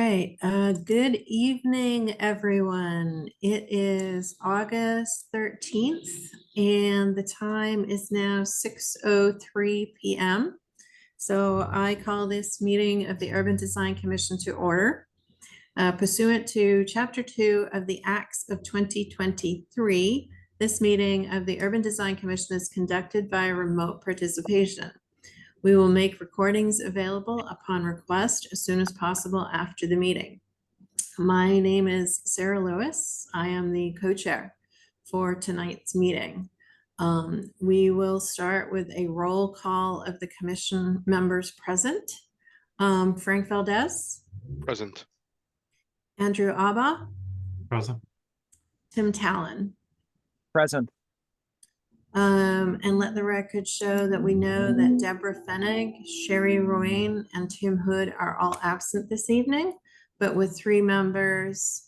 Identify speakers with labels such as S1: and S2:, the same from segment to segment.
S1: right. Good evening, everyone. It is August 13th, and the time is now 6:03 p.m. So I call this meeting of the Urban Design Commission to order. Pursuant to Chapter 2 of the Acts of 2023, this meeting of the Urban Design Commission is conducted by remote participation. We will make recordings available upon request as soon as possible after the meeting. My name is Sarah Lewis. I am the co-chair for tonight's meeting. We will start with a roll call of the commission members present. Frank Valdez.
S2: Present.
S1: Andrew Abba.
S3: Present.
S1: Tim Talon.
S4: Present.
S1: And let the record show that we know that Deborah Fennig, Sherry Rowan, and Tim Hood are all absent this evening, but with 3 members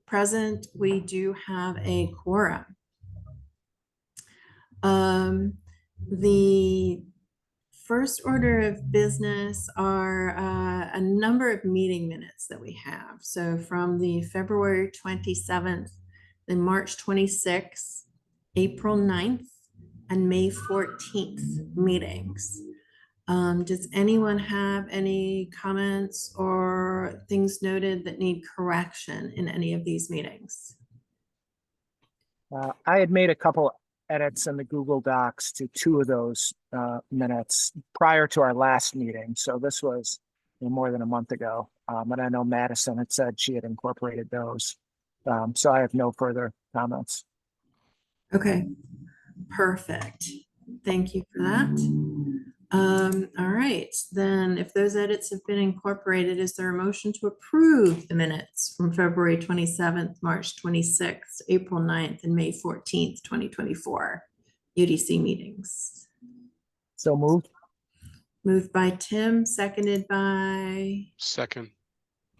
S1: present, we do have a quorum. The first order of business are a number of meeting minutes that we have. So from the February 27th, the March 26th, April 9th, and May 14th meetings. Does anyone have any comments or things noted that need correction in any of these meetings?
S4: I had made a couple edits in the Google Docs to 2 of those minutes prior to our last meeting. So this was more than a month ago. And I know Madison had said she had incorporated those. So I have no further comments.
S1: Okay, perfect. Thank you for that. All right, then if those edits have been incorporated, is there a motion to approve the minutes from February 27th, March 26th, April 9th, and May 14th, 2024 UDC meetings?
S4: So moved.
S1: Moved by Tim, seconded by
S2: Second.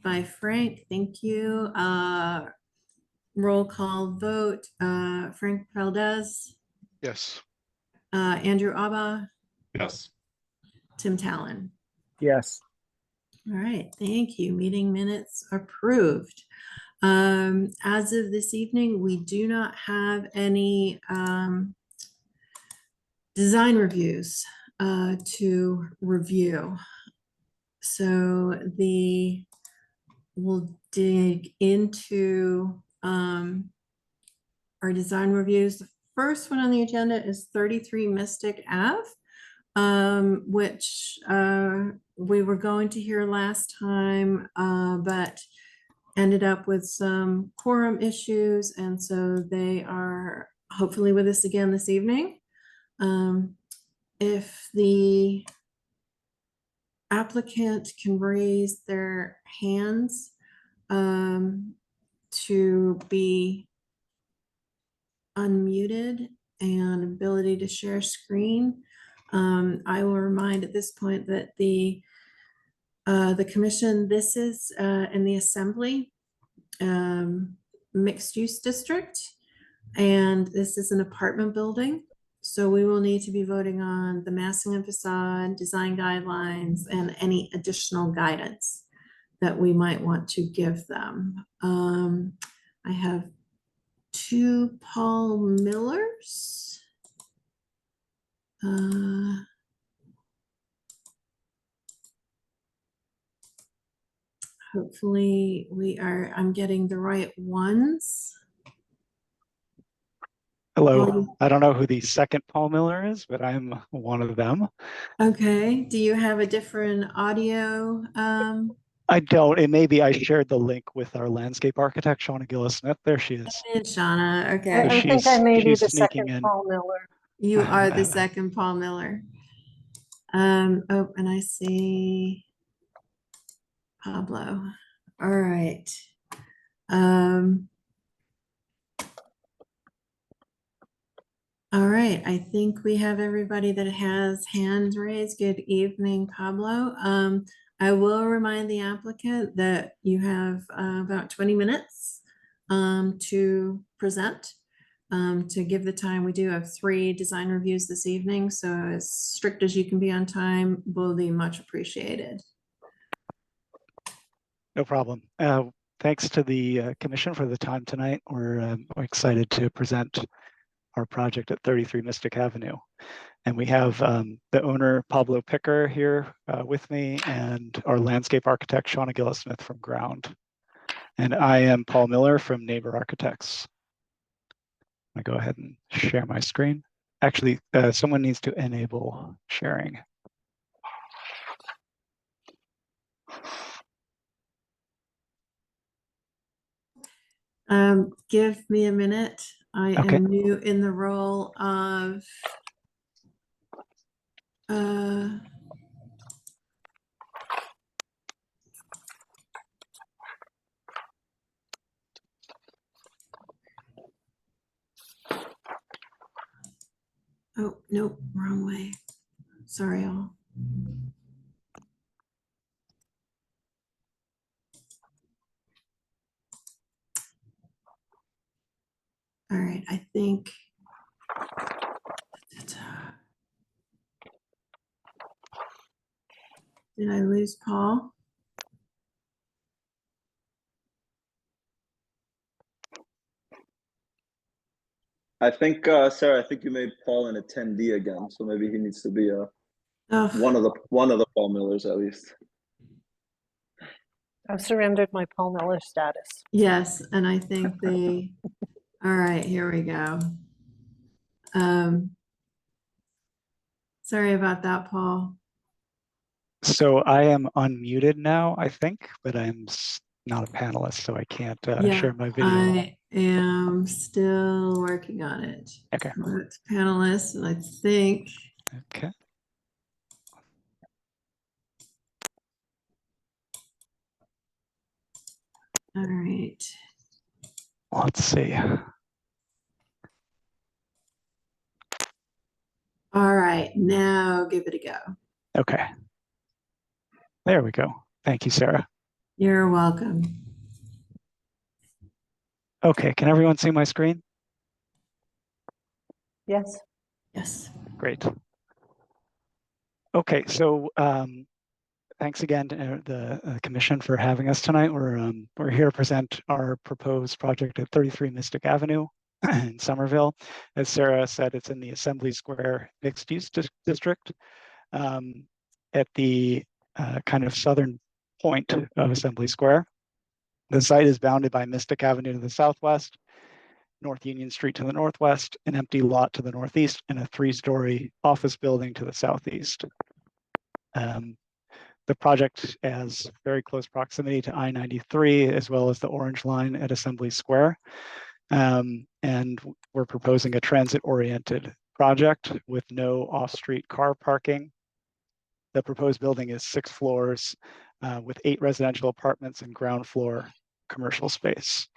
S1: Frank. Thank you. Roll call vote. Frank Valdez.
S2: Yes.
S1: Andrew Abba.
S3: Yes.
S1: Tim Talon.
S4: Yes.
S1: All right, thank you. Meeting minutes approved. As of this evening, we do not have any design reviews to review. So we'll dig into our design reviews. The first one on the agenda is 33 Mystic Ave. Which we were going to hear last time, but ended up with some quorum issues, and so they are hopefully with us again this evening. If the applicant can raise their hands to be unmuted and ability to share screen. I will remind at this point that the commission, this is in the Assembly mixed use district, and this is an apartment building. So we will need to be voting on the massing and facade, design guidelines, and any additional guidance that we might want to give them. I have 2 Paul Millers. Hopefully I'm getting the right ones.
S5: Hello. I don't know who the second Paul Miller is, but I'm one of them.
S1: Okay. Do you have a different audio?
S5: I don't. It may be I shared the link with our landscape architect, Shauna Gillis-Smith. There she is.
S1: Shauna. Okay.
S5: So
S6: I think I may be the
S5: sneaking
S6: second
S5: in.
S6: Paul Miller.
S1: You are the second Paul Miller. Oh, and I see Pablo. All right. All right, I think we have everybody that has hands raised. Good evening, Pablo. I will remind the applicant that you have about 20 minutes to present. To give the time, we do have 3 design reviews this evening, so as strict as you can be on time will be much appreciated.
S5: No problem. Thanks to the commission for the time tonight. We're excited to present our project at 33 Mystic Avenue. And we have the owner, Pablo Picker, here with me, and our landscape architect, Shauna Gillis-Smith from Ground. And I am Paul Miller from Neighbor Architects. I go ahead and share my screen. Actually, someone needs to enable sharing.
S1: Give me a minute. I
S5: Okay.
S1: am new in the role of oh, nope, wrong way. Sorry, all. All right, I think. Did I lose Paul?
S2: I think, Sarah, I think you made Paul an attendee again, so maybe he needs to be
S1: Oh,
S2: one of the Paul Millers at least.
S3: I've surrendered my Paul Miller status.
S1: yes, and I think they. All right, here we go. Sorry about that, Paul.
S5: So I am unmuted now, I think, but I'm not a panelist, so I can't
S1: Yeah,
S5: share my video.
S1: I am still working on it.
S5: Okay.
S1: It's panelists, and I think.
S5: Okay.
S1: All right.
S5: Let's see.
S1: All right, now give it a go.
S5: Okay. There we go. Thank you, Sarah.
S1: You're welcome.
S5: Okay, can everyone see my screen?
S3: Yes.
S1: Yes.
S5: Great. Okay, so thanks again to the commission for having us tonight. We're here to present our proposed project at 33 Mystic Avenue in Somerville. As Sarah said, it's in the Assembly Square mixed-use district at the kind of southern point of Assembly Square. The site is bounded by Mystic Avenue to the southwest, North Union Street to the northwest, an empty lot to the northeast, and a 3-story office building to the southeast. The project has very close proximity to I-93 as well as the Orange Line at Assembly Square. And we're proposing a transit-oriented project with no off-street car parking. The proposed building is 6 floors with 8 residential apartments and ground floor commercial space.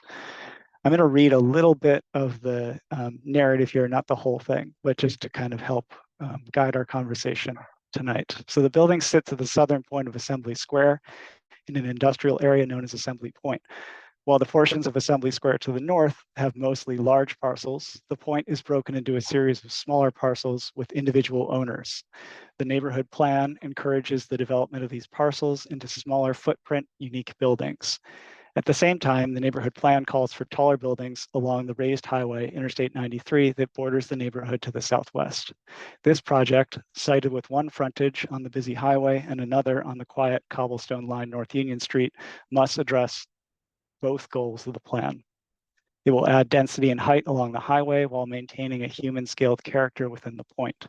S5: I'm going to read a little bit of the narrative here, not the whole thing, but just to kind of help guide our conversation tonight. So the building sits at the southern point of Assembly Square in an industrial area known as Assembly Point. While the portions of Assembly Square to the north have mostly large parcels, the point is broken into a series of smaller parcels with individual owners. The neighborhood plan encourages the development of these parcels into smaller footprint, unique buildings. At the same time, the neighborhood plan calls for taller buildings along the raised highway, Interstate 93, that borders the neighborhood to the southwest. This project, sited with one frontage on the busy highway and another on the quiet cobblestone line North Union Street, must address both goals of the plan. It will add density and height along the highway while maintaining a human-scaled character within the point.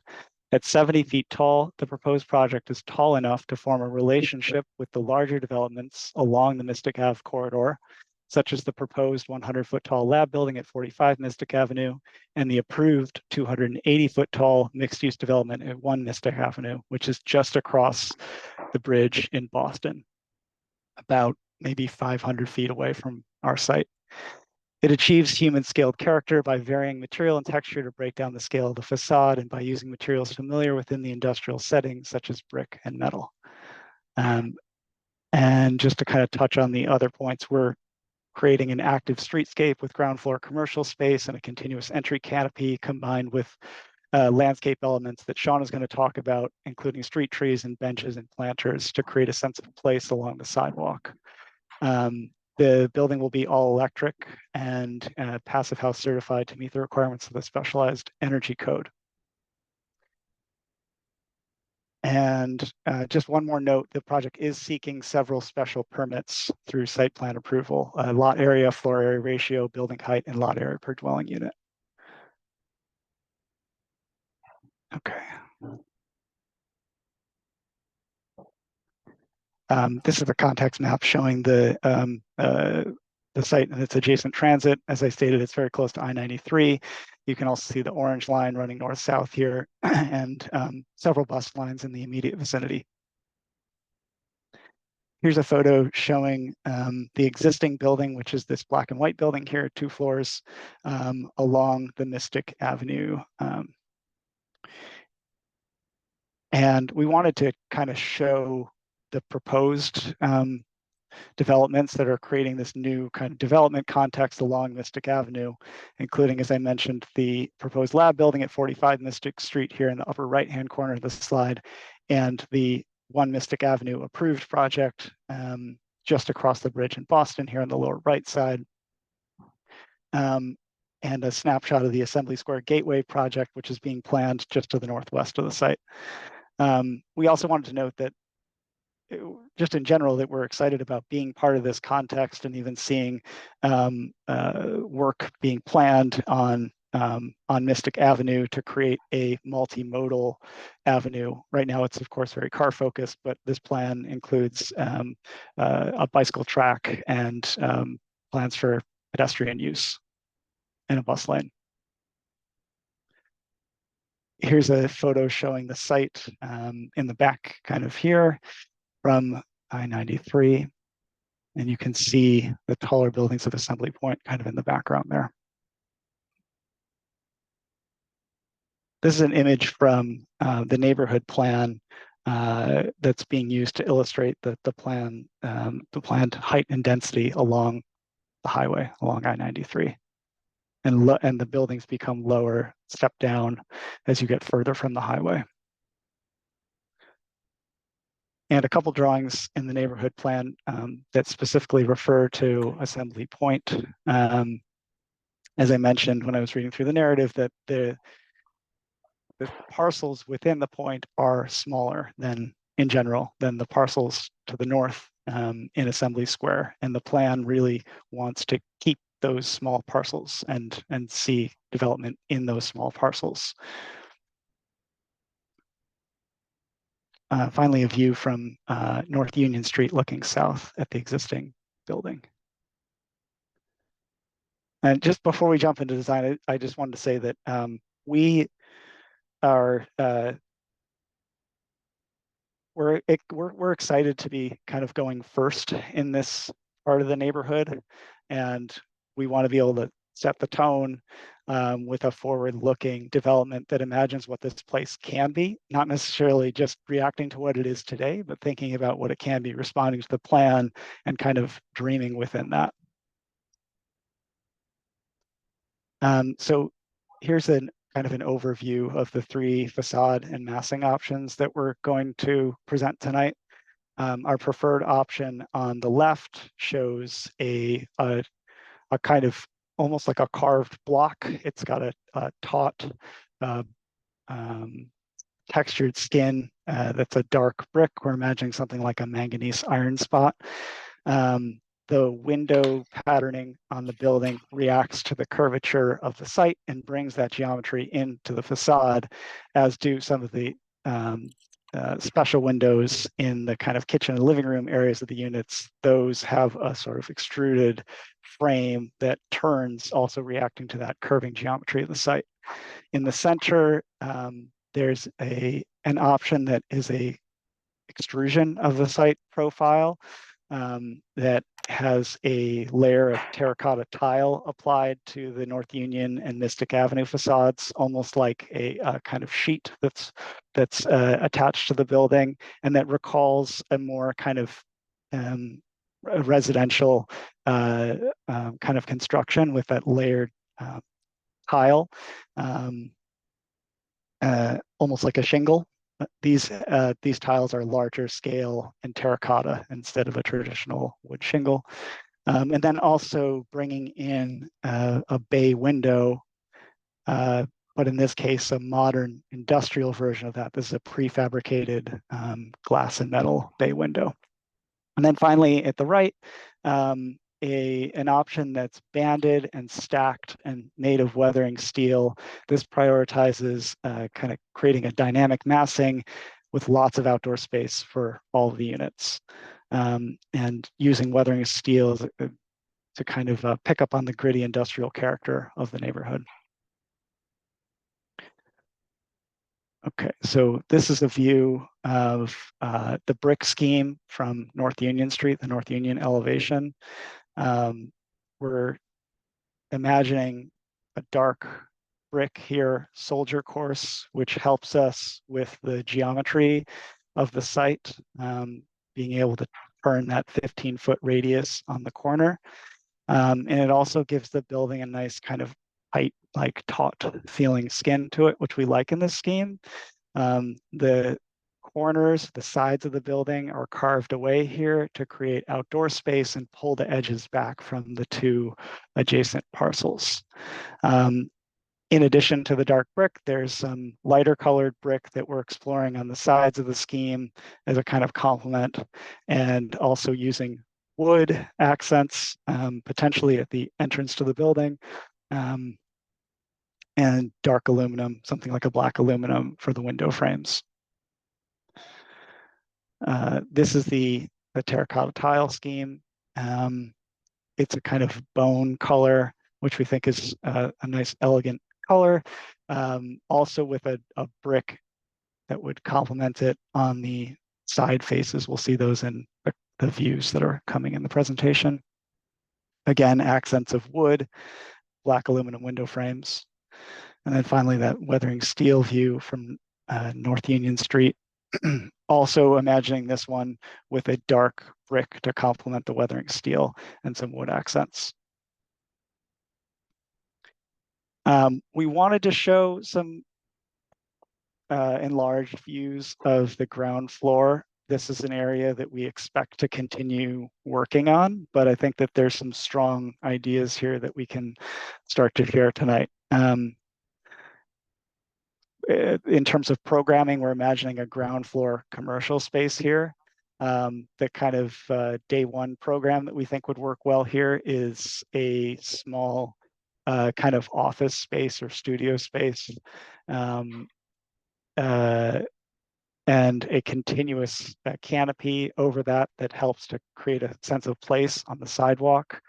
S5: At 70 feet tall, the proposed project is tall enough to form a relationship with the larger developments along the Mystic Ave corridor, such as the proposed 100-foot tall lab building at 45 Mystic Avenue and the approved 280-foot tall mixed-use development at 1 Mystic Avenue, which is just across the bridge in Boston, about maybe 500 feet away from our site. It achieves human-scaled character by varying material and texture to break down the scale of the facade and by using materials familiar within the industrial setting, such as brick and metal. And just to kind of touch on the other points, we're creating an active streetscape with ground floor commercial space and a continuous entry canopy combined with landscape elements that Sean is going to talk about, including street trees and benches and planters to create a sense of place along the sidewalk. The building will be all electric and passive house certified to meet the requirements of the specialized energy code. And just one more note, the project is seeking several special permits through site plan approval, lot area, floor area ratio, building height, and lot area per dwelling unit. Okay. This is a context map showing the site and its adjacent transit. As I stated, it's very close to I-93. You can also see the orange line running north-south here and several bus lines in the immediate vicinity. Here's a photo showing the existing building, which is this black and white building here, 2 floors along the Mystic Avenue. And we wanted to kind of show the proposed developments that are creating this new kind of development context along Mystic Avenue, including, as I mentioned, the proposed lab building at 45 Mystic Street here in the upper right-hand corner of the slide, and the 1 Mystic Avenue approved project just across the bridge in Boston here on the lower right side. And a snapshot of the Assembly Square Gateway project, which is being planned just to the northwest of the site. We also wanted to note that just in general, that we're excited about being part of this context and even seeing work being planned on Mystic Avenue to create a multimodal avenue. Right now, it's of course very car focused, but this plan includes a bicycle track and plans for pedestrian use and a bus lane. Here's a photo showing the site in the back kind of here from I-93. And you can see the taller buildings of Assembly Point kind of in the background there. This is an image from the neighborhood plan that's being used to illustrate the planned height and density along the highway, along I-93. And the buildings become lower, step down as you get further from the highway. And a couple drawings in the neighborhood plan that specifically refer to Assembly Point. As I mentioned when I was reading through the narrative, that the parcels within the point are smaller than, in general, than the parcels to the north in Assembly Square. And the plan really wants to keep those small parcels and see development in those small parcels. Finally, a view from North Union Street looking south at the existing building. And just before we jump into design, I just wanted to say that we are we're excited to be kind of going first in this part of the neighborhood, and we want to be able to set the tone with a forward-looking development that imagines what this place can be, not necessarily just reacting to what it is today, but thinking about what it can be, responding to the plan and kind of dreaming within that. So here's kind of an overview of the 3 facade and massing options that we're going to present tonight. Our preferred option on the left shows a kind of almost like a carved block. It's got a taut textured skin that's a dark brick. We're imagining something like a manganese iron spot. The window patterning on the building reacts to the curvature of the site and brings that geometry into the facade, as do some of the special windows in the kind of kitchen and living room areas of the units. Those have a sort of extruded frame that turns, also reacting to that curving geometry of the site. In the center, there's an option that is a extrusion of the site profile that has a layer of terracotta tile applied to the North Union and Mystic Avenue facades, almost like a kind of sheet that's attached to the building, and that recalls a more kind of residential kind of construction with that layered tile, almost like a shingle these tiles are larger scale and terracotta instead of a traditional wood shingle. And then also bringing in a bay window, but in this case, a modern industrial version of that. This is a prefabricated glass and metal bay window. And then finally at the right, an option that's banded and stacked and made of weathering steel. This prioritizes kind of creating a dynamic massing with lots of outdoor space for all of the units, and using weathering steel to kind of pick up on the gritty industrial character of the neighborhood. Okay, so this is a view of the brick scheme from North Union Street, the North Union elevation. We're imagining a dark brick here, soldier course, which helps us with the geometry of the site, being able to turn that 15-foot radius on the corner. And it also gives the building a nice kind of tight, like taut feeling skin to it, which we like in this scheme. The corners, the sides of the building are carved away here to create outdoor space and pull the edges back from the two adjacent parcels. In addition to the dark brick, there's some lighter colored brick that we're exploring on the sides of the scheme as a kind of complement, and also using wood accents, potentially at the entrance to the building, and dark aluminum, something like a black aluminum for the window frames. This is the terracotta tile scheme. It's a kind of bone color, which we think is a nice, elegant color. Also with a brick that would complement it on the side faces. We'll see those in the views that are coming in the presentation. Again, accents of wood, black aluminum window frames. And then finally, that weathering steel view from North Union Street. Also imagining this one with a dark brick to complement the weathering steel and some wood accents. We wanted to show some enlarged views of the ground floor. This is an area that we expect to continue working on, but I think that there's some strong ideas here that we can start to share tonight. In terms of programming, we're imagining a ground floor commercial space here. The kind of day one program that we think would work well here is a small kind of office space or studio space, and a continuous canopy over that helps to create a sense of place on the sidewalk.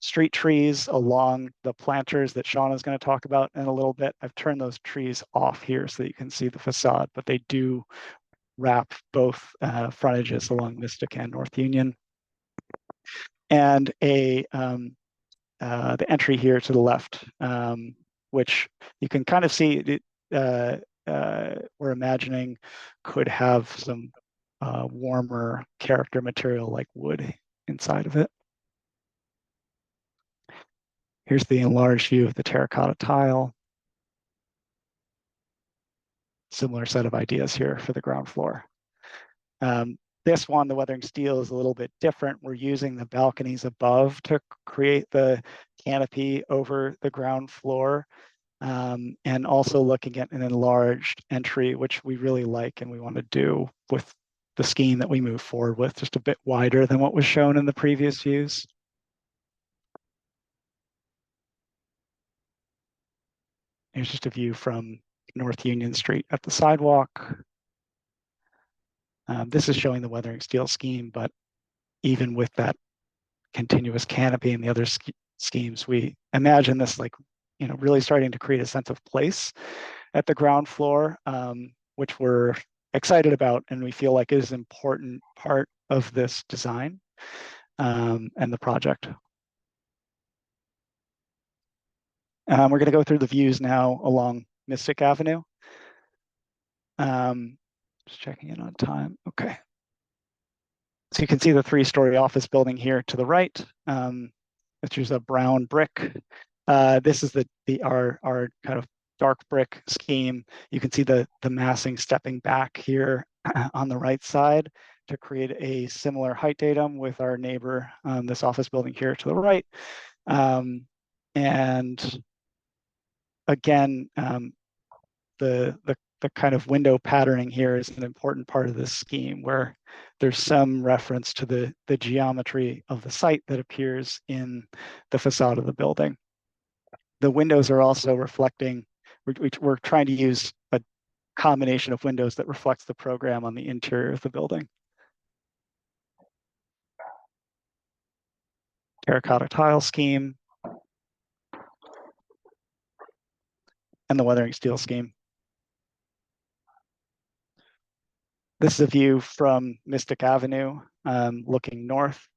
S5: Street trees along the planters that Sean is going to talk about in a little bit. I've turned those trees off here so that you can see the facade, but they do wrap both frontages along Mystic and North Union. And the entry here to the left, which you can kind of see, we're imagining could have some warmer character material like wood inside of it. Here's the enlarged view of the terracotta tile. Similar set of ideas here for the ground floor. This one, the weathering steel, is a little bit different. We're using the balconies above to create the canopy over the ground floor, and also looking at an enlarged entry, which we really like and we want to do with the scheme that we move forward with, just a bit wider than what was shown in the previous views. Here's just a view from North Union Street at the sidewalk. This is showing the weathering steel scheme, but even with that continuous canopy and the other schemes, we imagine this like, really starting to create a sense of place at the ground floor, which we're excited about and we feel like is an important part of this design and the project. We're going to go through the views now along Mystic Avenue. Just checking in on time. Okay. So you can see the 3-story office building here to the right, which is a brown brick. This is our kind of dark brick scheme. You can see the massing stepping back here on the right side to create a similar height datum with our neighbor, this office building here to the right. And again, the kind of window patterning here is an important part of this scheme, where there's some reference to the geometry of the site that appears in the facade of the building. The windows are also reflecting, we're trying to use a combination of windows that reflects the program on the interior of the building. Terracotta tile scheme and the weathering steel scheme. This is a view from Mystic Avenue, looking north.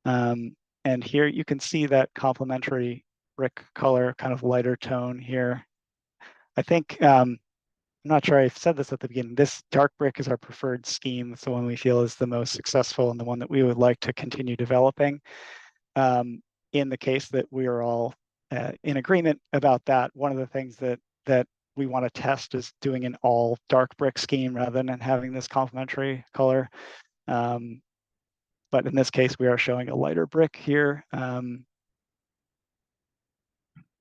S5: And here you can see that complementary brick color, kind of lighter tone here. I think, I'm not sure I've said this at the beginning, this dark brick is our preferred scheme. It's the one we feel is the most successful and the one that we would like to continue developing. In the case that we are all in agreement about that, one of the things that we want to test is doing an all dark brick scheme rather than having this complementary color. But in this case, we are showing a lighter brick here.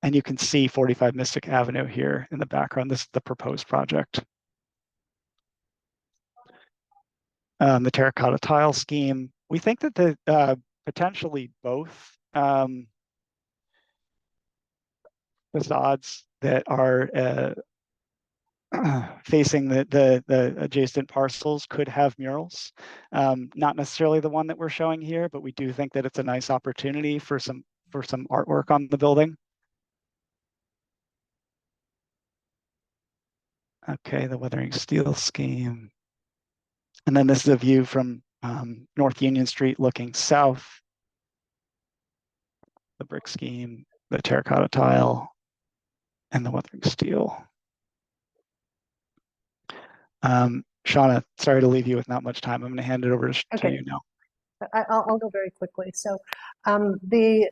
S5: And you can see 45 Mystic Avenue here in the background. This is the proposed project. The terracotta tile scheme. We think that the potentially both facades that are facing the adjacent parcels could have murals. Not necessarily the one that we're showing here, but we do think that it's a nice opportunity for some artwork on the building. Okay, the weathering steel scheme. And then this is a view from North Union Street looking south. The brick scheme, the terracotta tile, and the weathering steel. Shauna, sorry to leave you with not much time. I'm going to hand it over to you now.
S3: I'll go very quickly. So the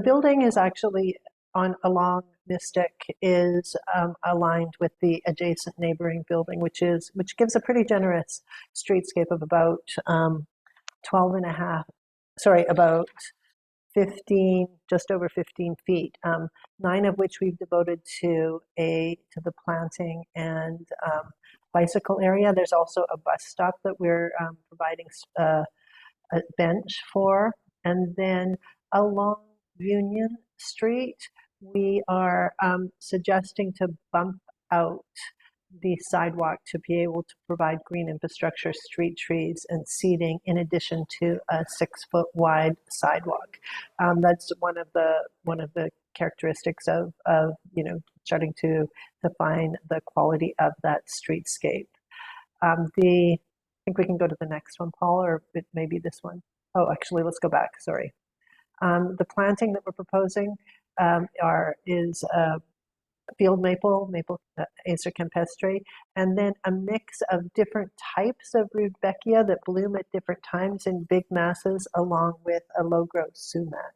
S3: building is actually along Mystic is aligned with the adjacent neighboring building, which gives a pretty generous streetscape of about 15, just over 15 feet, 9 of which we've devoted to the planting and bicycle area. There's also a bus stop that we're providing a bench for. And then along Union Street, we are suggesting to bump out the sidewalk to be able to provide green infrastructure, street trees, and seating in addition to a 6-foot wide sidewalk. That's one of the characteristics of starting to define the quality of that streetscape. I think we can go to the next one, Paul, or maybe this one. Oh, actually, let's go back. Sorry. The planting that we're proposing is field maple, Acer campestre, and then a mix of different types of rudbeckia that bloom at different times in big masses, along with a low-growth sumac,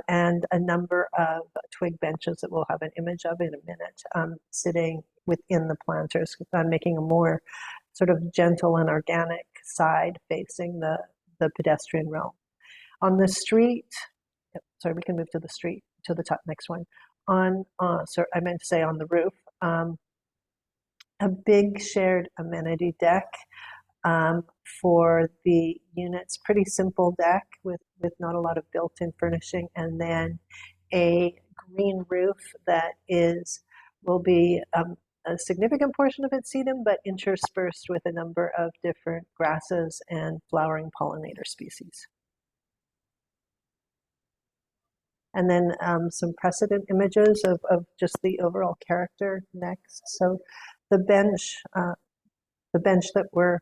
S3: and a number of twig benches that we'll have an image of in a minute, sitting within the planters, making a more sort of gentle and organic side facing the pedestrian realm. On the street, sorry, we can move to the street, to the top, next one. So I meant to say on the roof, a big shared amenity deck for the units, pretty simple deck with not a lot of built-in furnishing, and then a green roof that will be a significant portion of its sedum, but interspersed with a number of different grasses and flowering pollinator species. And then some precedent images of just the overall character next. So the bench that we're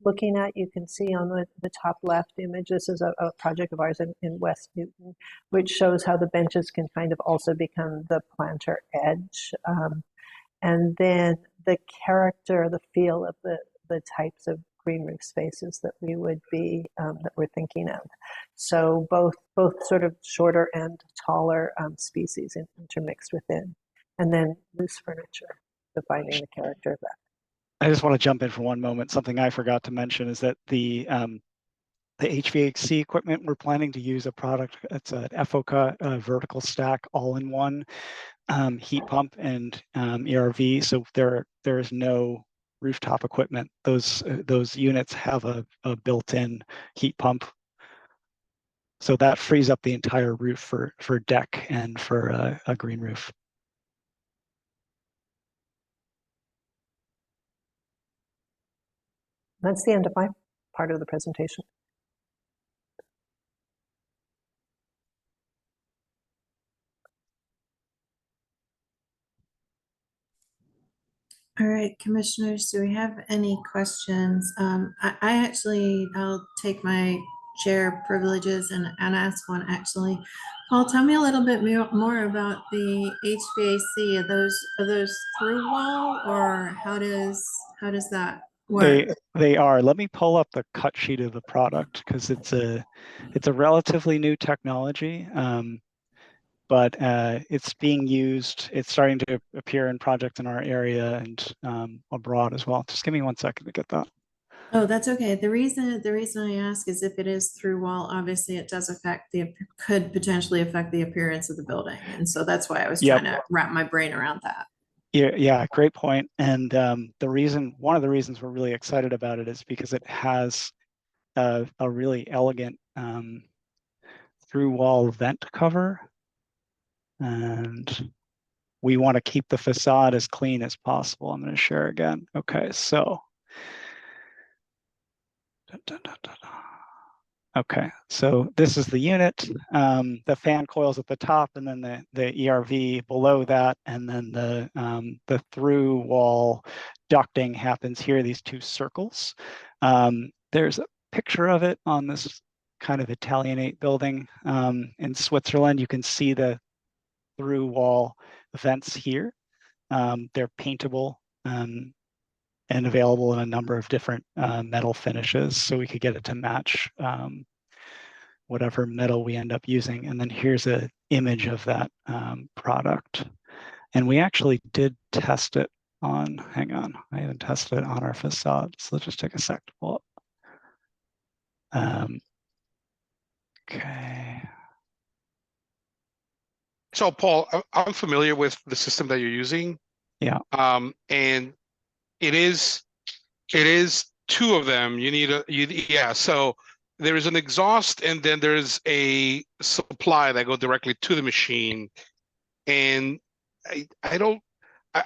S3: looking at, you can see on the top left image, this is a project of ours in West Newton, which shows how the benches can kind of also become the planter edge. And then the character, the feel of the types of green roof spaces that we would be, that we're thinking of. So both sort of shorter and taller species intermixed within. and then loose furniture, defining the character of that.
S5: I just want to jump in for one moment. Something I forgot to mention is that the HVAC equipment, we're planning to use a product. It's an EFOCA vertical stack all-in-one heat pump and ERV. So there is no rooftop equipment. Those units have a built-in heat pump. So that frees up the entire roof for deck and for a green roof.
S3: That's the end of my part of the presentation.
S1: All right, commissioners, do we have any questions? I'll take my chair privileges and ask one actually. Paul, tell me a little bit more about the HVAC. Are those through wall, or how does that work?
S5: They are. Let me pull up the cut sheet of the product because it's a relatively new technology. But it's being used. It's starting to appear in projects in our area and abroad as well. Just give me 1 second to get that.
S1: Oh, that's okay. The reason I ask is if it is through wall, obviously it does could potentially affect the appearance of the building. And so that's why I was
S5: Yep.
S1: trying to wrap my brain around that.
S5: Yeah, great point. And one of the reasons we're really excited about it is because it has a really elegant through wall vent cover. And we want to keep the facade as clean as possible. I'm going to share again. Okay, so. Okay, so this is the unit, the fan coils at the top, and then the ERV below that, and then the through wall ducting happens here, these two circles. There's a picture of it on this kind of Italianate building in Switzerland. You can see the through wall vents here. They're paintable and available in a number of different metal finishes, so we could get it to match whatever metal we end up using. And then here's an image of that product. And we actually did test it on, hang on, I haven't tested it on our facade, so let's just take a sec to pull up. Okay.
S6: So Paul, I'm familiar with the system that you're using.
S5: Yeah.
S6: And it is two of them. So there is an exhaust and then there's a supply that go directly to the machine. And I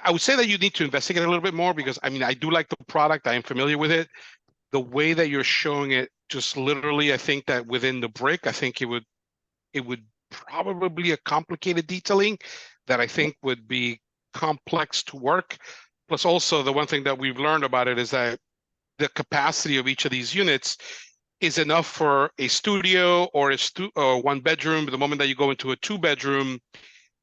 S6: would say that you need to investigate a little bit more because I do like the product. I am familiar with it. The way that you're showing it, just literally, I think that within the brick, I think it would probably be a complicated detailing that I think would be complex to work. Plus also the one thing that we've learned about it is that the capacity of each of these units is enough for a studio or or one bedroom. The moment that you go into a 2-bedroom,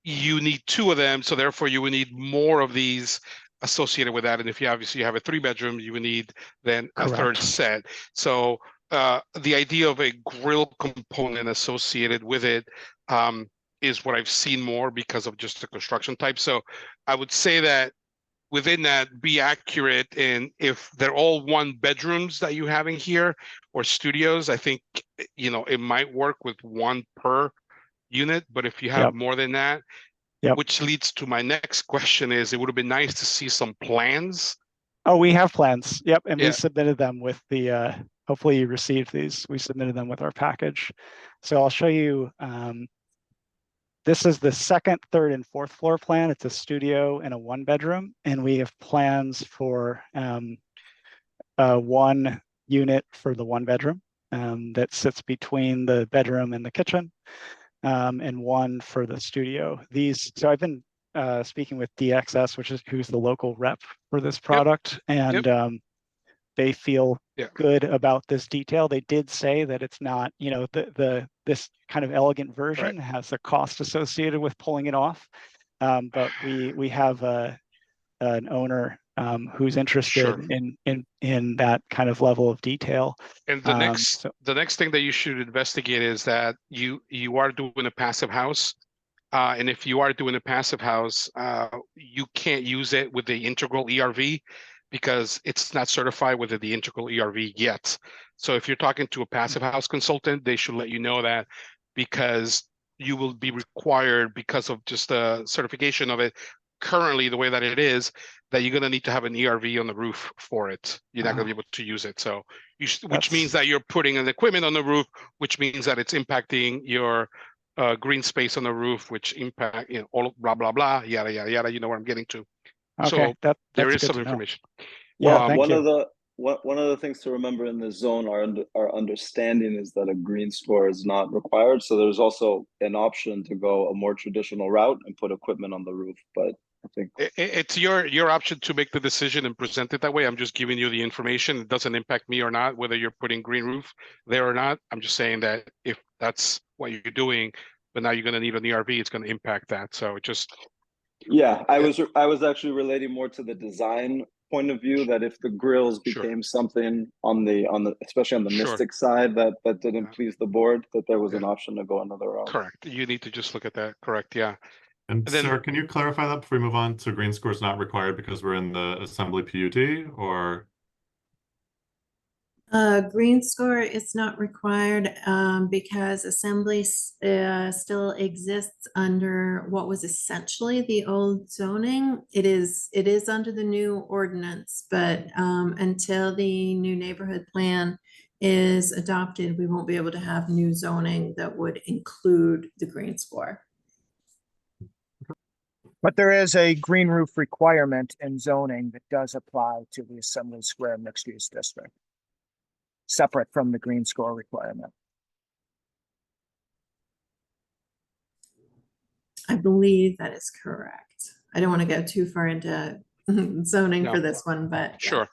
S6: you need 2 of them. So therefore you would need more of these associated with that. And if you obviously have a 3-bedroom, you would need then a
S5: Correct.
S6: third set. So the idea of a grill component associated with it is what I've seen more because of just the construction type. So I would say that within that, be accurate. And if they're all 1-bedrooms that you have in here or studios, I think, it might work with 1 per unit. But if you have more than that, which leads to my next question is, it would have been nice to see some plans.
S5: Oh, we have plans. Yep. And we submitted them with the, hopefully you received these. We submitted them with our package. So I'll show you, this is the 2nd, 3rd, and 4th floor plan. It's a studio and a 1-bedroom. And we have plans for 1 unit for the 1-bedroom that sits between the bedroom and the kitchen, and 1 for the studio. So I've been speaking with DXS, who's the local rep for this product, and they feel good about this detail. They did say that it's not, this kind of elegant version has a cost associated with pulling it off, but we have an owner who's interested in that kind of level of detail.
S6: And the next thing that you should investigate is that you are doing a passive house. And if you are doing a passive house, you can't use it with the integral ERV because it's not certified with the integral ERV yet. So if you're talking to a passive house consultant, they should let you know that, because you will be required, because of just the certification of it currently the way that it is, that you're going to need to have an ERV on the roof for it. You're not going to be able to use it. So which means that you're putting an equipment on the roof, which means that it's impacting your green space on the roof, which impact, all blah, blah, blah, yada, yada, yada. You know where I'm getting to.
S5: Okay,
S6: So there
S5: that's
S6: is
S5: good
S6: some
S5: to know.
S6: information.
S5: Yeah, thank
S2: one
S5: you.
S2: of the one of the things to remember in the zone, our understanding is that a green score is not required. So there's also an option to go a more traditional route and put equipment on the roof. But I think
S6: It's your option to make the decision and present it that way. I'm just giving you the information. It doesn't impact me or not, whether you're putting green roof there or not. I'm just saying that if that's what you're doing, but now you're going to need an ERV, it's going to impact that. So it just,
S2: yeah, I was actually relating more to the design point of view, that if the grills
S6: Sure.
S2: became something on the especially on the
S6: Sure.
S2: Mystic side that didn't
S6: Yeah.
S2: please the board, that there was
S6: Yeah.
S2: an option to go another route.
S6: Correct. You need to just look at that. Correct. Yeah.
S7: And
S6: then-
S7: Sarah, can you clarify that before we move on? So green score is not required because we're in the assembly PUD, or?
S1: Green score is not required because assembly still exists under what was essentially the old zoning. It is under the new ordinance, but until the new neighborhood plan is adopted, we won't be able to have new zoning that would include the green score.
S4: But there is a green roof requirement in zoning that does apply to the Assembly Square mixed use district, separate from the green score requirement.
S1: I believe that is correct. I don't want to go too far into zoning
S6: No.
S1: for this one, but yeah.
S6: Sure.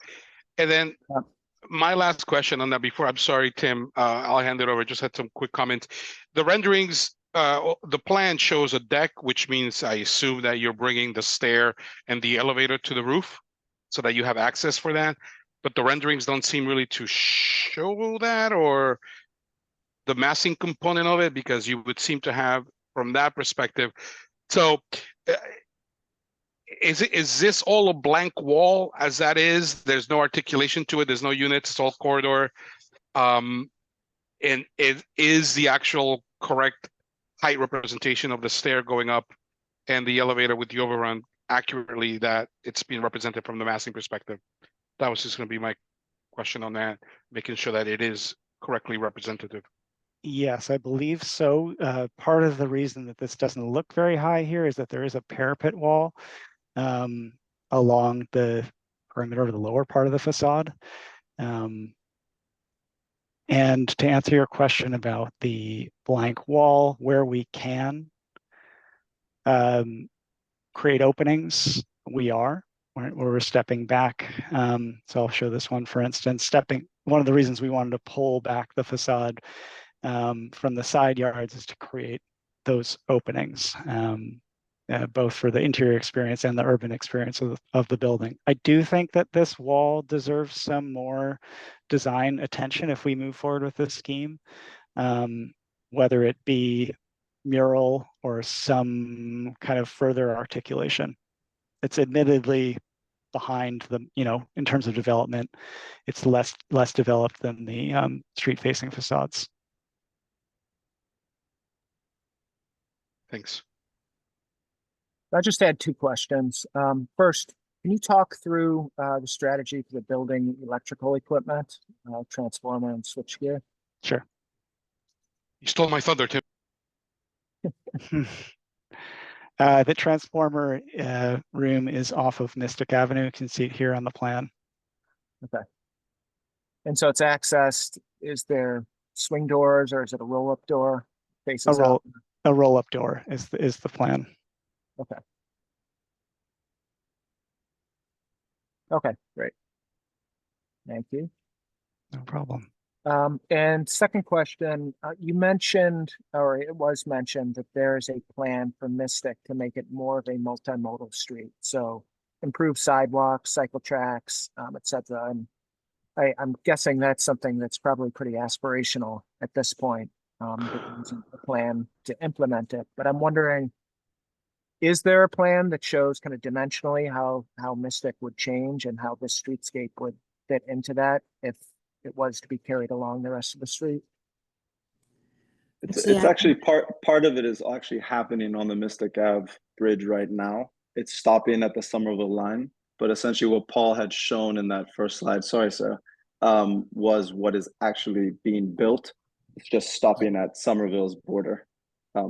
S6: And then
S4: Yeah.
S6: my last question on that before, I'm sorry, Tim, I'll hand it over. Just had some quick comments. The renderings, the plan shows a deck, which means I assume that you're bringing the stair and the elevator to the roof so that you have access for that. But the renderings don't seem really to show that, or the massing component of it, because you would seem to have from that perspective. So is this all a blank wall as that is? There's no articulation to it. There's no units. It's all corridor. And it is the actual correct height representation of the stair going up and the elevator with the overrun accurately that it's being represented from the massing perspective. That was just going to be my question on that, making sure that it is correctly representative.
S5: Yes, I believe so. Part of the reason that this doesn't look very high here is that there is a parapet wall along the perimeter of the lower part of the facade. And to answer your question about the blank wall, where we can create openings, we are, where we're stepping back. So I'll show this one, for instance, one of the reasons we wanted to pull back the facade from the side yards is to create those openings, both for the interior experience and the urban experience of the building. I do think that this wall deserves some more design attention if we move forward with this scheme, whether it be mural or some kind of further articulation. It's admittedly behind the, in terms of development, it's less developed than the street facing facades.
S6: Thanks.
S4: I just had two questions. First, can you talk through the strategy for the building electrical equipment, transformer and switchgear?
S5: Sure.
S6: You stole my thunder, Tim.
S5: The transformer room is off of Mystic Avenue. You can see it here on the plan.
S4: Okay. And so it's accessed, is there swing doors or is it a roll-up door? Faces out?
S5: A roll-up door is the plan.
S4: Okay. Okay, great. Thank you.
S5: No problem.
S4: And second question, you mentioned, or it was mentioned, that there is a plan for Mystic to make it more of a multimodal street. So improve sidewalks, cycle tracks, et cetera. And I'm guessing that's something that's probably pretty aspirational at this point, using the plan to implement it. But I'm wondering, Is there a plan that shows kind of dimensionally how Mystic would change and how this streetscape would fit into that if it was to be carried along the rest of the street?
S2: It's
S1: See,
S2: it's actually part of it is actually happening on the Mystic Ave bridge right now. It's stopping at the Somerville line, but essentially what Paul had shown in that first slide, sorry, Sarah, was what is actually being built. It's just stopping at Somerville's border.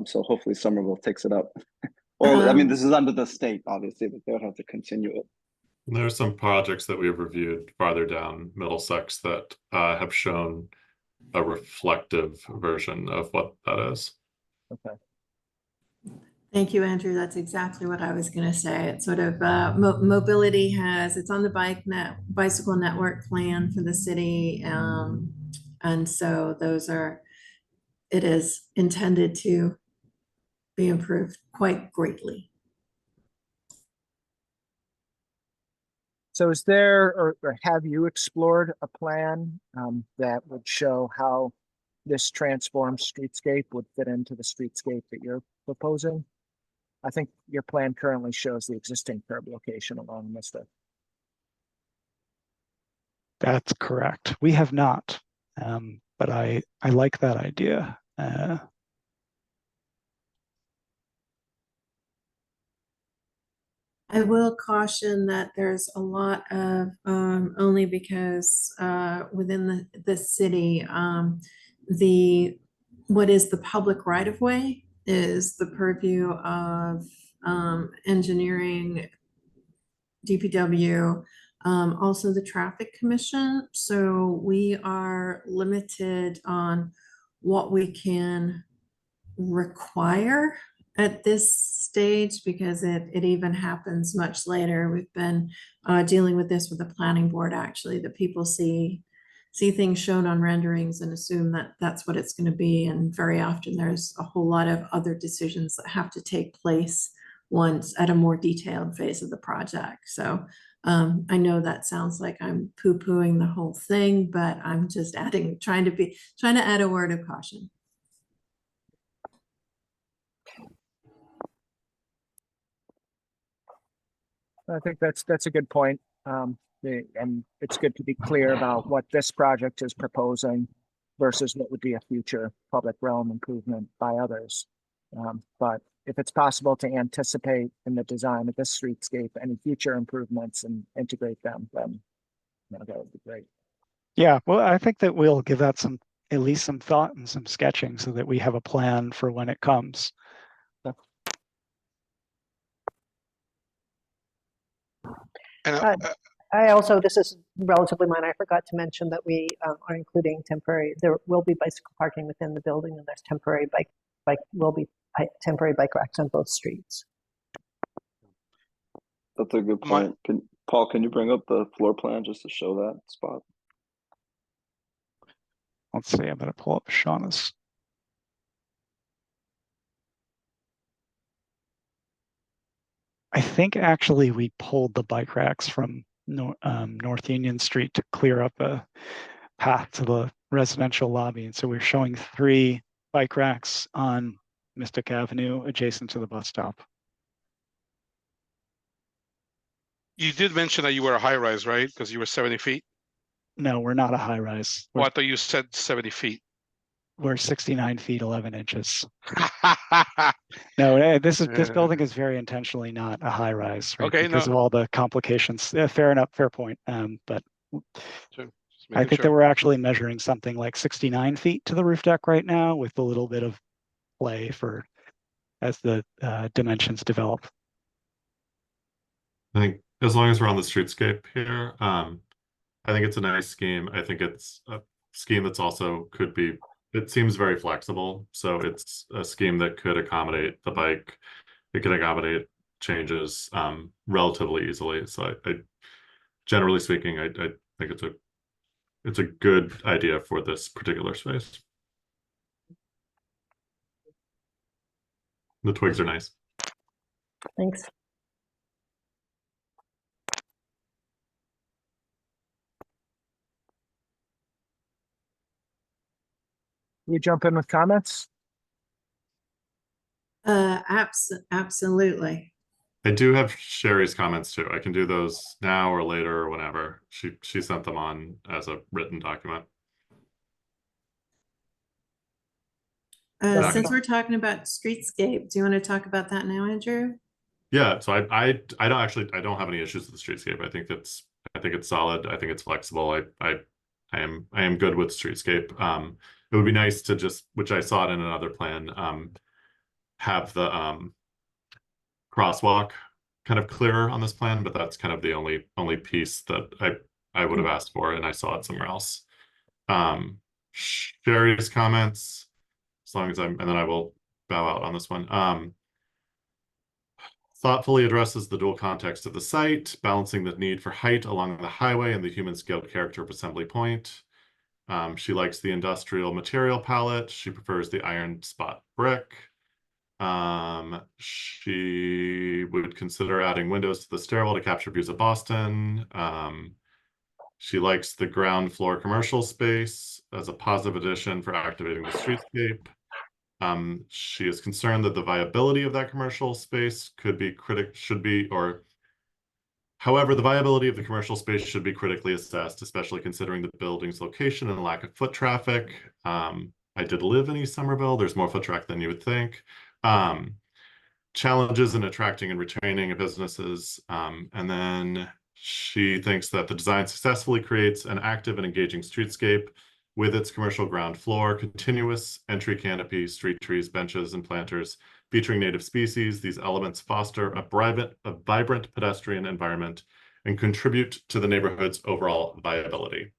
S2: So hopefully Somerville takes it up. Or I mean, this is under the state, obviously, but they would have to continue it.
S7: There are some projects that we've reviewed farther down Middlesex that have shown a reflective version of what that is.
S4: Okay.
S1: Thank you, Andrew. That's exactly what I was going to say. It's sort of mobility it's on the bicycle network plan for the city. And so it is intended to be improved quite greatly.
S4: So is there, or have you explored a plan that would show how this transformed streetscape would fit into the streetscape that you're proposing? I think your plan currently shows the existing curb location along Mystic.
S5: That's correct. We have not, but I like that idea.
S1: I will caution that there's a lot of, only because within the city, what is the public right of way is the purview of engineering, DPW, also the traffic commission. So we are limited on what we can require at this stage because it even happens much later. We've been dealing with this with the planning board, actually, that people see things shown on renderings and assume that that's what it's going to be. And very often there's a whole lot of other decisions that have to take place once at a more detailed phase of the project. So I know that sounds like I'm poo-pooing the whole thing, but I'm just trying to add a word of caution.
S4: I think that's a good point. And it's good to be clear about what this project is proposing versus what would be a future public realm improvement by others. But if it's possible to anticipate in the design of this streetscape any future improvements and integrate them, then that would be great.
S5: Yeah, well, I think that we'll give that at least some thought and some sketching so that we have a plan for when it comes.
S6: And
S3: I also, this is relatively minor, I forgot to mention that we are including there will be bicycle parking within the building, and there's temporary bike racks on both streets.
S2: That's a good point. Paul, can you bring up the floor plan just to show that spot?
S5: Let's see, I'm going to pull up Shauna's. I think actually we pulled the bike racks from North Union Street to clear up a path to the residential lobby. And so we're showing 3 bike racks on Mystic Avenue adjacent to the bus stop.
S6: you did mention that you were a high rise, right? Because you were 70 feet.
S5: No, we're not a high rise.
S6: Oh, I thought you said 70 feet.
S5: We're 69 feet, 11 inches. No, this building is very intentionally not a high rise, right?
S6: Okay,
S5: Because of all the complications. Fair enough, fair point. But
S6: Sure.
S5: I think that we're actually measuring something like 69 feet to the roof deck right now, with a little bit of play as the dimensions develop.
S7: I think as long as we're on the streetscape here, I think it's a nice scheme. I think it's a scheme that's also it seems very flexible. So it's a scheme that could accommodate the bike. It can accommodate changes relatively easily. So I generally speaking, I think it's a good idea for this particular space. The twigs are nice.
S3: Thanks.
S4: You jump in with comments?
S1: Absolutely.
S7: I do have Sherry's comments too. I can do those now or later or whenever. She sent them on as a written document.
S3: That's
S1: Since
S3: fine.
S1: we're talking about streetscape, do you want to talk about that now, Andrew?
S7: Yeah, so I don't have any issues with the streetscape. I think it's solid. I think it's flexible. I am good with streetscape. It would be nice to just, which I saw it in another plan, have the crosswalk kind of clearer on this plan, but that's kind of the only piece that I would have asked for, and I saw it somewhere else. Sherry's comments, as long as and then I will bow out on this one. Thoughtfully addresses the dual context of the site, balancing the need for height along the highway and the human scaled character of Assembly Point. She likes the industrial material palette. She prefers the iron spot brick. She would consider adding windows to the stairwell to capture views of Boston. She likes the ground floor commercial space as a positive addition for activating the streetscape. She is concerned that the viability of that commercial space however, the viability of the commercial space should be critically assessed, especially considering the building's location and lack of foot traffic. I did live in East Somerville. There's more foot traffic than you would think. Challenges in attracting and retaining businesses. And then she thinks that the design successfully creates an active and engaging streetscape with its commercial ground floor, continuous entry canopy, street trees, benches, and planters featuring native species. These elements foster a vibrant pedestrian environment and contribute to the neighborhood's overall viability.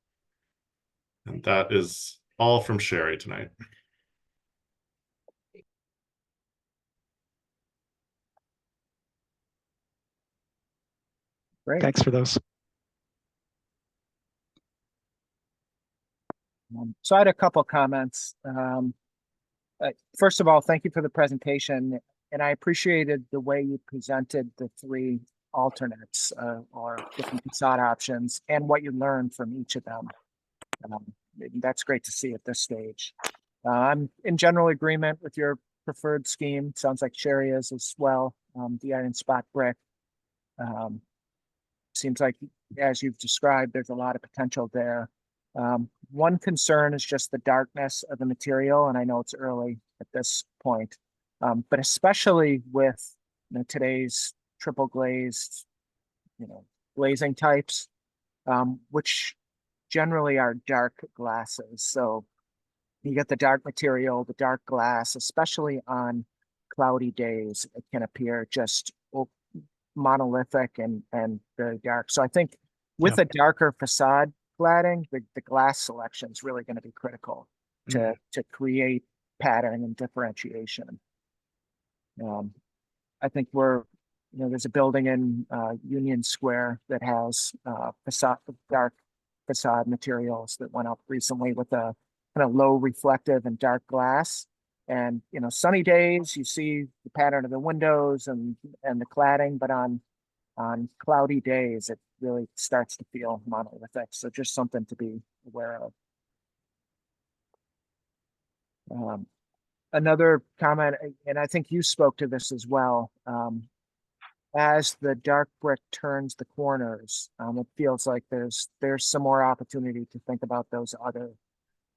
S7: And that is all from Sherry tonight.
S4: Great.
S5: Thanks for those.
S4: So I had a couple comments. First of all, thank you for the presentation, and I appreciated the way you presented the three alternates or different facade options and what you learned from each of them. That's great to see at this stage. I'm in general agreement with your preferred scheme. Sounds like Sherry is as well. The iron spot brick. Seems like, as you've described, there's a lot of potential there. One concern is just the darkness of the material, and I know it's early at this point, but especially with today's triple glazed, glazing types, which generally are dark glasses. So you get the dark material, the dark glass, especially on cloudy days, it can appear just monolithic and very dark. So I think with a darker facade cladding, the glass selection is really going to be critical to create pattern and differentiation. I think there's a building in Union Square that has dark facade materials that went up recently with a kind of low reflective and dark glass. And sunny days you see the pattern of the windows and the cladding, but on cloudy days it really starts to feel monolithic. So just something to be aware of. Another comment, and I think you spoke to this as well, as the dark brick turns the corners, it feels like there's some more opportunity to think about those other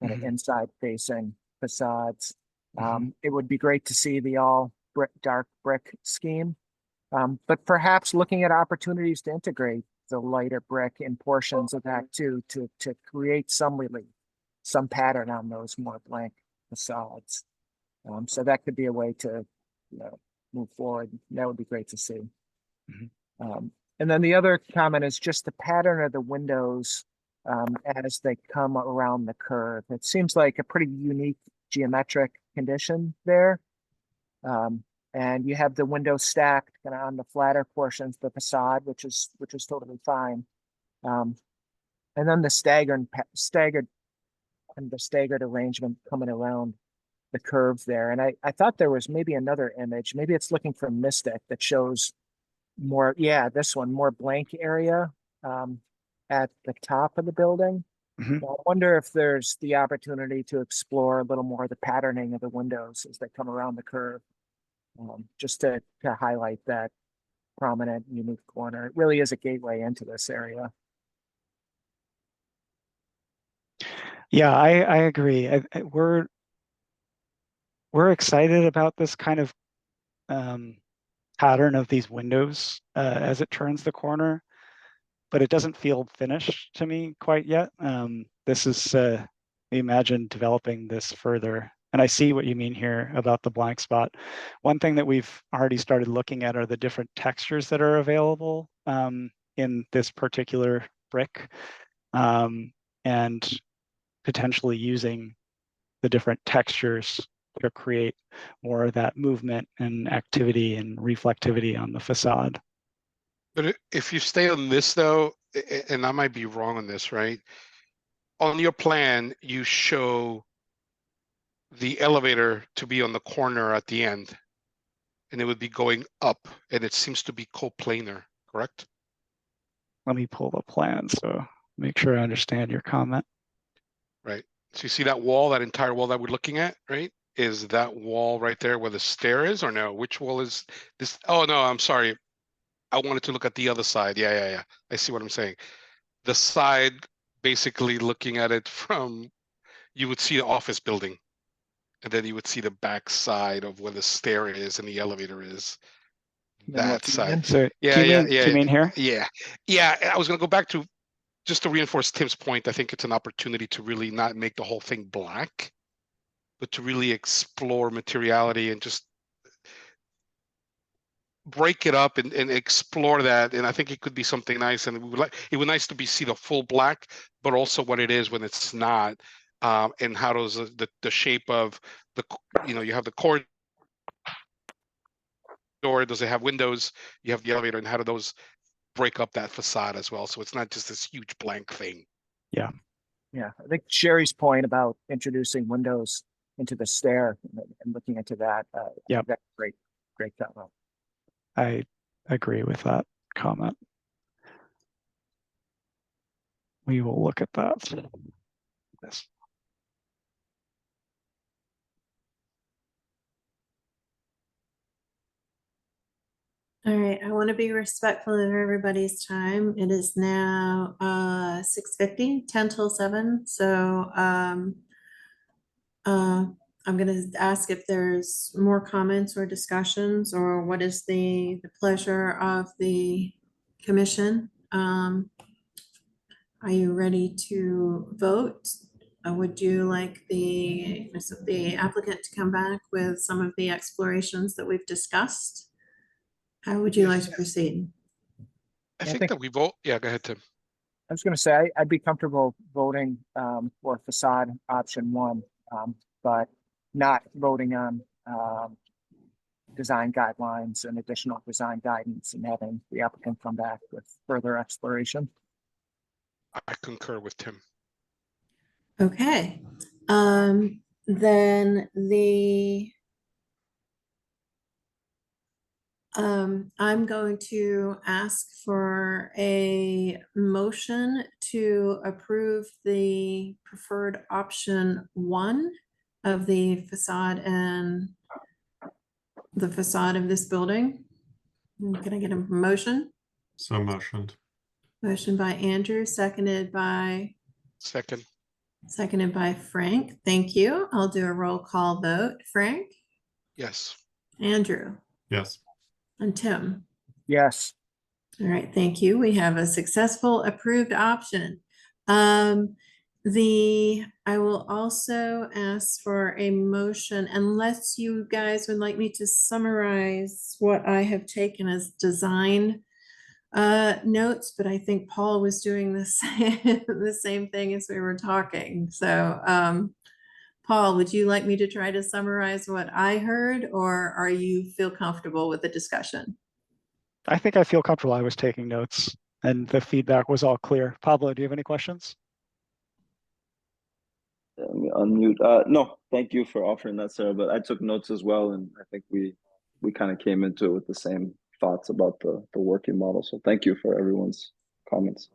S4: kind of inside facing facades. It would be great to see the all dark brick scheme, but perhaps looking at opportunities to integrate the lighter brick in portions of that too, to create some relief, some pattern on those more blank facades. So that could be a way to move forward. That would be great to see. And then the other comment is just the pattern of the windows as they come around the curve. It seems like a pretty unique geometric condition there. And you have the window stacked kind of on the flatter portions of the facade, which is totally fine. And then the staggered arrangement coming around the curve there. And I thought there was maybe another image, maybe it's looking from Mystic, that shows more, this one, more blank area at the top of the building. So I wonder if there's the opportunity to explore a little more of the patterning of the windows as they come around the curve. just to highlight that prominent, unique corner. It really is a gateway into this area.
S5: Yeah, I agree. We're excited about this kind of pattern of these windows as it turns the corner, but it doesn't feel finished to me quite yet. This is we imagine developing this further, and I see what you mean here about the blank spot. One thing that we've already started looking at are the different textures that are available in this particular brick, and potentially using the different textures to create more of that movement and activity and reflectivity on the facade.
S6: But if you stay on this though, and I might be wrong on this, right? On your plan, you show the elevator to be on the corner at the end, and it would be going up, and it seems to be coplanar, correct?
S5: Let me pull the plan so make sure I understand your comment.
S6: Right. So you see that wall, that entire wall that we're looking at, right? Is that wall right there where the stair is, or no? Which wall is this? Oh no, I'm sorry. I wanted to look at the other side. Yeah. I see what I'm saying. The side, basically looking at it from, you would see the office building, and then you would see the back side of where the stair is and the elevator is.
S4: Then
S6: That
S4: what's the
S6: side.
S4: end?
S5: So
S6: Yeah,
S5: do you mean here?
S6: Yeah. I was gonna go back to, just to reinforce Tim's point. I think it's an opportunity to really not make the whole thing black, but to really explore materiality and just break it up and explore that. And I think it could be something nice. And it would nice to see the full black, but also what it is when it's not, and how does the shape of the, you have the corridor, does it have windows? You have the elevator, and how do those break up that facade as well? So it's not just this huge blank thing.
S4: Yeah, I think Sherry's point about introducing windows into the stair and looking into that.
S5: Yeah,
S4: that's great comment.
S5: I agree with that comment. We will look at that. Yes.
S1: All right, I want to be respectful of everybody's time. It is now 6:50, 10 till 7. So I'm going to ask if there's more comments or discussions, or what is the pleasure of the commission. Are you ready to vote? Would you like the applicant to come back with some of the explorations that we've discussed? How would you like to proceed?
S6: I think that we vote. Yeah, go ahead, Tim.
S4: I was going to say I'd be comfortable voting for facade option 1, but not voting on design guidelines and additional design guidance, and having the applicant come back with further exploration.
S6: I concur with Tim.
S1: Okay, then I'm going to ask for a motion to approve the preferred option 1 of the facade and the facade of this building. Can I get a motion?
S7: So motioned.
S1: Motion by Andrew, seconded by Frank. Thank you. I'll do a roll call vote. Frank?
S6: Yes.
S1: Andrew?
S7: Yes.
S1: And Tim?
S4: Yes.
S1: All right, thank you. We have a successful approved option. I will also ask for a motion, unless you guys would like me to summarize what I have taken as design notes, but I think Paul was doing the same thing as we were talking. So Paul, would you like me to try to summarize what I heard, or are you feel comfortable with the discussion?
S5: I think I feel comfortable. I was taking notes and the feedback was all clear. Pablo, do you have any questions?
S2: Let me unmute. No, thank you for offering that, Sarah, but I took notes as well, and I think we kind of came into it with the same thoughts about the working model. So thank you for everyone's comments.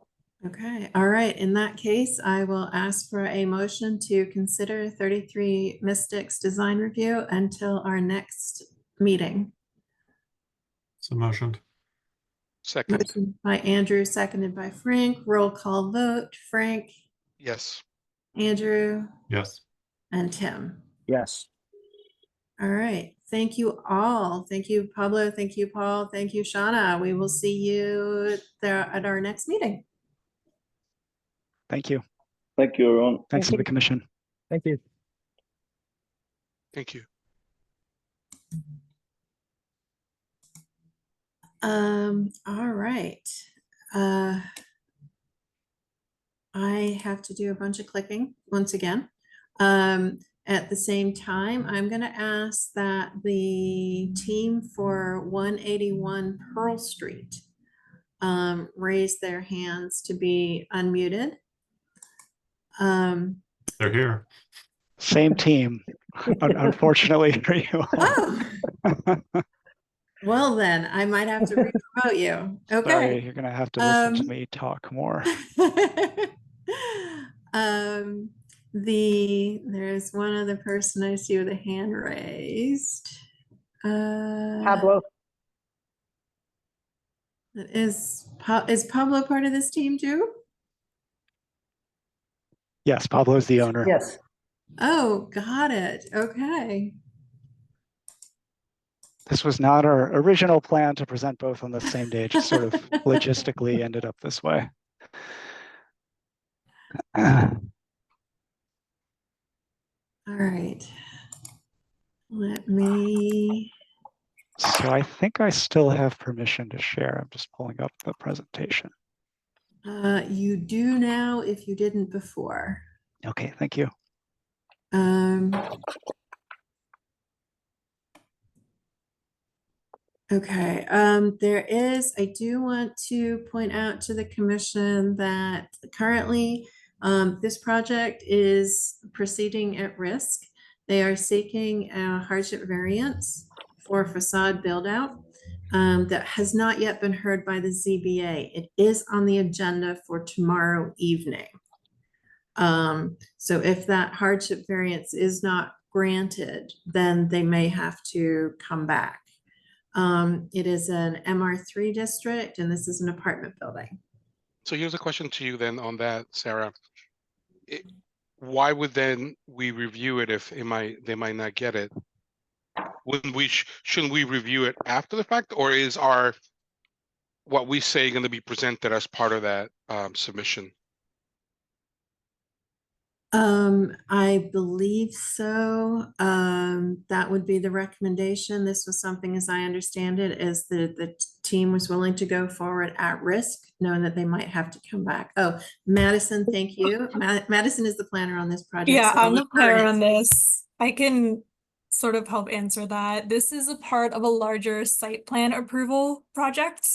S1: Okay, all right. In that case, I will ask for a motion to consider 33 Mystics design review until our next meeting?
S7: So motioned.
S6: Second,
S1: Motion by Andrew, seconded by Frank. Roll call vote. Frank,
S6: yes.
S1: Andrew,
S7: Yes.
S1: and Tim.
S4: Yes.
S1: All right. Thank you all. Thank you, Pablo. Thank you, Paul. Thank you, Shauna. We will see you there at our next meeting.
S5: Thank you.
S2: Thank you, everyone.
S5: Thanks to
S3: you.
S5: the commission.
S4: Thank you.
S6: Thank you.
S1: All right. I have to do a bunch of clicking once again. At the same time, I'm going to ask that the team for 181 Pearl Street raise their hands to be unmuted.
S7: They're here.
S5: Same team, unfortunately for you all.
S1: Oh, well then, I might have to re-promote you.
S5: Sorry,
S1: Okay.
S5: you're gonna have to listen to
S1: Um,
S5: me talk more.
S1: There's one other person I see with a hand raised.
S3: Pablo,
S1: Is Pablo part of this team too?
S5: Yes, Pablo's the owner.
S3: yes.
S1: Oh, got it. Okay.
S5: This was not our original plan to present both on the same day, just sort of logistically ended up this way.
S1: All right. Let me.
S5: So I think I still have permission to share. I'm just pulling up the presentation.
S1: You do now if you didn't before.
S5: Okay, thank you.
S1: Okay, I do want to point out to the commission that currently this project is proceeding at risk. They are seeking a hardship variance for facade build out that has not yet been heard by the ZBA. It is on the agenda for tomorrow evening. So if that hardship variance is not granted, then they may have to come back. It is an MR3 district, and this is an apartment building.
S6: So here's a question to you then on that, Sarah. Why would then we review it if they might not get it? Wouldn't we shouldn't we review it after the fact, or is what we say going to be presented as part of that submission?
S1: I believe so. That would be the recommendation. This was something, as I understand it, is the team was willing to go forward at risk, knowing that they might have to come back. Oh, Madison, thank you. Madison is the planner on this project.
S8: Yeah,
S1: so I'll
S8: I'm the
S1: let her
S8: planner on
S1: answer.
S8: this. I can sort of help answer that. This is a part of a larger site plan approval project.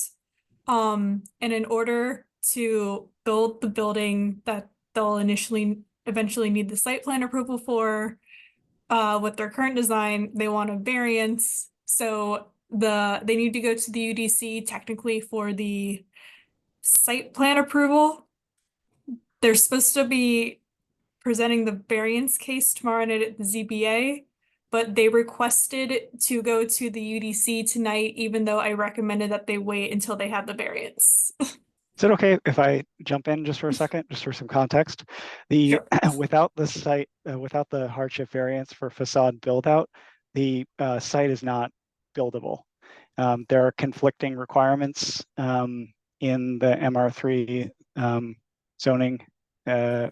S8: And in order to build the building that they'll eventually need the site plan approval for, with their current design, they want a variance. So they need to go to the UDC technically for the site plan approval. They're supposed to be presenting the variance case tomorrow night at the ZBA, but they requested to go to the UDC tonight, even though I recommended that they wait until they had the variance.
S5: Is it okay if I jump in just for a second, just for some context? The without the site, without the hardship variance for facade build out, the site is not buildable. There are conflicting requirements in the MR3 zoning, the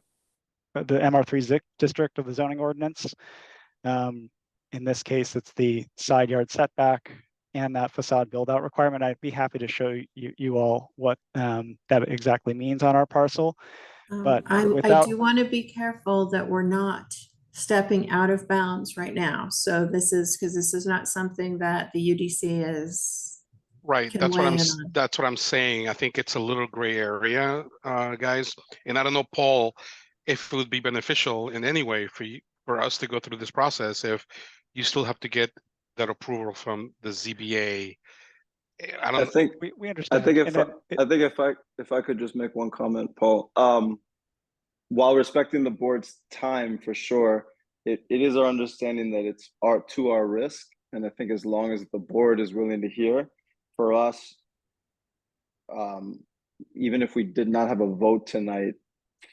S5: MR3 district of the zoning ordinance. In this case, it's the side yard setback and that facade build out requirement. I'd be happy to show you all what that exactly means on our parcel. But
S1: I
S5: without,
S1: do want to be careful that we're not stepping out of bounds right now. So this is not something that the UDC is.
S6: Right,
S1: Can
S6: that's what
S1: weigh in on.
S6: that's what I'm saying. I think it's a little gray area, guys. And I don't know, Paul, if it would be beneficial in any way for us to go through this process if you still have to get that approval from the ZBA. I
S2: I
S6: don't.
S2: think
S5: we
S2: I
S5: understand.
S2: think
S5: And
S2: if I could just make one comment, Paul. While respecting the board's time for sure, it is our understanding that it's to our risk, And I think as long as the board is willing to hear, for us, even if we did not have a vote tonight,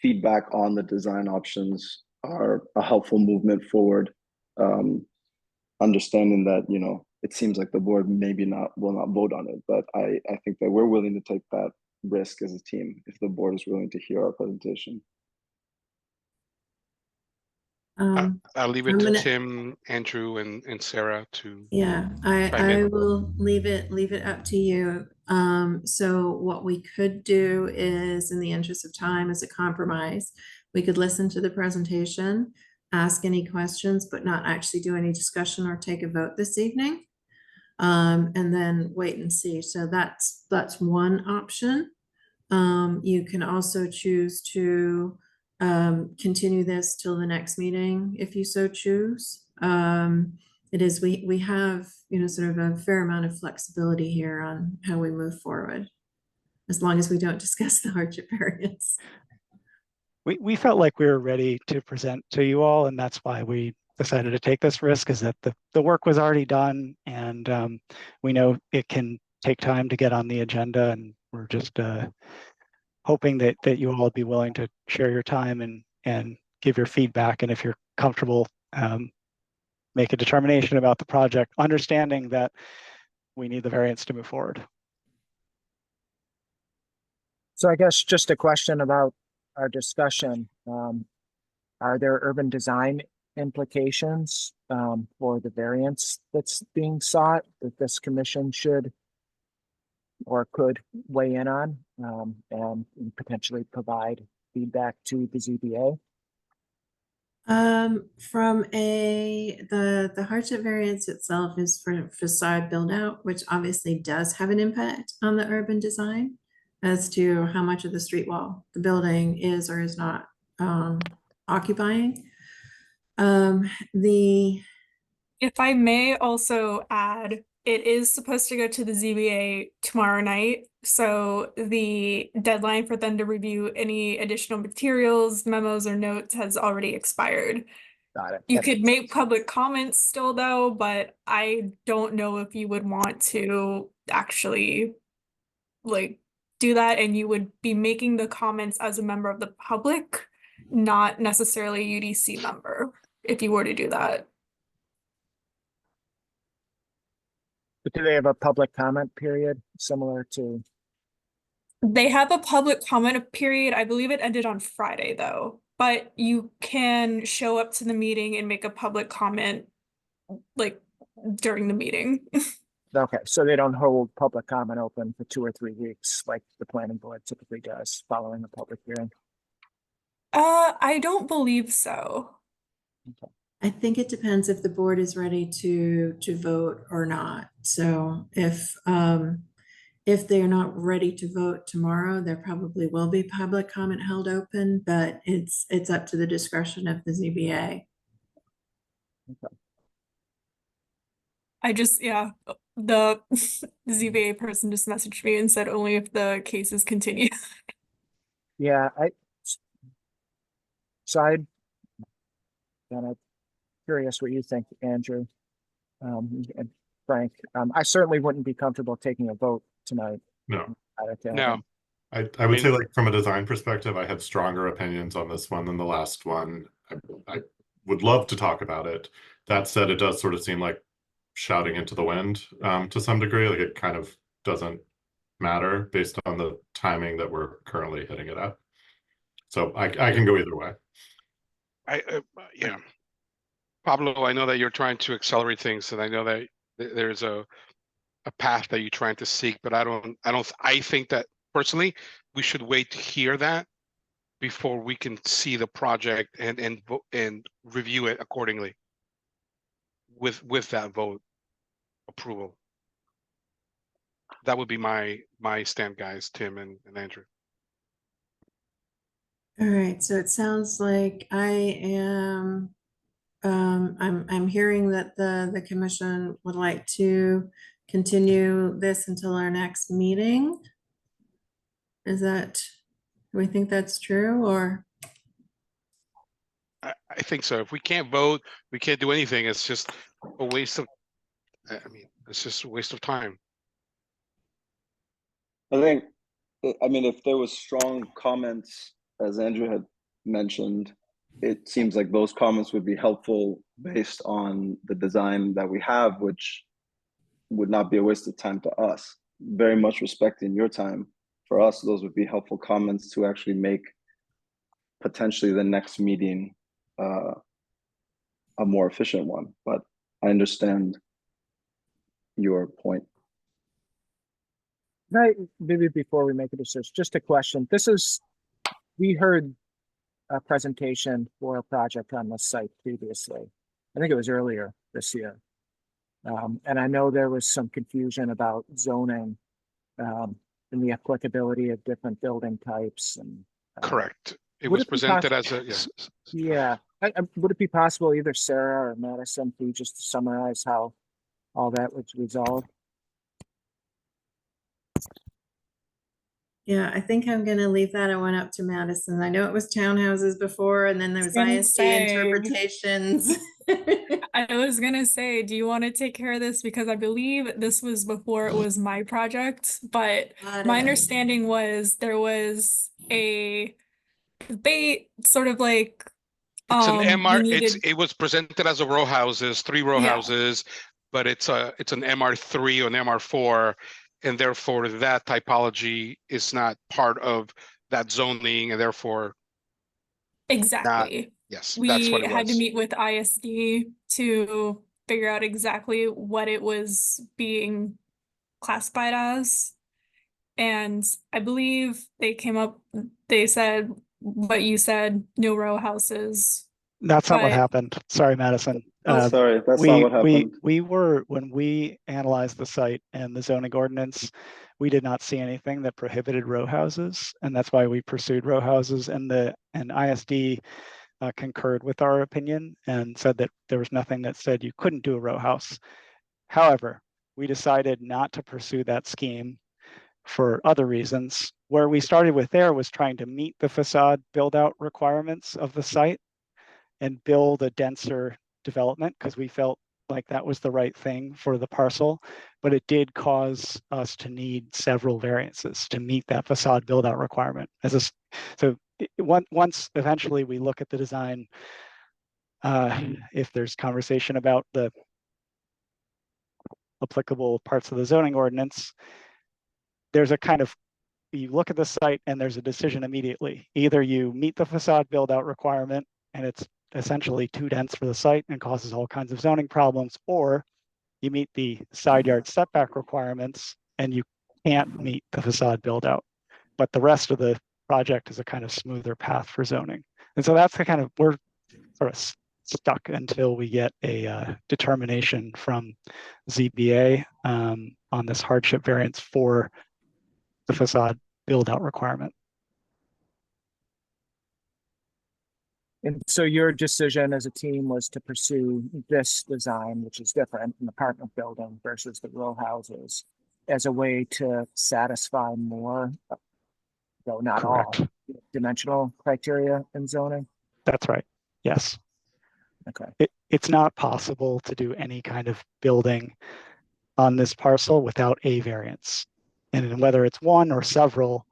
S2: feedback on the design options are a helpful movement forward. Understanding that, you know, it seems like the board will not vote on it, but I think that we're willing to take that risk as a team if the board is willing to hear our presentation.
S6: I'll leave it
S1: I'm
S6: to
S1: gonna-
S6: Tim, Andrew, and Sarah to.
S1: Yeah,
S6: Chime
S1: I
S6: in.
S1: will leave it up to you. So what we could do is, in the interest of time, as a compromise, we could listen to the presentation, ask any questions, but not actually do any discussion or take a vote this evening. And then wait and see. So that's one option. You can also choose to continue this till the next meeting if you so choose. It is, we have, you know, sort of a fair amount of flexibility here on how we move forward, as long as we don't discuss the hardship variance.
S5: We felt like we were ready to present to you all, and that's why we decided to take this risk, is that the work was already done, and we know it can take time to get on the agenda, and we're just hoping that you all would be willing to share your time and give your feedback, and if you're comfortable, make a determination about the project, understanding that we need the variance to move forward.
S4: So I guess just a question about our discussion. Are there urban design implications for the variance that's being sought that this commission should or could weigh in on and potentially provide feedback to the ZBA?
S1: From the hardship variance itself is for facade build out, which obviously does have an impact on the urban design as to how much of the street wall the building is or is not occupying.
S8: If I may also add, it is supposed to go to the ZBA tomorrow night. So the deadline for them to review any additional materials, memos, or notes has already expired.
S4: Got it.
S8: You
S4: That
S8: could
S4: makes
S8: make
S4: sense.
S8: public comments still though, but I don't know if you would want to actually like do that, and you would be making the comments as a member of the public, not necessarily a UDC member, if you were to do that.
S4: But do they have a public comment period similar to?
S8: They have a public comment period. I believe it ended on Friday though, but you can show up to the meeting and make a public comment like during the meeting.
S4: Okay, so they don't hold public comment open for 2 or 3 weeks like the planning board typically does following a public hearing.
S8: I don't believe so.
S1: I think it depends if the board is ready to vote or not. So if they're not ready to vote tomorrow, there probably will be public comment held open, but it's up to the discretion of the ZBA.
S8: I just, yeah, the ZBA person just messaged me and said only if the cases continue.
S4: Yeah, so I'm kind of curious what you think, Andrew, and Frank. I certainly wouldn't be comfortable taking a vote tonight.
S7: No.
S6: No.
S7: I would say, like, from a design perspective, I had stronger opinions on this one than the last one. I would love to talk about it. That said, it does sort of seem like shouting into the wind to some degree. Like, it kind of doesn't matter based on the timing that we're currently hitting it at. So I can go either way.
S6: Yeah. Pablo, I know that you're trying to accelerate things, and I know that there's a path that you're trying to seek, but I think that personally, we should wait to hear that before we can see the project and review it accordingly with that vote approval. That would be my stand, guys, Tim and Andrew.
S1: All right, so it sounds like I am, I'm hearing that the commission would like to continue this until our next meeting. Is that, do we think that's true, or?
S6: I think so. If we can't vote, we can't do anything. It's just a waste of I mean, it's just a waste of time.
S2: I think, I mean, if there was strong comments, as Andrew had mentioned, it seems like those comments would be helpful based on the design that we have, which would not be a waste of time to us. Very much respecting your time. For us, those would be helpful comments to actually make potentially the next meeting a more efficient one. But I understand your point.
S4: Right, maybe before we make a decision, just a question. We heard a presentation for a project on this site previously. I think it was earlier this year. And I know there was some confusion about zoning and the applicability of different building types and.
S6: Correct. It
S4: would
S6: was
S4: it be
S6: presented
S4: possi-
S6: as a, yeah.
S4: Yeah, would it be possible either Sarah or Madison for you just to summarize how all that was resolved?
S1: Yeah, I think I'm gonna leave that one up to Madison. I know it was townhouses before, and then there was
S8: gonna
S1: ISD
S8: say.
S1: interpretations.
S8: I was gonna say, do you want to take care of this? Because I believe this was before it was my project, but
S1: Got
S8: my
S1: it.
S8: understanding was there was a debate, sort of like,
S6: It's an
S8: you
S6: MR.
S8: needed,
S6: It was presented as a row houses, 3 row
S8: Yeah.
S6: houses, but it's an MR3 or an MR4, and therefore that typology is not part of that zoning, and therefore
S8: exactly.
S6: yes, that's
S8: We
S6: what it
S8: had to
S6: was.
S8: meet with ISD to figure out exactly what it was being classified as. And I believe they said what you said, no row houses.
S5: That's not what
S8: But-
S5: happened. Sorry, Madison.
S8: Oh,
S2: Sorry, that's not what happened.
S5: We were, when we analyzed the site and the zoning ordinance, we did not see anything that prohibited row houses, and that's why we pursued row houses. And ISD concurred with our opinion and said that there was nothing that said you couldn't do a row house. However, we decided not to pursue that scheme for other reasons. Where we started with there was trying to meet the facade build out requirements of the site and build a denser development because we felt like that was the right thing for the parcel, but it did cause us to need several variances to meet that facade build out requirement. Once eventually we look at the design, if there's conversation about the applicable parts of the zoning ordinance, there's a kind of, you look at the site and there's a decision immediately. Either you meet the facade build out requirement and it's essentially too dense for the site and causes all kinds of zoning problems, or you meet the side yard setback requirements and you can't meet the facade build out. But the rest of the project is a kind of smoother path for zoning. And so that's the kind of, we're sort of stuck until we get a determination from ZBA on this hardship variance for the facade build out requirement.
S4: And so your decision as a team was to pursue this design, which is different, an apartment building versus the row houses, as a way to satisfy more, though not
S5: Correct.
S4: all, dimensional criteria in zoning?
S5: That's right. Yes.
S4: Okay.
S5: It's not possible to do any kind of building on this parcel without a variance. And whether it's one or several,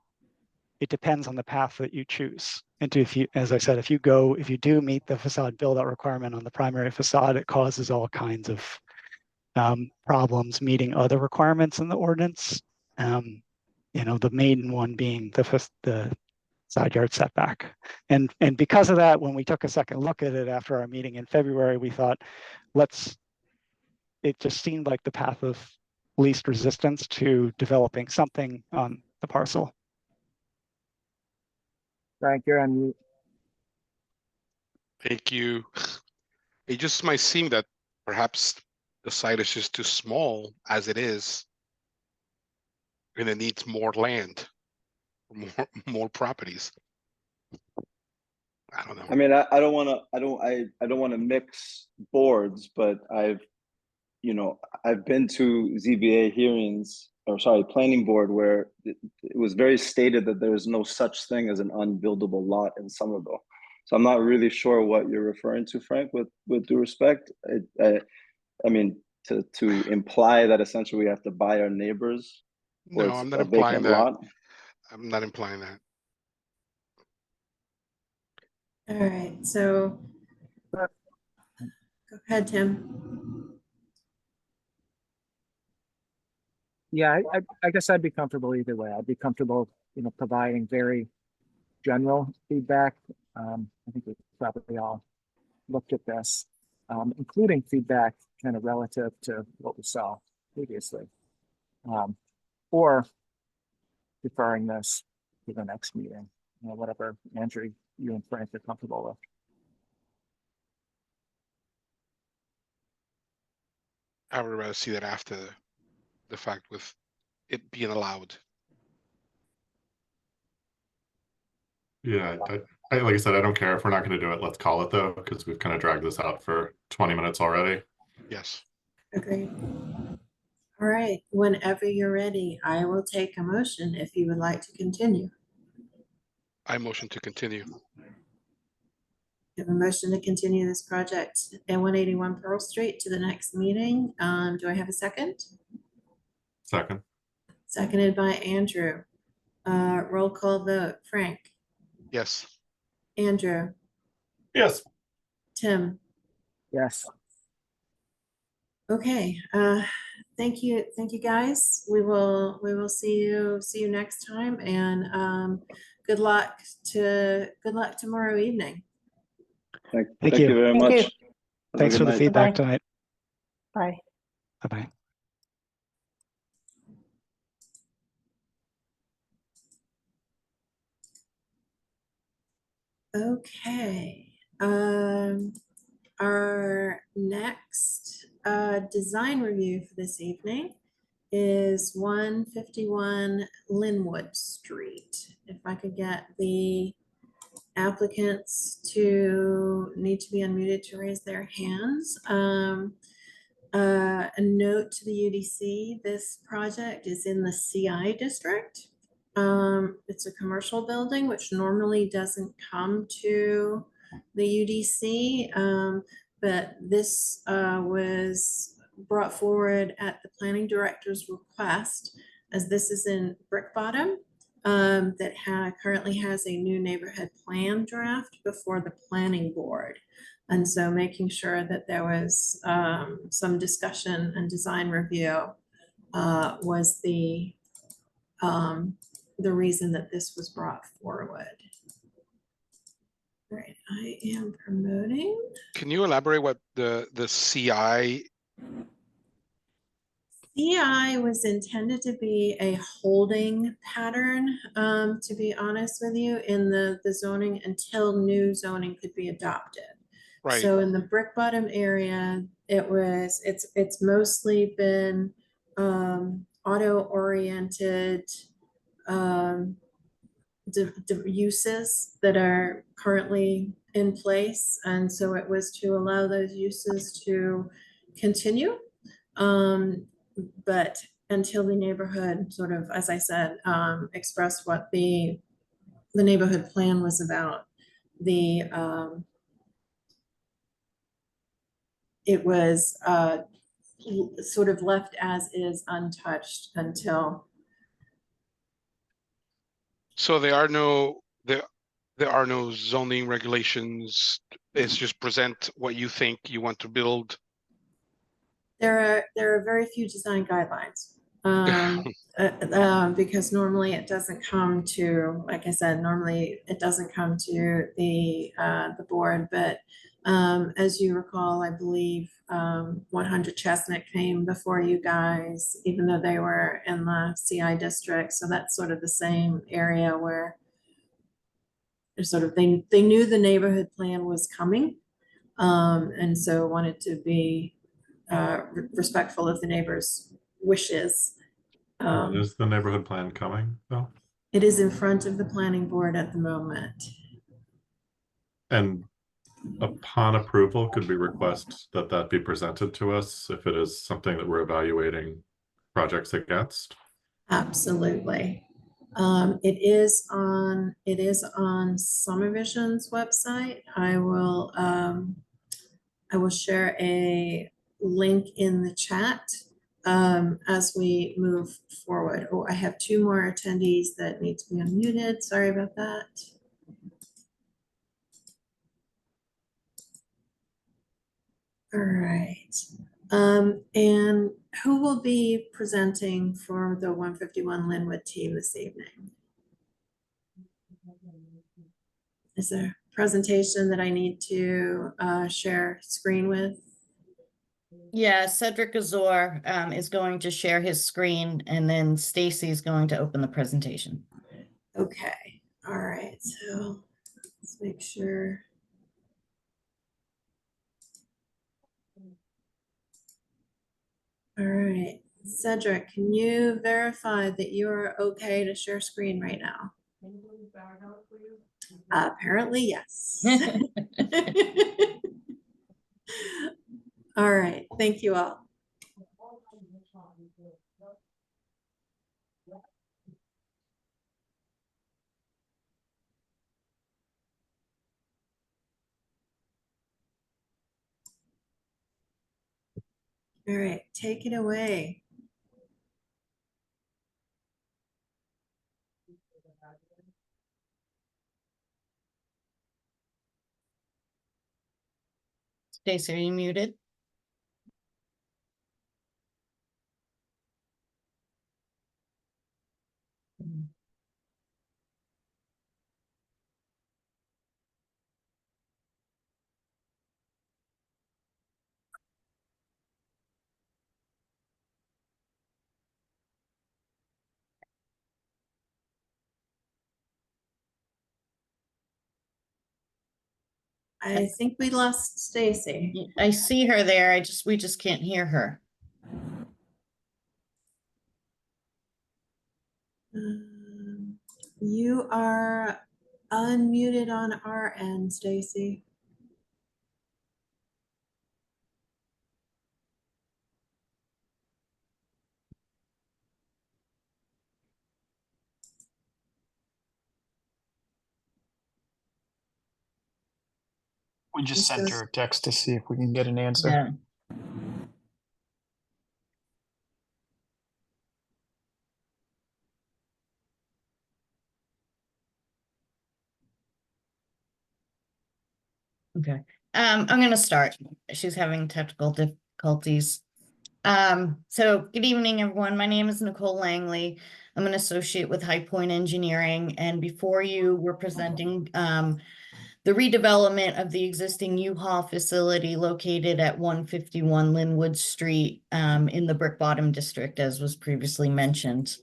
S5: it depends on the path that you choose. And if you, as I said, if you do meet the facade build out requirement on the primary facade, it causes all kinds of problems meeting other requirements in the ordinance. The main one being the side yard setback. And because of that, when we took a second look at it after our meeting in February, we thought, it just seemed like the path of least resistance to developing something on the parcel.
S4: Frank, you're on mute.
S6: Thank you. It just might seem that perhaps the site is just too small as it is, and it needs more land, more properties. I don't know.
S2: I mean, I don't want to mix boards, but I've been to ZBA hearings, or sorry, planning board, where it was very stated that there is no such thing as an unbuildable lot in Somerville. So I'm not really sure what you're referring to, Frank, with due respect. I mean, to imply that essentially we have to buy our neighbors? Or
S6: No,
S2: it's
S6: I'm not
S2: a
S6: implying
S2: vacant
S6: that.
S2: lot?
S6: I'm not implying that.
S1: All right, so go ahead, Tim.
S4: Yeah, I guess I'd be comfortable either way. I'd be comfortable, providing very general feedback. I think we probably all looked at this, including feedback kind of relative to what we saw previously. Or deferring this to the next meeting, whatever, Andrew, you and Frank are comfortable with.
S6: I would rather see that after the fact with it being allowed.
S7: Yeah, like I said, I don't care if we're not going to do it. Let's call it though, because we've kind of dragged this out for 20 minutes already.
S6: Yes.
S1: Agreed. All right, whenever you're ready, I will take a motion if you would like to continue.
S6: I motion to continue.
S1: We have a motion to continue this project at 181 Pearl Street to the next meeting. Do I have a second?
S7: Second.
S1: Seconded by Andrew. Roll call vote. Frank,
S6: Yes.
S1: Andrew,
S7: Yes.
S1: Tim.
S4: Yes.
S1: Okay, thank you guys. We will see you next time, and good luck tomorrow evening.
S2: Thank you very
S3: Thank
S2: much.
S3: you.
S2: Have a
S5: Thanks
S2: good
S5: for the
S2: night.
S5: feedback
S3: Bye-bye.
S5: tonight.
S3: Bye.
S5: Bye-bye.
S1: Okay, our next design review for this evening is 151 Linwood Street. If I could get the applicants to need to be unmuted to raise their hands. A note to the UDC, this project is in the CI district. It's a commercial building, which normally doesn't come to the UDC, but this was brought forward at the planning director's request, as this is in Brick Bottom, that currently has a new neighborhood plan draft before the planning board. And so making sure that there was some discussion and design review was the reason that this was brought forward. All right, I am promoting.
S6: Can you elaborate what the CI?
S1: CI was intended to be a holding pattern, to be honest with you, in the zoning until new zoning could be adopted.
S6: Right.
S1: So in the Brick Bottom area, it's mostly been auto-oriented uses that are currently in place, and so it was to allow those uses to continue, but until the neighborhood sort of, as I said, expressed what the neighborhood plan was about. It was sort of left as is, untouched until.
S6: So there are no zoning regulations. It's just present what you think you want to build.
S1: There are very few design guidelines, because normally it doesn't come to, like I said, normally it doesn't come to the board. But as you recall, I believe 100 Chestnut came before you guys, even though they were in the CI district. So that's sort of the same area where sort of they knew the neighborhood plan was coming, and so wanted to be respectful of the neighbors' wishes.
S7: Is the neighborhood plan coming though?
S1: It is in front of the planning board at the moment.
S7: And upon approval, could we request that that be presented to us if it is something that we're evaluating projects against?
S1: Absolutely. It is on Summervision's website. I will share a link in the chat as we move forward. Oh, I have 2 more attendees that need to be unmuted. Sorry about that. All right. And who will be presenting for the 151 Linwood team this evening? Is there a presentation that I need to share screen with?
S9: Yeah, Cedric Azor is going to share his screen, and then Stacy is going to open the presentation.
S1: Okay, all right, so let's make sure. All right, Cedric, can you verify that you're okay to share screen right now? Apparently, yes. All right, thank you all. All right, take it away.
S9: Stacy, are you muted?
S1: I think we lost Stacy.
S9: I see her there. We just can't hear her.
S1: You are unmuted on our end, Stacy.
S10: We just
S1: It
S10: sent
S1: says-
S10: her a text to see if we can get an answer.
S9: Yeah. Okay. I'm going to start. She's having technical difficulties. So good evening, everyone. My name is Nicole Langley. I'm an associate with High Point Engineering, and before you, we're presenting the redevelopment of the existing U-Haul facility located at 151 Linwood Street in the Brick Bottom District, as was previously mentioned.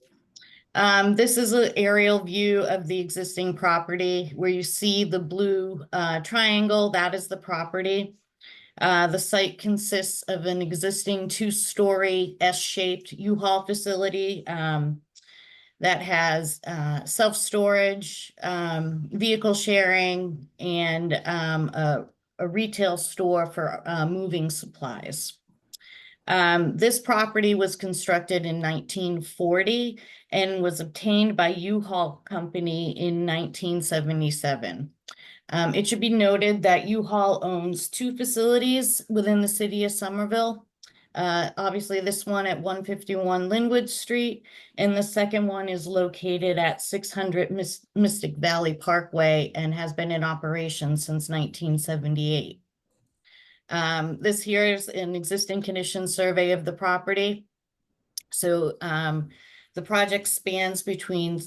S9: This is an aerial view of the existing property where you see the blue triangle. That is the property. The site consists of an existing 2-story S-shaped U-Haul facility that has self-storage, vehicle sharing, and a retail store for moving supplies. This property was constructed in 1940 and was obtained by U-Haul Company in 1977. It should be noted that U-Haul owns 2 facilities within the city of Somerville. Obviously, this one at 151 Linwood Street, and the second one is located at 600 Mystic Valley Parkway and has been in operation since 1978. This here is an existing condition survey of the property. So the project spans between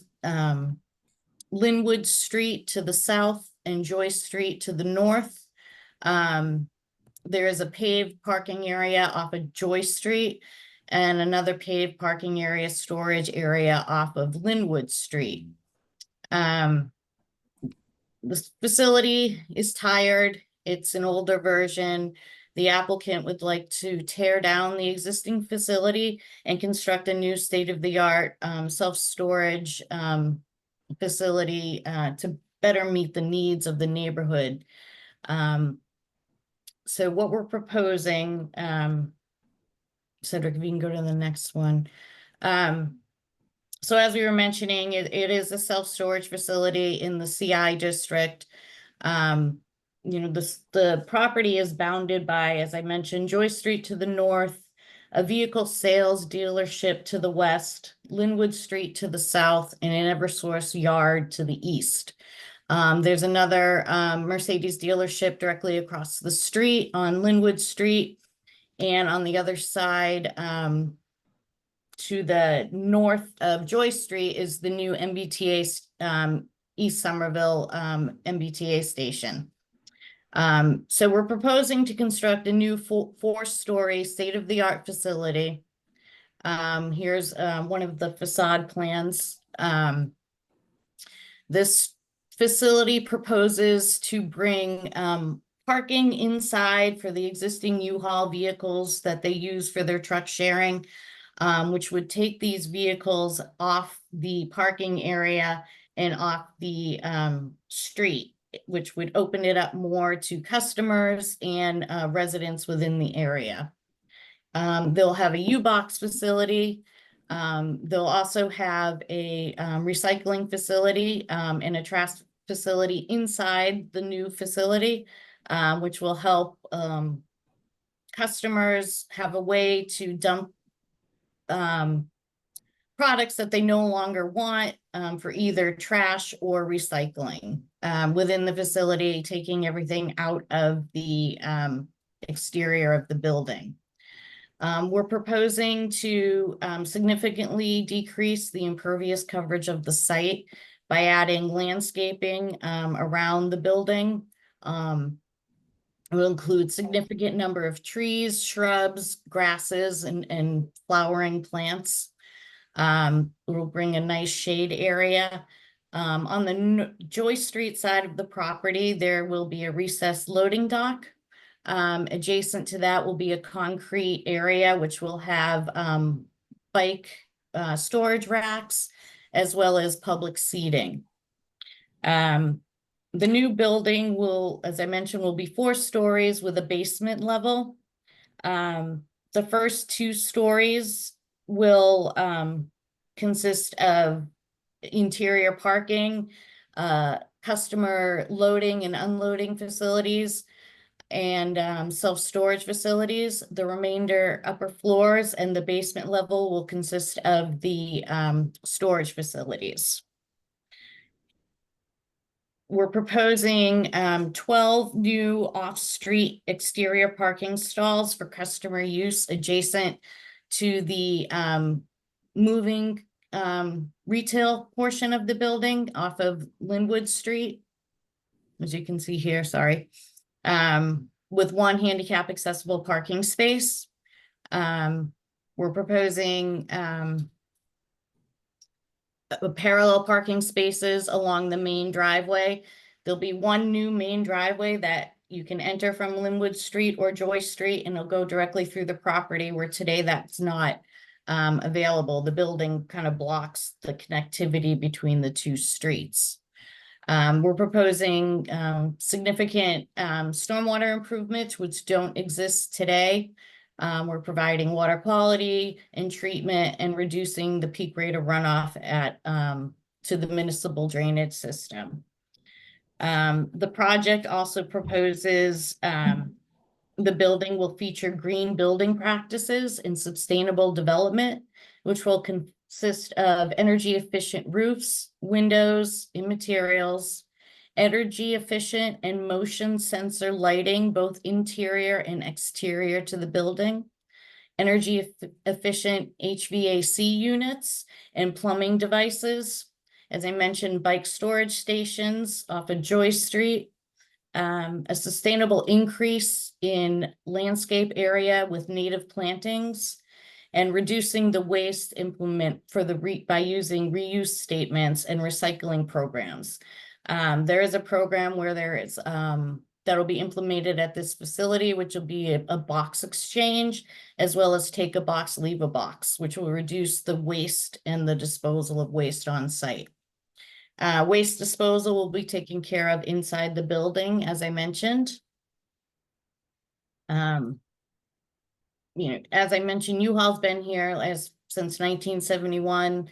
S9: Linwood Street to the south and Joyce Street to the north. There is a paved parking area off of Joyce Street and another paved parking area, storage area off of Linwood Street. The facility is tired. It's an older version. The applicant would like to tear down the existing facility and construct a new state-of-the-art self-storage facility to better meet the needs of the neighborhood. So what we're proposing, Cedric, if you can go to the next one. So as we were mentioning, it is a self-storage facility in the CI district. the property is bounded by, as I mentioned, Joyce Street to the north, a vehicle sales dealership to the west, Linwood Street to the south, and an Eversource yard to the east. There's another Mercedes dealership directly across the street on Linwood Street. And on the other side, to the north of Joyce Street is the new MBTA East Somerville MBTA station. So we're proposing to construct a new four-story state-of-the-art facility. Here's one of the facade plans. This facility proposes to bring parking inside for the existing U-Haul vehicles that they use for their truck sharing, which would take these vehicles off the parking area and off the street, which would open it up more to customers and residents within the area. They'll have a U-Box facility. They'll also have a recycling facility and a trash facility inside the new facility, which will help customers have a way to dump products that they no longer want for either trash or recycling within the facility, taking everything out of the exterior of the building. We're proposing to significantly decrease the impervious coverage of the site by adding landscaping around the building. It will include significant number of trees, shrubs, grasses, and flowering plants. It will bring a nice shade area. On the Joyce Street side of the property, there will be a recessed loading dock. Adjacent to that will be a concrete area, which will have bike storage racks, as well as public seating. The new building will, as I mentioned, will be 4 stories with a basement level. The first 2 stories will consist of interior parking, customer loading and unloading facilities, and self-storage facilities. The remainder upper floors and the basement level will consist of the storage facilities. We're proposing 12 new off-street exterior parking stalls for customer use adjacent to the moving retail portion of the building off of Linwood Street, as you can see here, sorry, with 1 handicap accessible parking space. We're proposing parallel parking spaces along the main driveway. There'll be 1 new main driveway that you can enter from Linwood Street or Joyce Street, and it'll go directly through the property, where today that's not available. The building kind of blocks the connectivity between the 2 streets. We're proposing significant stormwater improvements which don't exist today. We're providing water quality and treatment and reducing the peak rate of runoff to the municipal drainage system. The project also proposes the building will feature green building practices and sustainable development, which will consist of energy efficient roofs, windows, and materials, energy efficient and motion sensor lighting, both interior and exterior to the building, energy efficient HVAC units and plumbing devices. As I mentioned, bike storage stations off of Joyce Street, a sustainable increase in landscape area with native plantings, and reducing the waste implement for by using reuse statements and recycling programs. There is a program where there is that'll be implemented at this facility, which will be a box exchange, as well as take a box, leave a box, which will reduce the waste and the disposal of waste on site. Waste disposal will be taken care of inside the building, as I mentioned. As I mentioned, U-Haul's been here since 1971.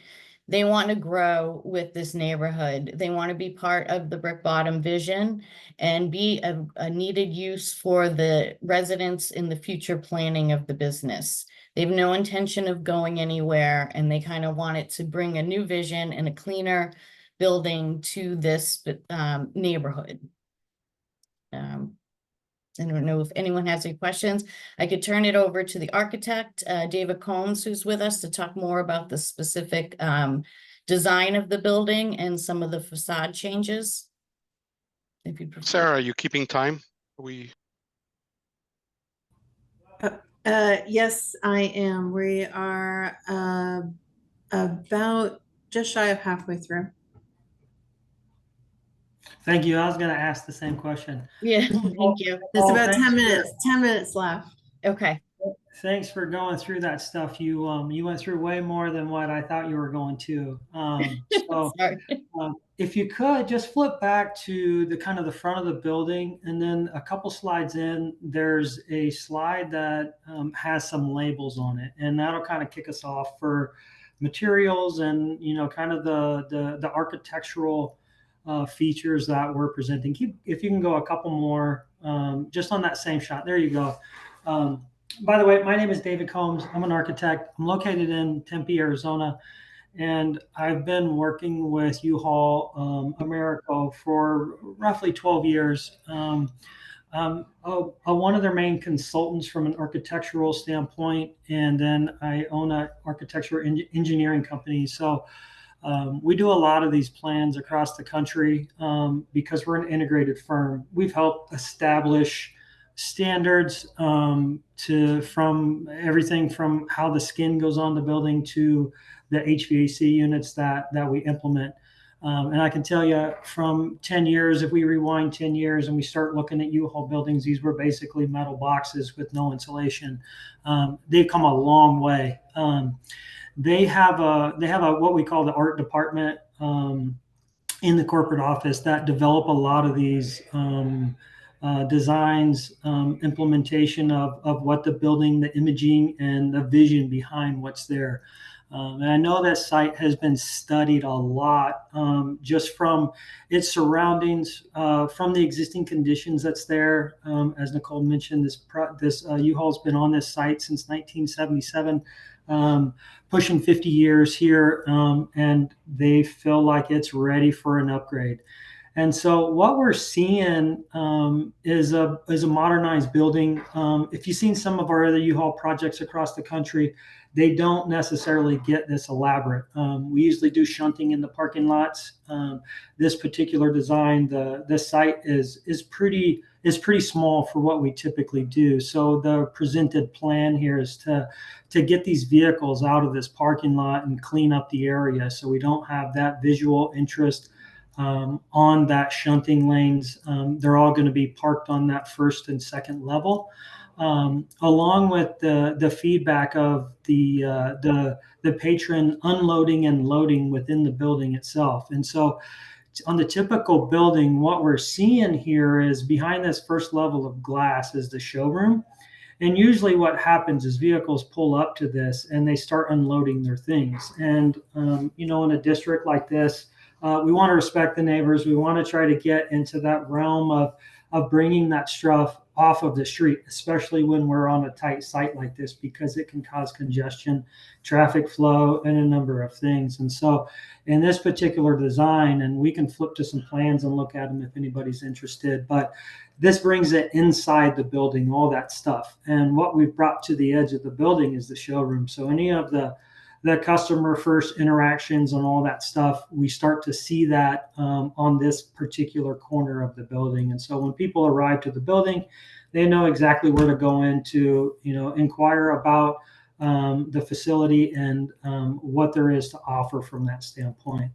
S9: They want to grow with this neighborhood. They want to be part of the Brick Bottom vision and be a needed use for the residents in the future planning of the business. They have no intention of going anywhere, and they kind of want it to bring a new vision and a cleaner building to this neighborhood. I don't know if anyone has any questions. I could turn it over to the architect, David Combs, who's with us to talk more about the specific design of the building and some of the facade changes. If you prefer.
S6: Sarah, are you keeping time?
S1: Yes, I am. We are about just shy of halfway through.
S11: Thank you. I was going to ask the same question.
S9: Yeah, thank you.
S1: There's about
S11: thanks
S1: 10
S11: for-
S1: minutes, 10 minutes left.
S9: Okay.
S11: Thanks for going through that stuff. You went through way more than what I thought you were going to. So
S9: Sorry.
S11: if you could just flip back to the kind of the front of the building, and then a couple slides in, there's a slide that has some labels on it, and that'll kind of kick us off for materials and kind of the architectural features that we're presenting. If you can go a couple more, just on that same shot. There you go. By the way, my name is David Combs. I'm an architect. I'm located in Tempe, Arizona, and I've been working with U-Haul America for roughly 12 years. I'm one of their main consultants from an architectural standpoint, and then I own an architectural engineering company. So we do a lot of these plans across the country because we're an integrated firm. We've helped establish standards from everything from how the skin goes on the building to the HVAC units that we implement. And I can tell you from 10 years, if we rewind 10 years and we start looking at U-Haul buildings, these were basically metal boxes with no insulation. They've come a long way. They have a what we call the art department in the corporate office that develop a lot of these designs, implementation of what the building, the imaging, and the vision behind what's there. And I know that site has been studied a lot just from its surroundings, from the existing conditions that's there. As Nicole mentioned, this U-Haul's been on this site since 1977, pushing 50 years here, and they feel like it's ready for an upgrade. And so what we're seeing is a modernized building. If you've seen some of our other U-Haul projects across the country, they don't necessarily get this elaborate. We usually do shunting in the parking lots. This particular design, the site is pretty small for what we typically do. So the presented plan here is to get these vehicles out of this parking lot and clean up the area so we don't have that visual interest on that shunting lanes. They're all going to be parked on that first and second level, along with the feedback of the patron unloading and loading within the building itself. And so on the typical building, what we're seeing here is behind this first level of glass is the showroom. And usually what happens is vehicles pull up to this and they start unloading their things. And, in a district like this, we want to respect the neighbors. We want to try to get into that realm of bringing that stuff off of the street, especially when we're on a tight site like this, because it can cause congestion, traffic flow, and a number of things. And so in this particular design, and we can flip to some plans and look at them if anybody's interested, but this brings it inside the building, all that stuff. And what we've brought to the edge of the building is the showroom. So any of the customer first interactions and all that stuff, we start to see that on this particular corner of the building. And so when people arrive to the building, they know exactly where to go in to, inquire about the facility and what there is to offer from that standpoint.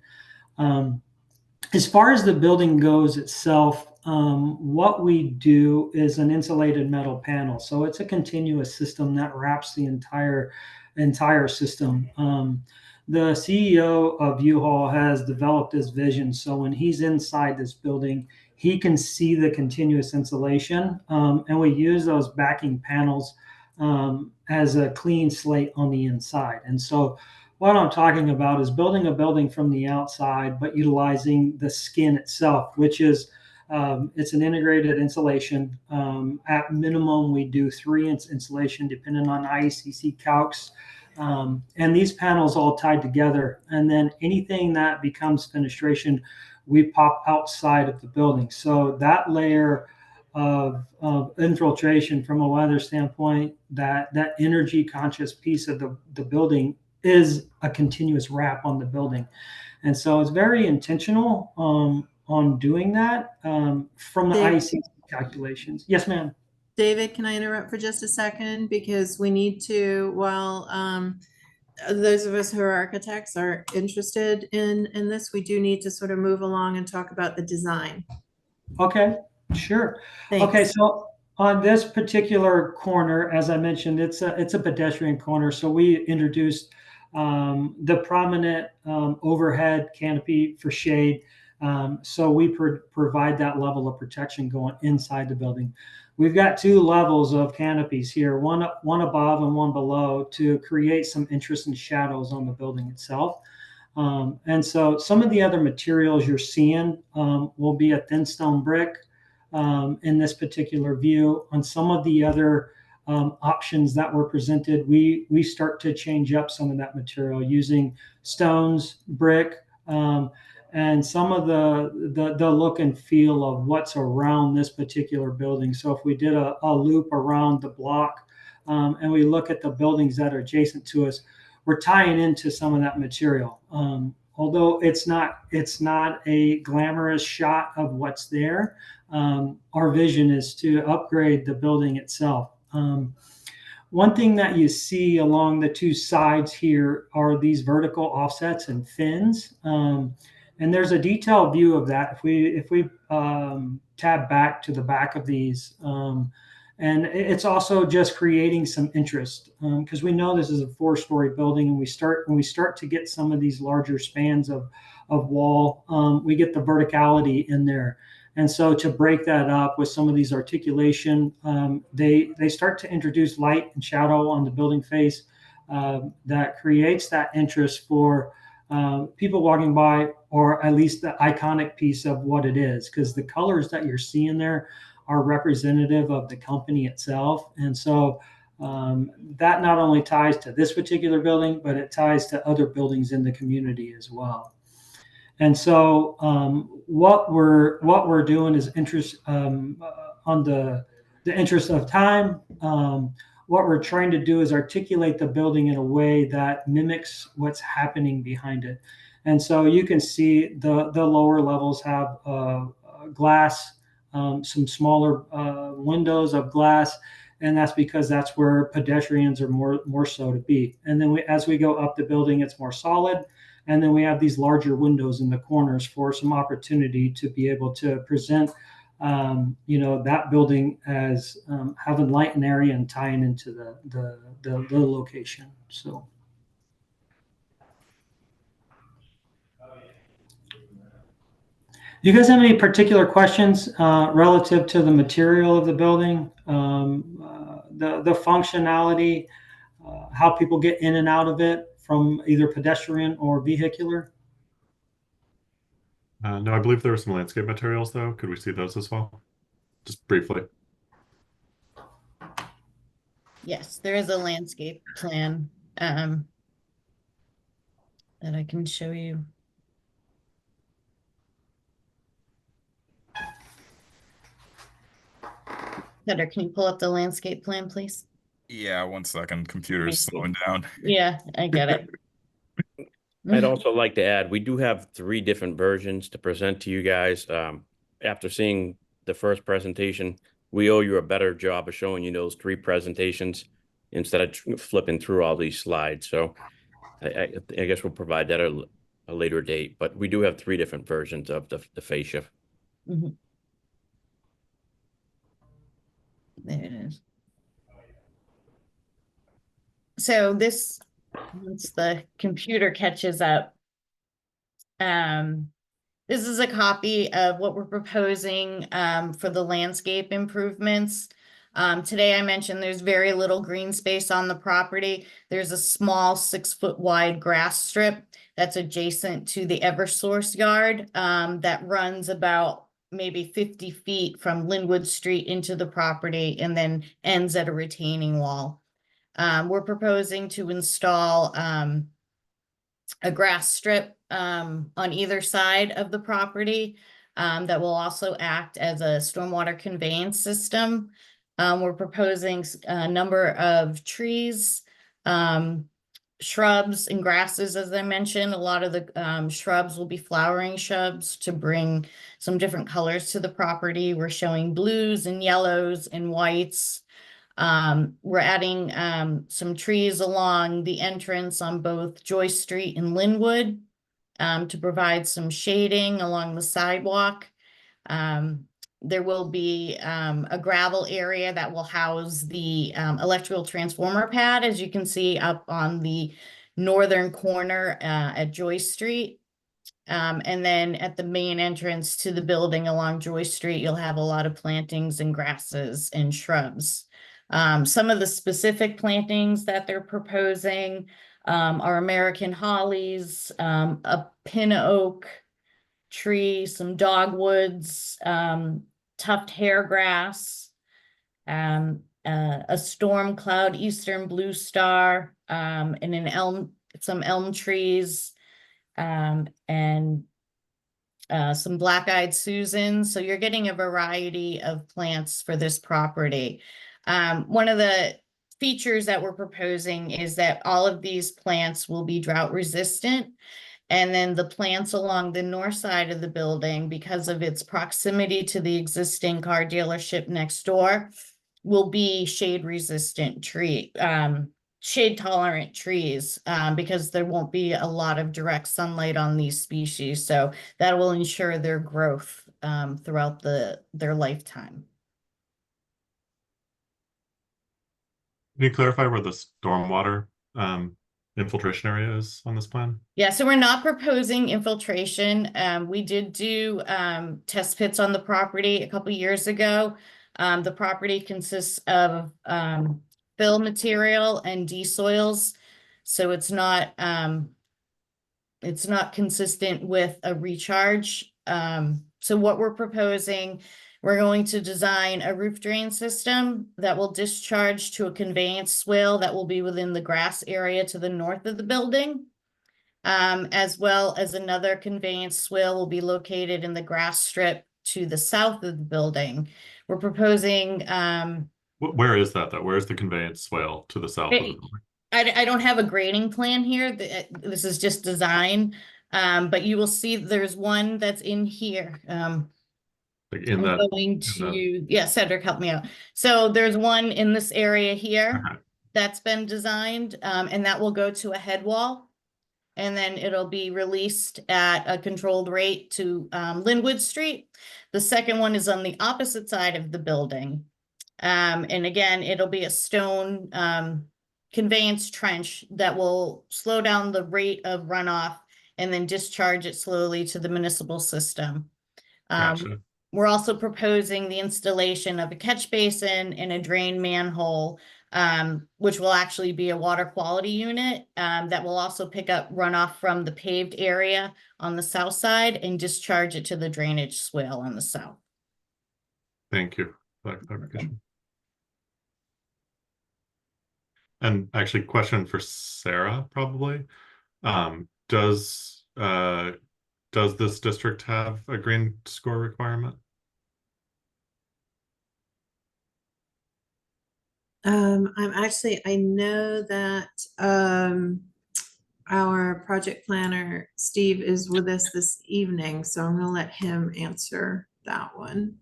S11: As far as the building goes itself, what we do is an insulated metal panel. So it's a continuous system that wraps the entire system. The CEO of U-Haul has developed this vision. So when he's inside this building, he can see the continuous insulation. And we use those backing panels as a clean slate on the inside. And so what I'm talking about is building a building from the outside, but utilizing the skin itself, which is it's an integrated insulation. At minimum, we do 3-inch insulation, depending on IECC calcs. And these panels all tied together. And then anything that becomes fenestration, we pop outside of the building. So that layer of infiltration from a weather standpoint, that energy conscious piece of the building is a continuous wrap on the building. And so it's very intentional on doing that from the
S1: Dave-
S11: IEC calculations. Yes, ma'am.
S1: David, can I interrupt for just a second? Because we need to, while those of us who are architects are interested in this, we do need to sort of move along and talk about the design.
S11: Okay, sure.
S1: Thanks.
S11: Okay, so on this particular corner, as I mentioned, it's a pedestrian corner. So we introduced the prominent overhead canopy for shade. So we provide that level of protection going inside the building. We've got 2 levels of canopies here, one above and one below, to create some interesting shadows on the building itself. And so some of the other materials you're seeing will be a thin stone brick in this particular view. On some of the other options that were presented, we start to change up some of that material using stones, brick, and some of the look and feel of what's around this particular building. So if we did a loop around the block and we look at the buildings that are adjacent to us, we're tying into some of that material. Although it's not a glamorous shot of what's there, our vision is to upgrade the building itself. One thing that you see along the 2 sides here are these vertical offsets and fins. And there's a detailed view of that. If we tab back to the back of these, and it's also just creating some interest because we know this is a 4-story building, and when we start to get some of these larger spans of wall, we get the verticality in there. And so to break that up with some of these articulation, they start to introduce light and shadow on the building face that creates that interest for people walking by, or at least the iconic piece of what it is, because the colors that you're seeing there are representative of the company itself. And so that not only ties to this particular building, but it ties to other buildings in the community as well. And so what we're doing is interest on the interest of time. What we're trying to do is articulate the building in a way that mimics what's happening behind it. And so you can see the lower levels have glass, some smaller windows of glass, and that's because that's where pedestrians are more so to be. And then as we go up the building, it's more solid. And then we have these larger windows in the corners for some opportunity to be able to present that building as having light and area and tying into the location. So. Do you guys have any particular questions relative to the material of the building, the functionality, how people get in and out of it from either pedestrian or vehicular?
S7: No, I believe there were some landscape materials, though. Could we see those as well? Just briefly.
S9: Yes, there is a landscape plan that I can show you. Heather, can you pull up the landscape plan, please?
S12: Yeah, 1 second. Computer's
S9: Thank you.
S12: slowing down.
S9: Yeah, I get it.
S13: I'd also like to add, we do have 3 different versions to present to you guys. After seeing the first presentation, we owe you a better job of showing you those 3 presentations instead of flipping through all these slides. So I guess we'll provide that at a later date, but we do have 3 different versions of the fascia.
S9: Mm-hmm. There it is. So this, once the computer catches up, this is a copy of what we're proposing for the landscape improvements. Today I mentioned there's very little green space on the property. There's a small 6-foot wide grass strip that's adjacent to the Eversource yard that runs about maybe 50 feet from Linwood Street into the property and then ends at a retaining wall. We're proposing to install a grass strip on either side of the property that will also act as a stormwater conveyance system. We're proposing a number of trees, shrubs and grasses, as I mentioned. A lot of the shrubs will be flowering shrubs to bring some different colors to the property. We're showing blues and yellows and whites. We're adding some trees along the entrance on both Joyce Street and Linwood to provide some shading along the sidewalk. There will be a gravel area that will house the electrical transformer pad, as you can see up on the northern corner at Joyce Street. And then at the main entrance to the building along Joyce Street, you'll have a lot of plantings and grasses and shrubs. Some of the specific plantings that they're proposing are American hollies, a pin oak tree, some dogwoods, tuft hairgrass, a storm cloud, eastern blue star, and some elm trees, and some black-eyed Susan. So you're getting a variety of plants for this property. One of the features that we're proposing is that all of these plants will be drought resistant. And then the plants along the north side of the building, because of its proximity to the existing car dealership next door, will be shade resistant shade tolerant trees, because there won't be a lot of direct sunlight on these species. So that will ensure their growth throughout their lifetime.
S7: Can you clarify where the stormwater infiltration area is on this plan?
S9: Yeah, so we're not proposing infiltration. We did do test pits on the property a couple years ago. The property consists of fill material and de-soils, so it's not consistent with a recharge. So what we're proposing, we're going to design a roof drain system that will discharge to a conveyance swale that will be within the grass area to the north of the building, as well as another conveyance swale will be located in the grass strip to the south of the building. We're proposing.
S7: Where is that though? Where's the conveyance swale to the south of the building?
S9: I don't have a grading plan here. This is just design, but you will see there's one that's in here.
S7: Like in
S9: I'm
S7: that,
S9: going to, yeah, Cedric, help me out. So there's one in this area here that's been designed, and that will go to a head wall. And then it'll be released at a controlled rate to Linwood Street. The second one is on the opposite side of the building. And again, it'll be a stone conveyance trench that will slow down the rate of runoff and then discharge it slowly to the municipal system.
S7: Gotcha.
S9: We're also proposing the installation of a catch basin and a drain manhole, which will actually be a water quality unit that will also pick up runoff from the paved area on the south side and discharge it to the drainage swale on the south.
S7: Thank you for that clarification. And actually, question for Sarah, probably. Does this district have a green score requirement?
S1: I know that our project planner, Steve, is with us this evening, so I'm gonna let him answer that one.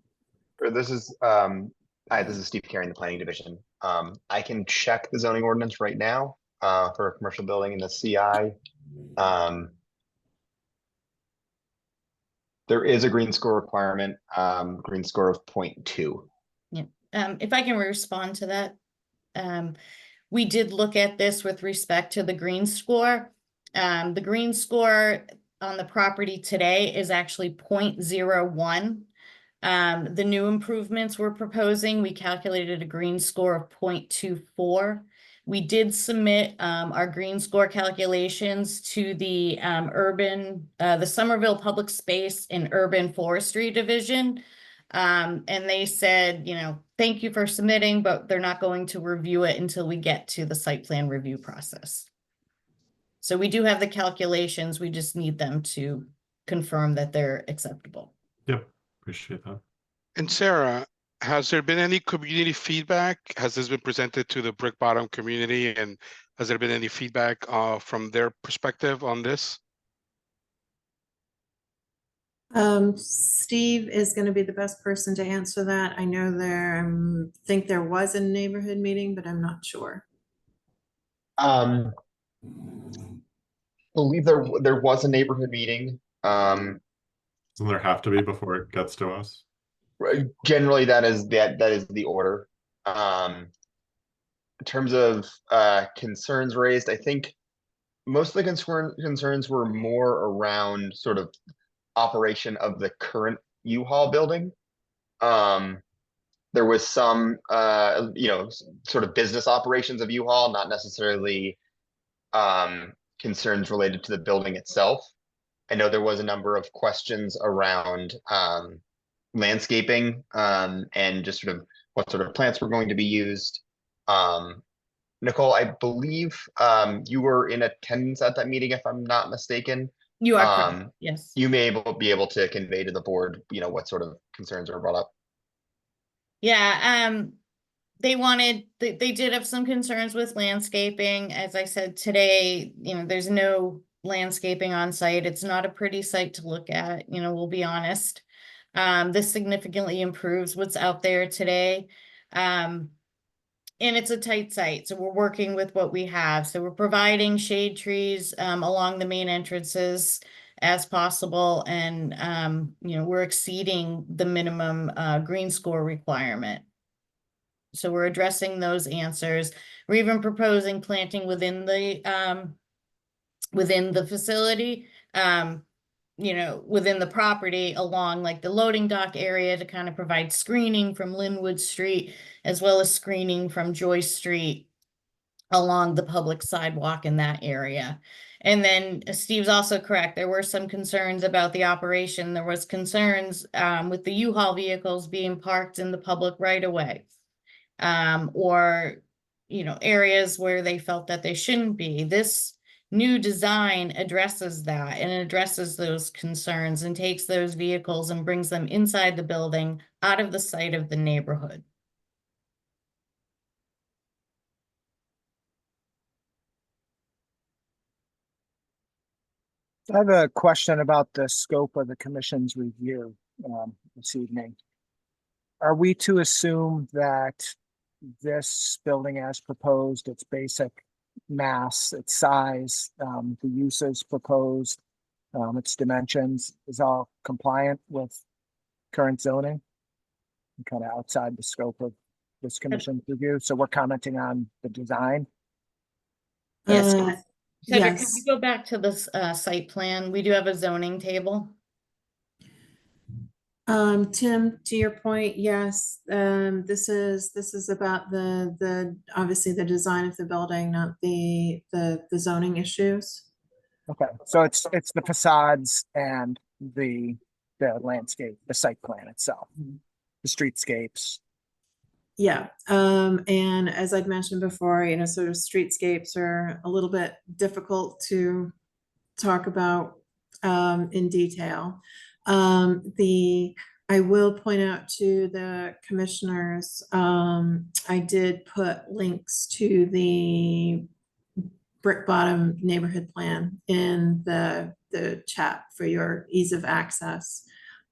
S14: This is hi, this is Steve Carey in the planning division. I can check the zoning ordinance right now for a commercial building in the CI. There is a green score requirement, green score of 0.2.
S9: Yeah. If I can respond to that. We did look at this with respect to the green score. The green score on the property today is actually 0.01. The new improvements we're proposing, we calculated a green score of 0.24. We did submit our green score calculations to the the Somerville Public Space and Urban Forestry Division. And they said, you know, thank you for submitting, but they're not going to review it until we get to the site plan review process. So we do have the calculations, we just need them to confirm that they're acceptable.
S7: Yep, appreciate that.
S6: And Sarah, has there been any community feedback? Has this been presented to the Brick Bottom community, and has there been any feedback from their perspective on this?
S1: Steve is going to be the best person to answer that. I know think there was a neighborhood meeting, but I'm not sure.
S14: Believe there was a neighborhood meeting.
S7: Doesn't there have to be before it gets to us?
S14: Generally, that is the order. In terms of concerns raised, I think most of the concerns were more around sort of operation of the current U-Haul building. There was some, you know, sort of business operations of U-Haul, not necessarily concerns related to the building itself. I know there was a number of questions around landscaping and just sort of what sort of plants were going to be used. Nicole, I believe you were in attendance at that meeting, if I'm not mistaken.
S9: You are correct. Yes.
S14: You may be able to convey to the board, you know, what sort of concerns were brought up.
S9: Yeah, they did have some concerns with landscaping. As I said today, you know, there's no landscaping on site. It's not a pretty site to look at, you know, we'll be honest. This significantly improves what's out there today. And it's a tight site, so we're working with what we have. So we're providing shade trees along the main entrances as possible, and you know, we're exceeding the minimum green score requirement. So we're addressing those answers. We're even proposing planting within the facility, you know, within the property along like the loading dock area to kind of provide screening from Linwood Street, as well as screening from Joyce Street along the public sidewalk in that area. And then Steve's also correct. There were some concerns about the operation. There was concerns with the U-Haul vehicles being parked in the public right of way, or, you know, areas where they felt that they shouldn't be. This new design addresses that and addresses those concerns and takes those vehicles and brings them inside the building, out of the sight of the neighborhood.
S4: I have a question about the scope of the commission's review this evening. Are we to assume that this building as proposed, its basic mass, its size, the uses proposed, its dimensions is all compliant with current zoning? Kind of outside the scope of this commission's review. So we're commenting on the design.
S9: Yes. Cedric, can
S1: Yes.
S9: we go back to this site plan? We do have a zoning table.
S1: Tim, to your point, yes, this is about the obviously the design of the building, not the zoning issues.
S4: Okay, so it's the facades and the landscape, the site plan itself, the streetscapes.
S1: Yeah, and as I'd mentioned before, you know, sort of streetscapes are a little bit difficult to talk about in detail. I will point out to the commissioners, I did put links to the Brick Bottom neighborhood plan in the chat for your ease of access.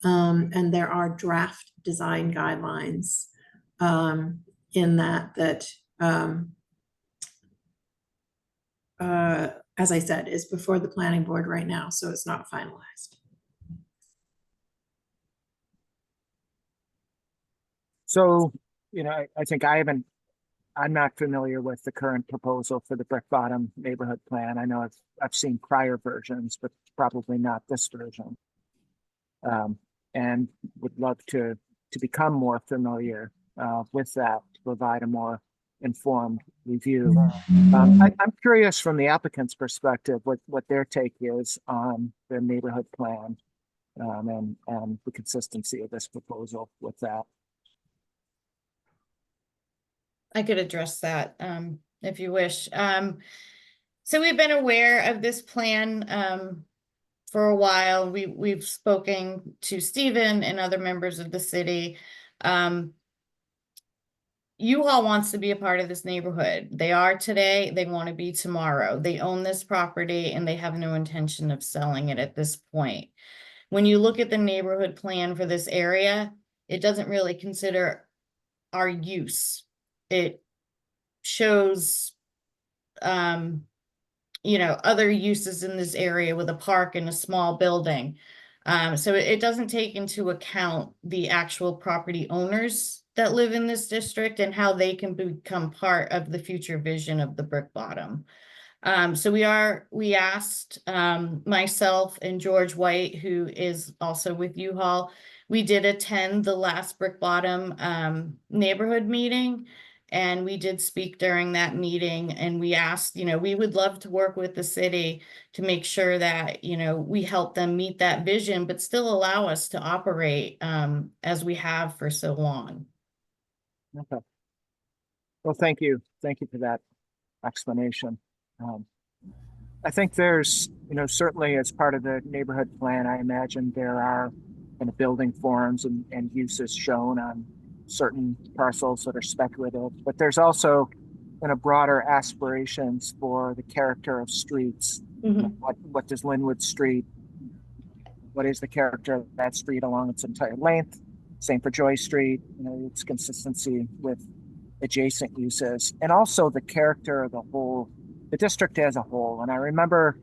S1: And there are draft design guidelines in that as I said, is before the planning board right now, so it's not finalized.
S4: So, you know, I think I'm not familiar with the current proposal for the Brick Bottom neighborhood plan. I know I've seen prior versions, but probably not this version. and would love to become more familiar with that to provide a more informed review. I'm curious from the applicant's perspective what their take is on the neighborhood plan and the consistency of this proposal with that.
S9: I could address that if you wish. So we've been aware of this plan for a while. We've spoken to Stephen and other members of the city. U-Haul wants to be a part of this neighborhood. They are today, they want to be tomorrow. They own this property and they have no intention of selling it at this point. When you look at the neighborhood plan for this area, it doesn't really consider our use. It shows, other uses in this area with a park and a small building. So it doesn't take into account the actual property owners that live in this district and how they can become part of the future vision of the Brick Bottom. So we asked myself and George White, who is also with U-Haul. We did attend the last Brick Bottom neighborhood meeting, and we did speak during that meeting, and we asked, we would love to work with the city to make sure that, we help them meet that vision, but still allow us to operate as we have for so long.
S4: Okay. Well, thank you. Thank you for that explanation. I think there's, certainly as part of the neighborhood plan, I imagine there are kind of building forms and uses shown on certain parcels that are speculative, but there's also kind of broader aspirations for the character of streets. What does Linwood Street, what is the character of that street along its entire length? Same for Joy Street, its consistency with adjacent uses, and also the character of the district as a whole. And I remember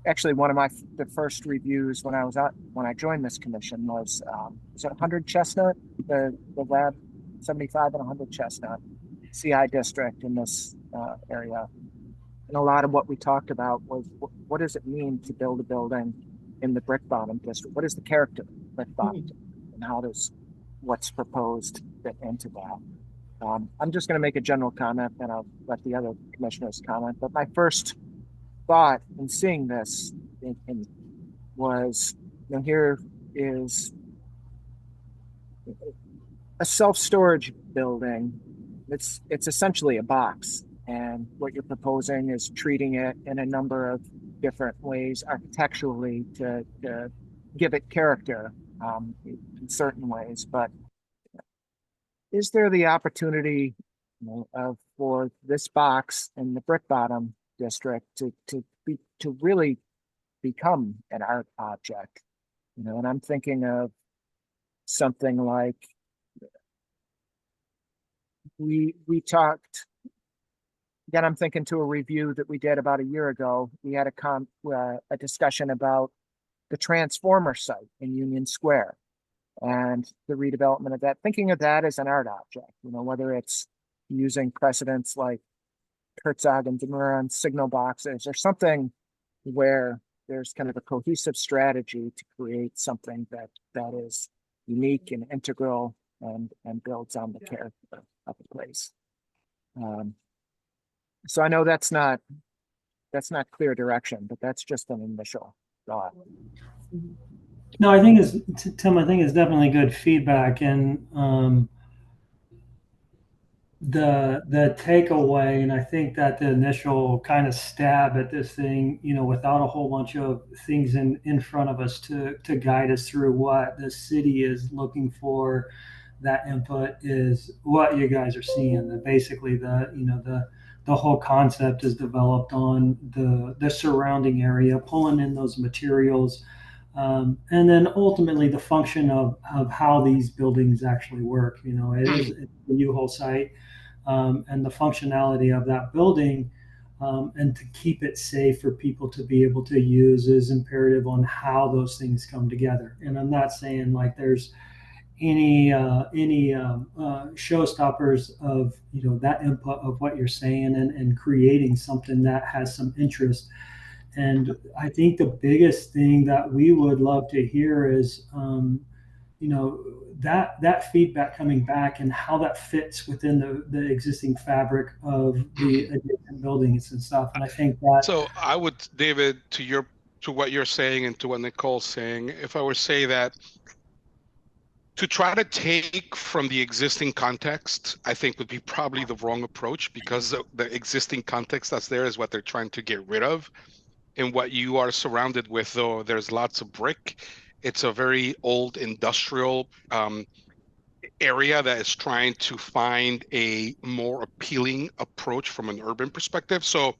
S4: actually one of the first reviews when I joined this commission was it 100 Chestnut, the lab 75 and 100 Chestnut CI district in this area. And a lot of what we talked about was what does it mean to build a building in the Brick Bottom district? What is the character of Brick Bottom, and how does what's proposed fit into that? I'm just going to make a general comment, and I'll let the other commissioners comment. But my first thought in seeing this was, here is a self-storage building. It's essentially a box, and what you're proposing is treating it in a number of different ways architecturally to give it character in certain ways. But is there the opportunity for this box in the Brick Bottom district to really become an art object? And I'm thinking of something like we talked. Again, I'm thinking to a review that we did about a year ago. We had a discussion about the Transformer site in Union Square and the redevelopment of that, thinking of that as an art object, whether it's using precedents like Herzog and Demura and signal boxes or something where there's kind of a cohesive strategy to create something that is unique and integral and builds on the character of the place. So I know that's not clear direction, but that's just an initial thought.
S11: No, I think Tim, I think it's definitely good feedback, and the takeaway, and I think that the initial kind of stab at this thing, without a whole bunch of things in front of us to guide us through what the city is looking for, that input is what you guys are seeing. That basically the whole concept is developed on the surrounding area, pulling in those materials. And then ultimately the function of how these buildings actually work. It is the U-Haul site, and the functionality of that building, and to keep it safe for people to be able to use is imperative on how those things come together. And I'm not saying like there's any showstoppers of that input of what you're saying and creating something that has some interest. And I think the biggest thing that we would love to hear is that feedback coming back and how that fits within the existing fabric of the adjacent buildings and stuff. And I think that.
S6: So I would, David, to what you're saying and to what Nicole's saying, if I were to say that to try to take from the existing context, I think would be probably the wrong approach, because the existing context that's there is what they're trying to get rid of. And what you are surrounded with, though, there's lots of brick. It's a very old industrial area that is trying to find a more appealing approach from an urban perspective. So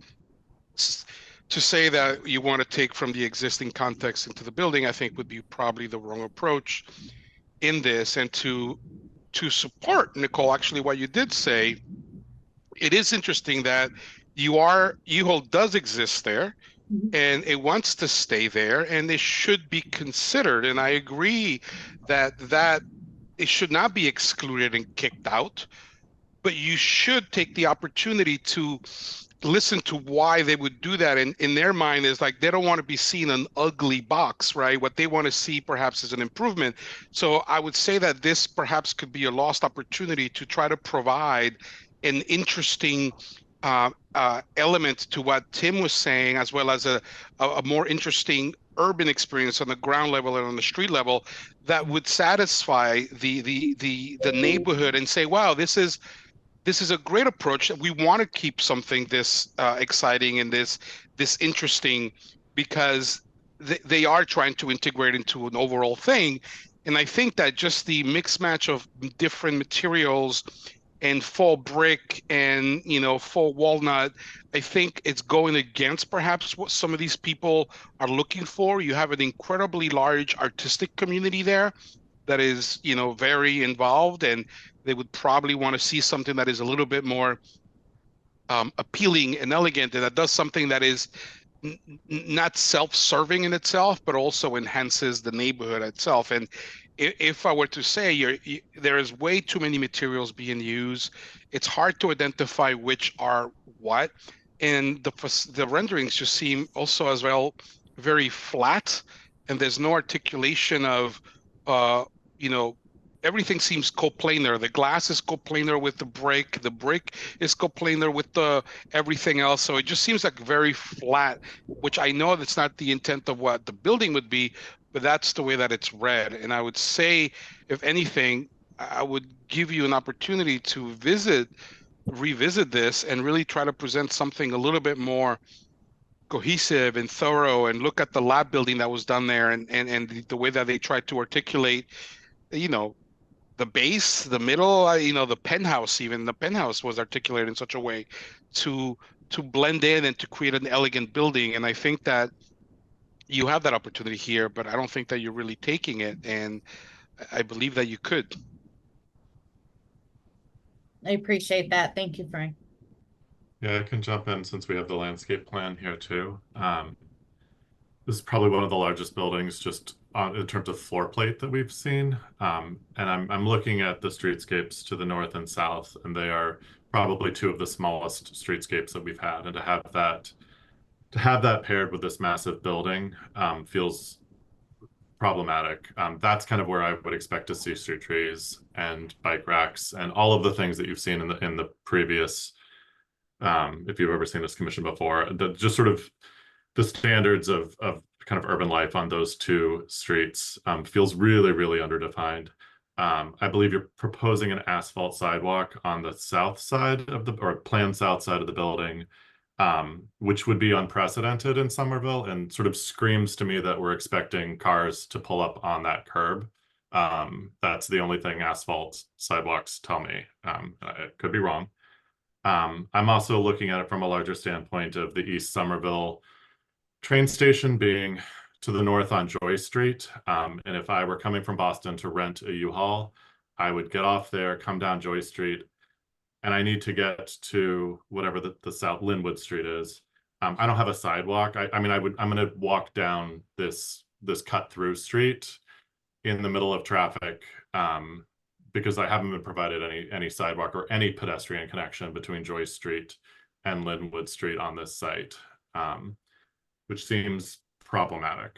S6: to say that you want to take from the existing context into the building, I think would be probably the wrong approach in this. And to support, Nicole, actually what you did say, it is interesting that U-Haul does exist there, and it wants to stay there, and it should be considered. And I agree that it should not be excluded and kicked out, but you should take the opportunity to listen to why they would do that. And in their mind is like, they don't want to be seen an ugly box, right? What they want to see perhaps is an improvement. So I would say that this perhaps could be a lost opportunity to try to provide an interesting element to what Tim was saying, as well as a more interesting urban experience on the ground level and on the street level that would satisfy the neighborhood and say, wow, this is a great approach. We want to keep something this exciting and this interesting, because they are trying to integrate into an overall thing. And I think that just the mix match of different materials and faux brick and faux walnut, I think it's going against perhaps what some of these people are looking for. You have an incredibly large artistic community there that is very involved, and they would probably want to see something that is a little bit more appealing and elegant, and that does something that is not self-serving in itself, but also enhances the neighborhood itself. And if I were to say there is way too many materials being used, it's hard to identify which are what, and the renderings just seem also as well very flat, and there's no articulation of everything seems coplanar. The glass is coplanar with the brick is coplanar with the everything else. So it just seems like very flat, which I know that's not the intent of what the building would be, but that's the way that it's read. And I would say, if anything, I would give you an opportunity to revisit this and really try to present something a little bit more cohesive and thorough, and look at the lab building that was done there, and the way that they tried to articulate, the base, the middle, the penthouse. Even the penthouse was articulated in such a way to blend in and to create an elegant building. And I think that you have that opportunity here, but I don't think that you're really taking it. And I believe that you could.
S9: I appreciate that. Thank you, Frank.
S7: Yeah, I can jump in since we have the landscape plan here too. This is probably one of the largest buildings just in terms of floor plate that we've seen. And I'm looking at the streetscapes to the north and south, and they are probably two of the smallest streetscapes that we've had. And to have that paired with this massive building feels problematic. That's kind of where I would expect to see street trees and bike racks and all of the things that you've seen in the previous, if you've ever seen this commission before, just sort of the standards of kind of urban life on those two streets feels really, really underdefined. I believe you're proposing an asphalt sidewalk on the south side or planned south side of the building, which would be unprecedented in Somerville, and sort of screams to me that we're expecting cars to pull up on that curb. That's the only thing asphalt sidewalks tell me. I could be wrong. I'm also looking at it from a larger standpoint of the East Somerville train station being to the north on Joy Street. And if I were coming from Boston to rent a U-Haul, I would get off there, come down Joy Street, and I need to get to whatever the South Linwood Street is. I don't have a sidewalk. I'm going to walk down this cut through street in the middle of traffic because I haven't been provided any sidewalk or any pedestrian connection between Joy Street and Linwood Street on this site, which seems problematic.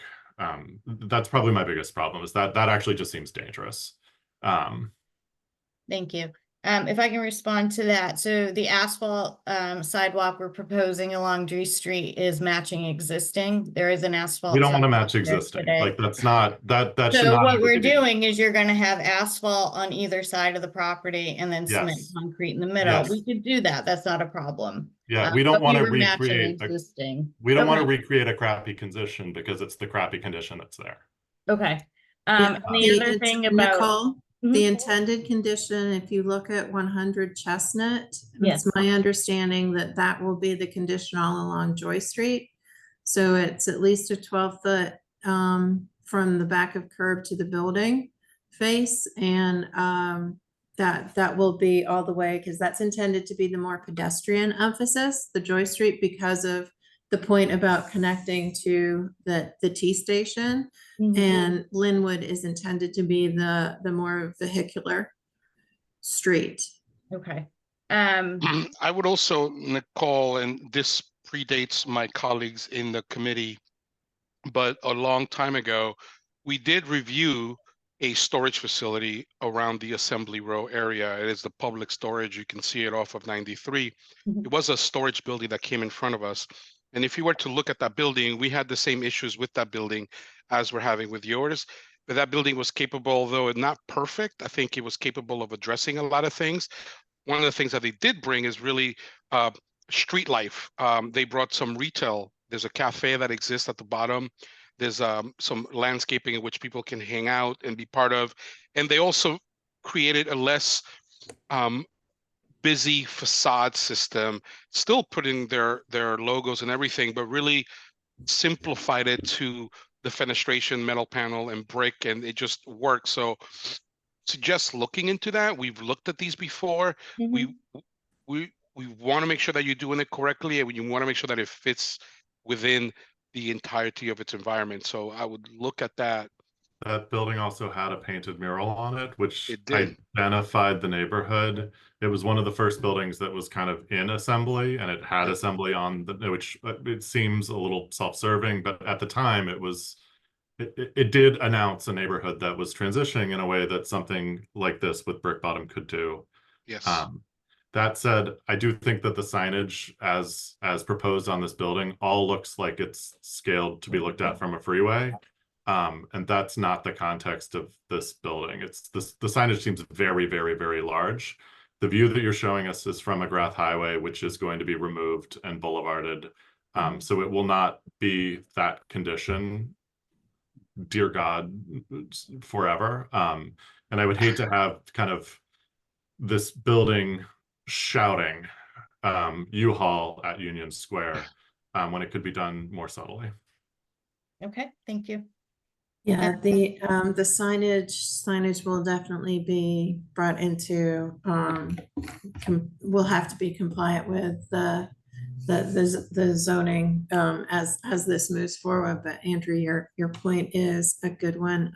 S7: That's probably my biggest problem, is that actually just seems dangerous.
S9: Thank you. If I can respond to that. So the asphalt sidewalk we're proposing along Drew Street is matching existing. There is an asphalt.
S7: We don't want to
S9: sidewalk
S7: match
S9: there
S7: existing.
S9: today.
S7: Like that should
S9: So
S7: not
S9: what
S7: ever
S9: we're
S7: be.
S9: doing is you're going to have asphalt on either side of the property and then cement
S7: Yes.
S9: concrete in the middle.
S7: Yes.
S9: We could do that. That's not a problem.
S7: Yeah, we don't
S9: but
S7: want to
S9: were matching
S7: recreate
S9: existing.
S7: we don't want to
S9: Okay.
S7: recreate a crappy condition because it's the crappy condition that's there.
S9: Okay.
S1: Yeah,
S9: And the other thing about
S1: Nicole,
S9: Mhm.
S1: the intended condition, if you look at 100 Chestnut,
S9: Yes.
S1: it's my understanding that that will be the condition all along Joy Street. So it's at least a 12-foot from the back of curb to the building face, and that will be all the way, because that's intended to be the more pedestrian emphasis, the Joy Street, because of the point about connecting to the T station. And Linwood is intended to be the more vehicular street.
S9: Okay.
S6: I would also, Nicole, and this predates my colleagues in the committee, but a long time ago, we did review a storage facility around the Assembly Row area. It is the public storage. You can see it off of 93. It was a storage building that came in front of us. And if you were to look at that building, we had the same issues with that building as we're having with yours. But that building was capable, though not perfect, I think it was capable of addressing a lot of things. One of the things that they did bring is really street life. They brought some retail. There's a cafe that exists at the bottom. There's some landscaping in which people can hang out and be part of. And they also created a less busy facade system, still putting their logos and everything, but really simplified it to the fenestration, metal panel, and brick, and it just works. So suggest looking into that. We've looked at these before. We want to make sure that you're doing it correctly, and you want to make sure that it fits within the entirety of its environment. So I would look at that.
S7: That building also had a painted mural on it, which
S6: It did.
S7: identified the neighborhood. It was one of the first buildings that was kind of in assembly, and it had assembly on the, which it seems a little self-serving, but at the time it did announce a neighborhood that was transitioning in a way that something like this with Brick Bottom could do.
S6: Yes.
S7: That said, I do think that the signage as proposed on this building all looks like it's scaled to be looked at from a freeway. And that's not the context of this building. It's this, the signage seems very, very, very large. The view that you're showing us is from McGrath Highway, which is going to be removed and boulevarded. So it will not be that condition, dear God, forever. And I would hate to have kind of this building shouting U-Haul at Union Square when it could be done more subtly.
S9: Okay, thank you.
S1: Yeah, the signage will definitely be brought into, will have to be compliant with the zoning as this moves forward. But Andrew, your point is a good one.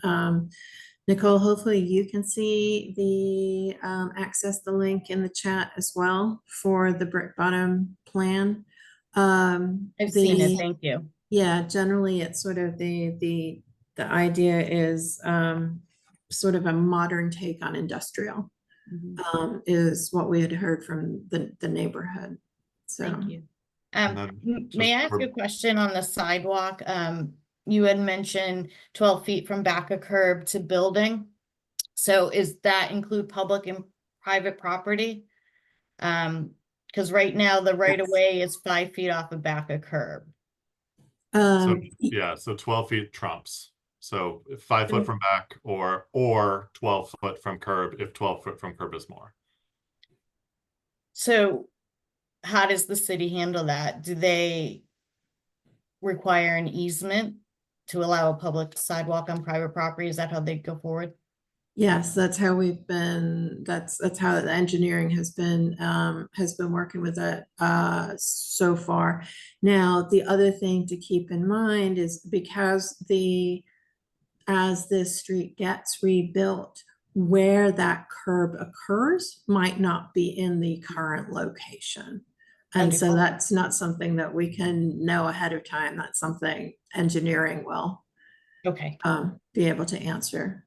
S1: Nicole, hopefully you can see the access the link in the chat as well for the Brick Bottom plan.
S9: I've seen it, thank you.
S1: Yeah, generally it's sort of the idea is sort of a modern take on industrial, is what we had heard from the neighborhood. So
S9: thank you. May I ask a question on the sidewalk? You had mentioned 12 feet from back of curb to building. So is that include public and private property? Because right now the right of way is 5 feet off of back of curb.
S7: So yeah, so 12 feet trumps. So 5 foot from back or 12 foot from curb if 12 foot from curb is more.
S9: So how does the city handle that? Do they require an easement to allow a public sidewalk on private property? Is that how they go forward?
S1: Yes, that's how we've been, that's how the engineering has been working with it so far. Now, the other thing to keep in mind is because as this street gets rebuilt, where that curb occurs might not be in the current location. And so that's not something that we can know ahead of time. That's something engineering will
S9: Okay.
S1: be able to answer.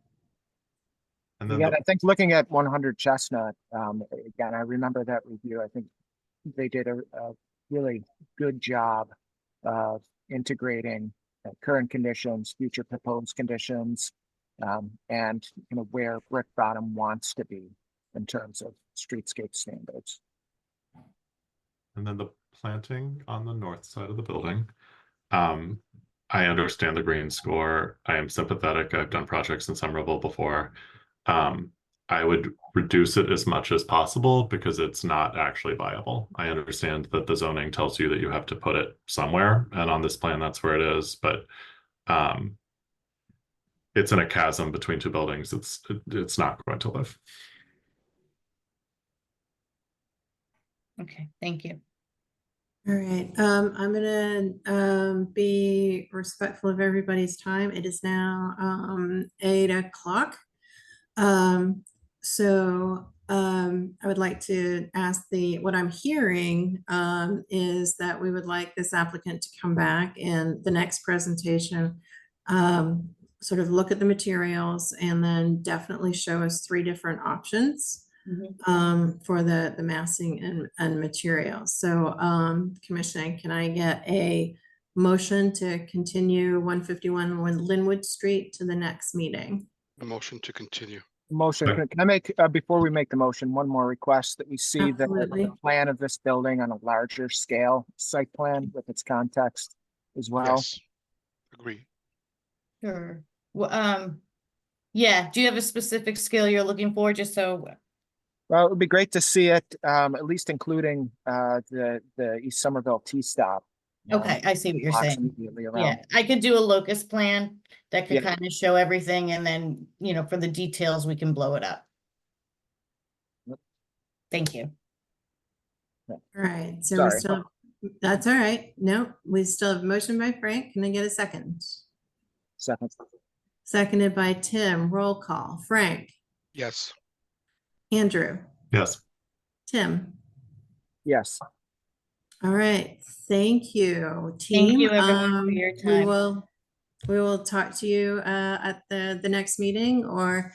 S7: And then
S4: Yeah,
S7: the
S4: I think looking at 100 Chestnut, again, I remember that review. I think they did a really good job of integrating current conditions, future proposed conditions, and where Brick Bottom wants to be in terms of streetscape standards.
S7: And then the planting on the north side of the building. I understand the green score. I am sympathetic. I've done projects in Somerville before. I would reduce it as much as possible because it's not actually viable. I understand that the zoning tells you that you have to put it somewhere, and on this plan, that's where it is, but it's in a chasm between two buildings. It's not going to live.
S9: Okay, thank you.
S1: All right, I'm gonna be respectful of everybody's time. It is now 8 o'clock. So I would like to ask what I'm hearing is that we would like this applicant to come back in the next presentation, sort of look at the materials and then definitely show us 3 different options for the massing and materials. So Commissioner, can I get a motion to continue 151 Linwood Street to the next meeting?
S6: A motion to continue.
S4: Motion, can I make, before we make the motion, one more request that we see the
S1: Absolutely.
S4: plan of this building on a larger scale site plan with its context as well?
S6: Yes, agree.
S9: Sure. Well, yeah, do you have a specific scale you're looking for, just so?
S4: Well, it would be great to see it, at least including the East Somerville T-stop.
S9: Okay, I see what you're saying.
S4: Immediately around.
S9: Yeah, I could do a locus plan that could
S4: Yeah.
S9: kind of show everything, and then, for the details, we can blow it up.
S4: Yep.
S9: Thank you.
S1: All right, so
S4: Sorry.
S1: we still, that's all right. No, we still have a motion by Frank. Can I get a second?
S4: Second.
S1: Seconded by Tim. Roll call. Frank,
S6: Yes.
S1: Andrew,
S7: Yes.
S1: Tim.
S4: Yes.
S1: All right, thank you, team.
S9: Thank you, everyone, for your time.
S1: We will talk to you at the next meeting, or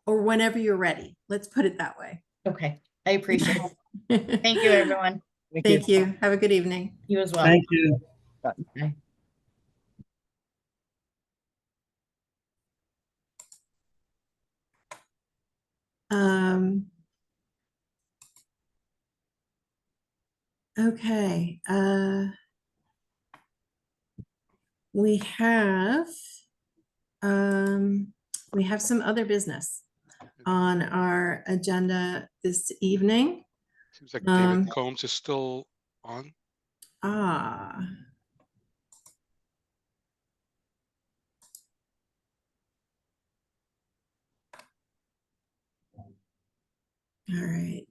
S1: whenever you're ready. Let's put it that way.
S9: Okay, I appreciate it. Thank you, everyone.
S1: Thank you. Have a good evening.
S9: You as well.
S11: Thank you.
S9: Bye.
S1: Okay, we have some other business on our agenda this evening.
S6: Seems like David Combs is still on.
S1: All right.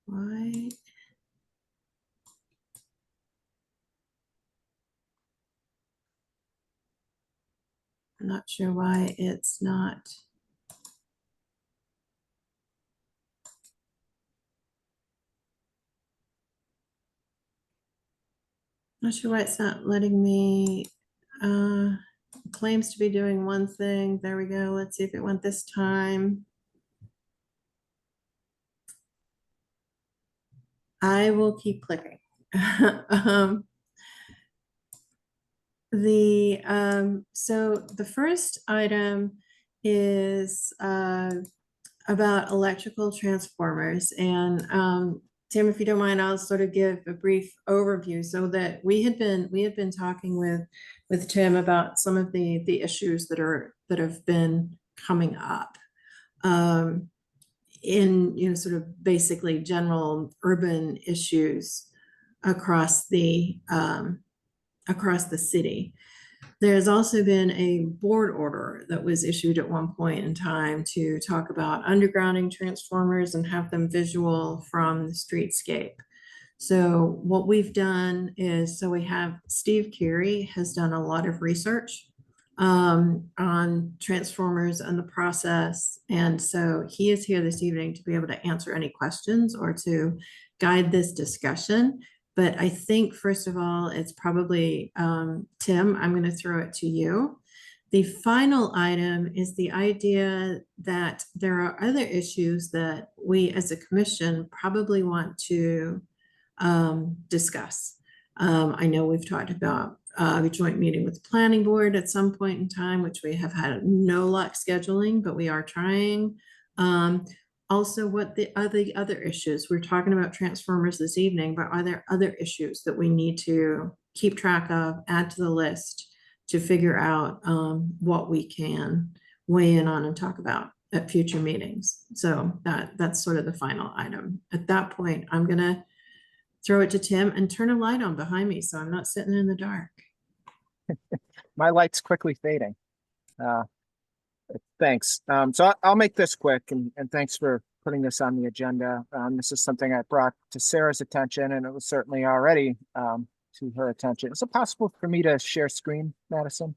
S1: Why? I'm not sure why it's not. Not sure why it's not letting me, claims to be doing one thing. There we go. Let's see if it went this time. I will keep clicking. So the first item is about electrical transformers, and Tim, if you don't mind, I'll sort of give a brief overview. So that we had been talking with Tim about some of the issues that have been coming up in sort of basically general urban issues across the city. There's also been a board order that was issued at one point in time to talk about undergrounding transformers and have them visual from the streetscape. So what we've done is, so we have Steve Carey has done a lot of research on transformers and the process. And so he is here this evening to be able to answer any questions or to guide this discussion. But I think, first of all, it's probably, Tim, I'm going to throw it to you. The final item is the idea that there are other issues that we as a commission probably want to discuss. I know we've talked about a joint meeting with the planning board at some point in time, which we have had no luck scheduling, but we are trying. Also, what the other issues? We're talking about transformers this evening, but are there other issues that we need to keep track of, add to the list to figure out what we can weigh in on and talk about at future meetings? So that's sort of the final item. At that point, I'm gonna throw it to Tim and turn a light on behind me so I'm not sitting in the dark.
S4: My light's quickly fading. Thanks. So I'll make this quick, and thanks for putting this on the agenda. This is something I brought to Sarah's attention, and it was certainly already to her attention. Is it possible for me to share screen, Madison?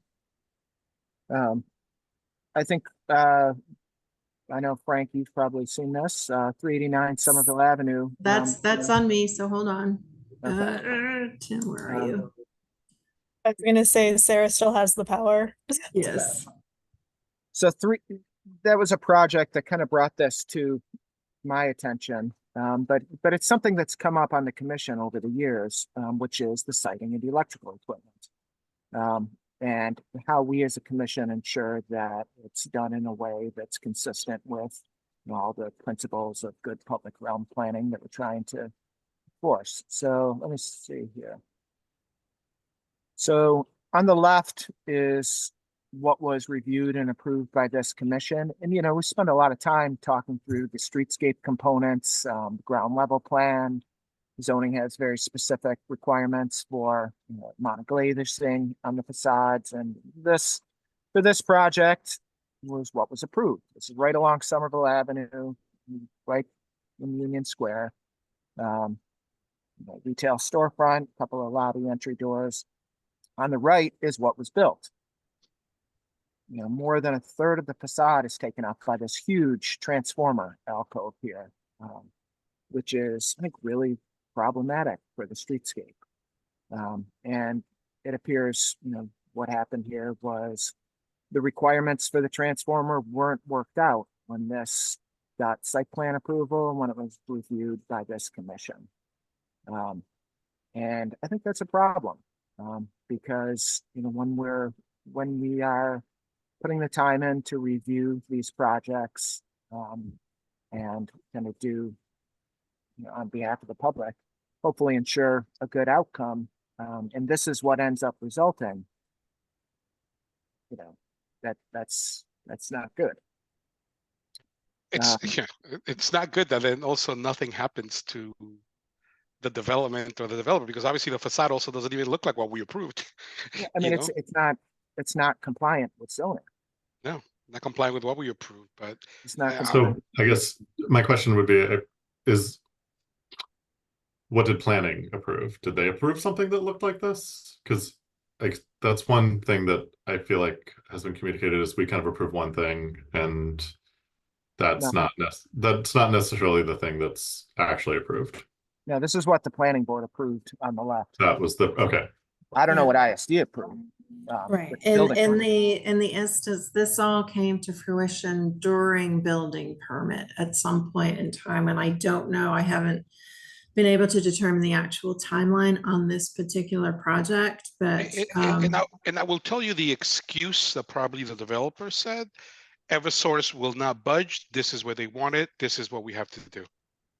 S4: I think, I know Frank, you've probably seen this, 389 Somerville Avenue.
S1: That's on me, so hold on.
S4: Okay.
S1: Tim, where are you?
S8: I was gonna say Sarah still has the power.
S1: Yes.
S4: So that was a project that kind of brought this to my attention. But it's something that's come up on the commission over the years, which is the siting of the electrical equipment. And how we as a commission ensure that it's done in a way that's consistent with all the principles of good public realm planning that we're trying to enforce. So let me see here. So on the left is what was reviewed and approved by this commission. And, we spent a lot of time talking through the streetscape components, ground level plan. Zoning has very specific requirements for monoglazing on the facades. And for this project was what was approved. This is right along Somerville Avenue, right in Union Square. Retail storefront, a couple of lobby entry doors. On the right is what was built. More than a third of the facade is taken up by this huge transformer alcove here, which is, I think, really problematic for the streetscape. And it appears, what happened here was the requirements for the transformer weren't worked out when this got site plan approval and when it was reviewed by this commission. And I think that's a problem, because, when we are putting the time in to review these projects and kind of do, on behalf of the public, hopefully ensure a good outcome. And this is what ends up resulting. That's not good.
S6: It's not good that then also nothing happens to the development or the developer, because obviously the facade also doesn't even look like what we approved.
S4: Yeah, I mean, it's not compliant with zoning.
S6: No, not compliant with what we approved, but
S4: it's not.
S7: So I guess my question would be, what did planning approve? Did they approve something that looked like this? Because that's one thing that I feel like has been communicated is we kind of approve one thing, and that's not necessarily the thing that's actually approved.
S4: No, this is what the planning board approved on the left.
S7: That was okay.
S4: I don't know what ISD approved.
S1: Right. In the instance, this all came to fruition during building permit at some point in time. And I don't know, I haven't been able to determine the actual timeline on this particular project, but.
S6: And I will tell you the excuse that probably the developer said, Eversource will not budge. This is where they want it. This is what we have to do.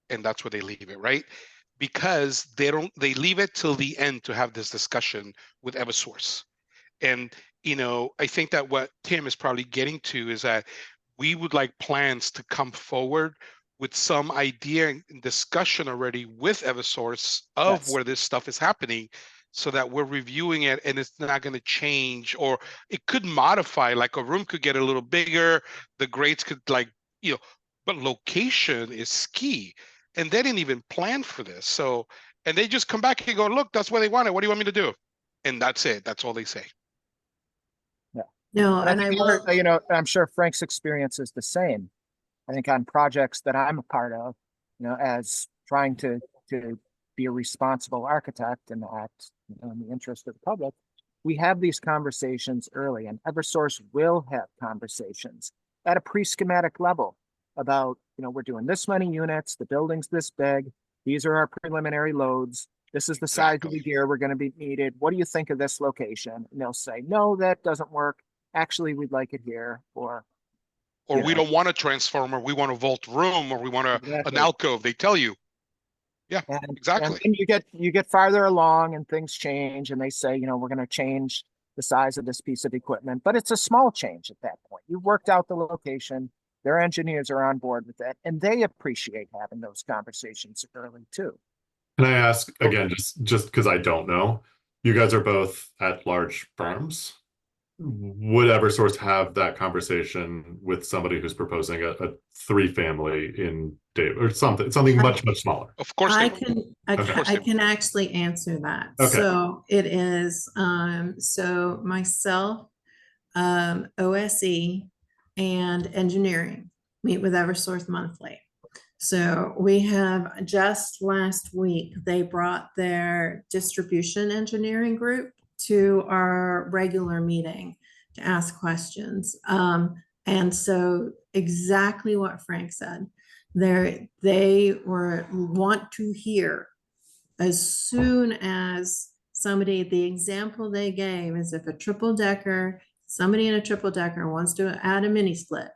S6: And that's where they leave it, right? Because they leave it till the end to have this discussion with Eversource. And, I think that what Tim is probably getting to is that we would like plans to come forward with some idea and discussion already with Eversource of where this stuff is happening, so that we're reviewing it and it's not going to change, or it could modify, like a room could get a little bigger, the grades could but location is key. And they didn't even plan for this. So, and they just come back and go, look, that's what they wanted. What do you want me to do? And that's it. That's all they say.
S4: Yeah.
S1: No,
S4: and I will, I'm sure Frank's experience is the same. I think on projects that I'm a part of, as trying to be a responsible architect and act in the interest of the public, we have these conversations early, and Eversource will have conversations at a pre-schematic level about, we're doing this many units, the building's this big, these are our preliminary loads, this is the size of the gear we're going to be needed. What do you think of this location? And they'll say, no, that doesn't work. Actually, we'd like it here, or
S6: we don't want a transformer, we want a vault room, or we want an alcove. They tell you. Yeah, exactly.
S4: And you get farther along and things change and they say, we're going to change the size of this piece of equipment, but it's a small change at that point. You've worked out the location, their engineers are on board with that, and they appreciate having those conversations early too.
S7: Can I ask again, just because I don't know, you guys are both at large firms. Would Eversource have that conversation with somebody who's proposing a 3-family in Dave or something much smaller?
S6: Of course,
S1: I can actually answer that.
S7: Okay.
S1: So it is so myself, OSE, and engineering meet with Eversource monthly. So we have just last week they brought their distribution engineering group to our regular meeting to ask questions. And so exactly what Frank said, they want to hear as soon as the example they gave is if somebody in a triple decker wants to add a mini split,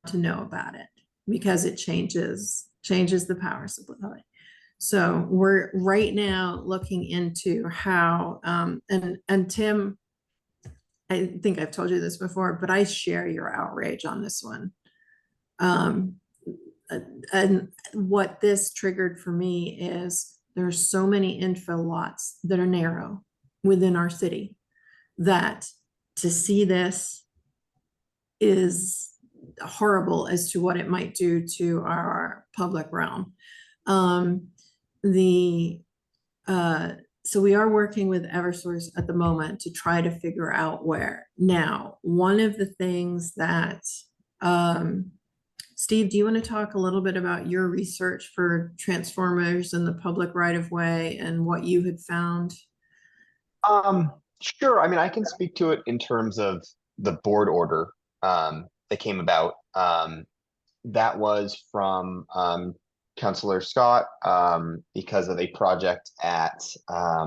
S1: to know about it because it changes the power supply. So we're right now looking into how, and Tim, I think I've told you this before, but I share your outrage on this one. And what this triggered for me is there's so many infill lots that are narrow within our city that to see this is horrible as to what it might do to our public realm. So we are working with Eversource at the moment to try to figure out where. Now, one of the things that, Steve, do you want to talk a little bit about your research for transformers and the public right of way and what you had found?
S14: Sure. I mean, I can speak to it in terms of the board order that came about. That was from Councillor Scott because of a project at I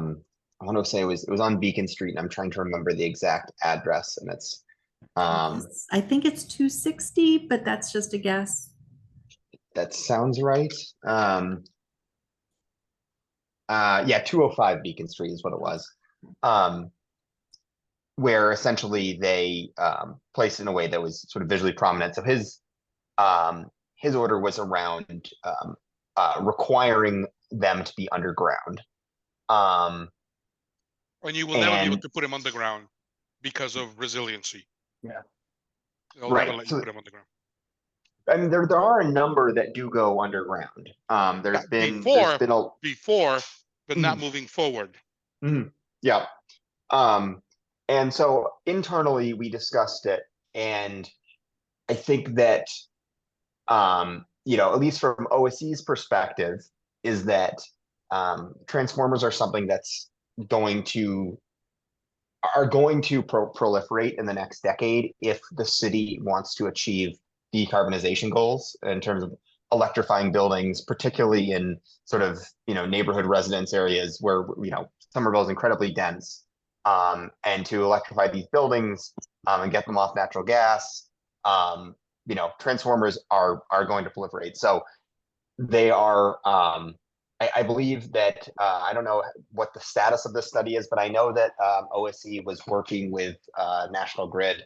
S14: want to say it was on Beacon Street, and I'm trying to remember the exact address, and it's
S1: I think it's 260, but that's just a guess.
S14: That sounds right. Yeah, 205 Beacon Street is what it was. Where essentially they placed in a way that was sort of visually prominent. So his order was around requiring them to be underground.
S6: And you will never be able to put them underground because of resiliency.
S4: Yeah.
S6: They'll
S14: Right.
S6: never let you put them underground.
S14: I mean, there are a number that do go underground. There's been
S6: before, but not moving forward.
S14: Yeah. And so internally we discussed it, and I think that at least from OSE's perspective, is that transformers are something that's going to proliferate in the next decade if the city wants to achieve decarbonization goals in terms of electrifying buildings, particularly in sort of neighborhood residence areas where Somerville is incredibly dense, and to electrify these buildings and get them off natural gas. Transformers are going to proliferate. So they are, I believe that, I don't know what the status of this study is, but I know that OSE was working with National Grid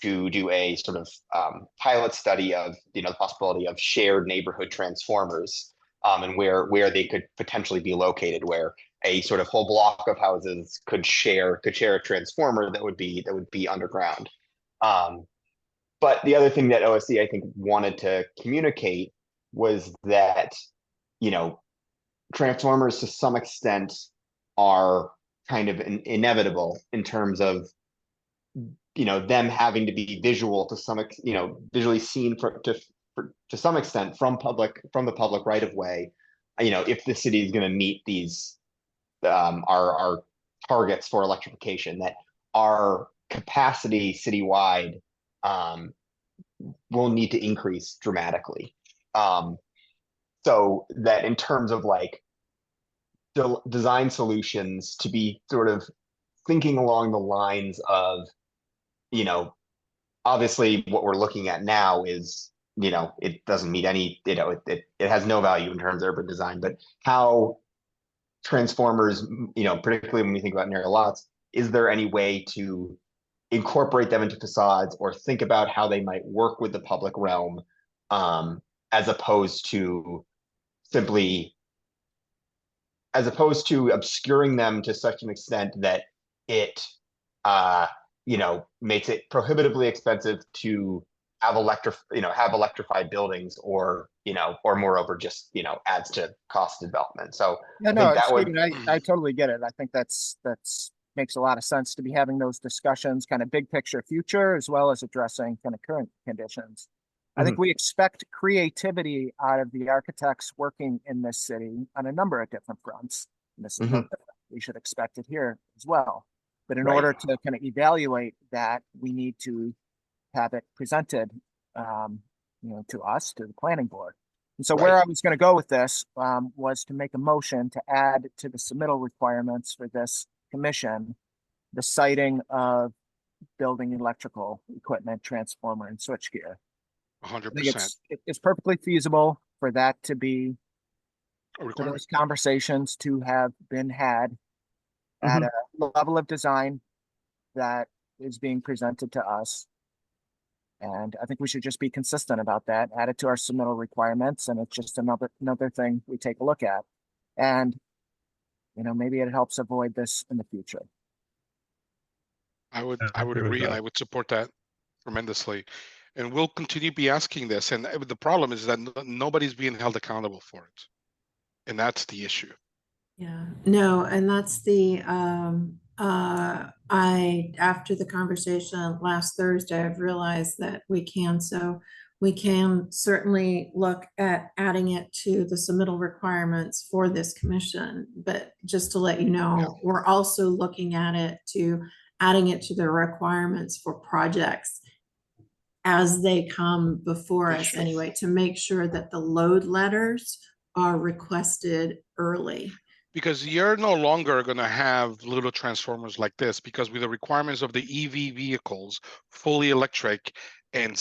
S14: to do a sort of pilot study of, the possibility of shared neighborhood transformers, and where they could potentially be located, where a sort of whole block of houses could share a transformer that would be underground. But the other thing that OSE, I think, wanted to communicate was that, transformers to some extent are kind of inevitable in terms of, them having to be visual to some, visually seen to some extent from the public right of way, you know, if the city is going to meet these, our targets for electrification, that our capacity citywide, will need to increase dramatically. So that in terms of like design solutions, to be sort of thinking along the lines of, you know, obviously what we're looking at now is, you know, it doesn't meet any, you know, it has no value in terms of urban design, but how transformers, you know, particularly when we think about narrow lots, is there any way to incorporate them into facades or think about how they might work with the public realm, as opposed to obscuring them to such an extent that it, you know, makes it prohibitively expensive to have electrified buildings, or, you know, or moreover, just, you know, adds to cost of development. So
S4: Yeah,
S14: I
S4: no,
S14: think that would,
S4: Stephen, I totally get it. I think that's makes a lot of sense to be having those discussions, kind of big picture future, as well as addressing kind of current conditions. I think we expect creativity out of the architects working in this city on a number of different fronts. And this is no different. We should expect it here as well. But in
S14: Right.
S4: order to kind of evaluate that, we need to have it presented, you know, to us, to the planning board. And so where I was going to go with this was to make a motion to add to the submittal requirements for this commission the siting of building electrical equipment, transformer, and switchgear.
S6: 100%.
S4: It's perfectly feasible for that to be,
S6: A
S4: for
S6: requirement.
S4: those conversations to have been had at a level of design that is being presented to us. And I think we should just be consistent about that, add it to our submittal requirements, and it's just another thing we take a look at. And, you know, maybe it helps avoid this in the future.
S6: I would
S7: Yeah, I agree with
S6: agree, and
S7: that.
S6: I would support that tremendously. And we'll continue be asking this. And the problem is that nobody's being held accountable for it. And that's the issue.
S1: Yeah, no, and that's the, after the conversation last Thursday, I've realized that we can certainly look at adding it to the submittal requirements for this commission. But just to let you know, we're also looking at it to adding it to the requirements for projects as they come before us anyway, to make sure that the load letters are requested early.
S6: Because you're no longer going to have little transformers like this, because with the requirements of the EV vehicles, fully electric, and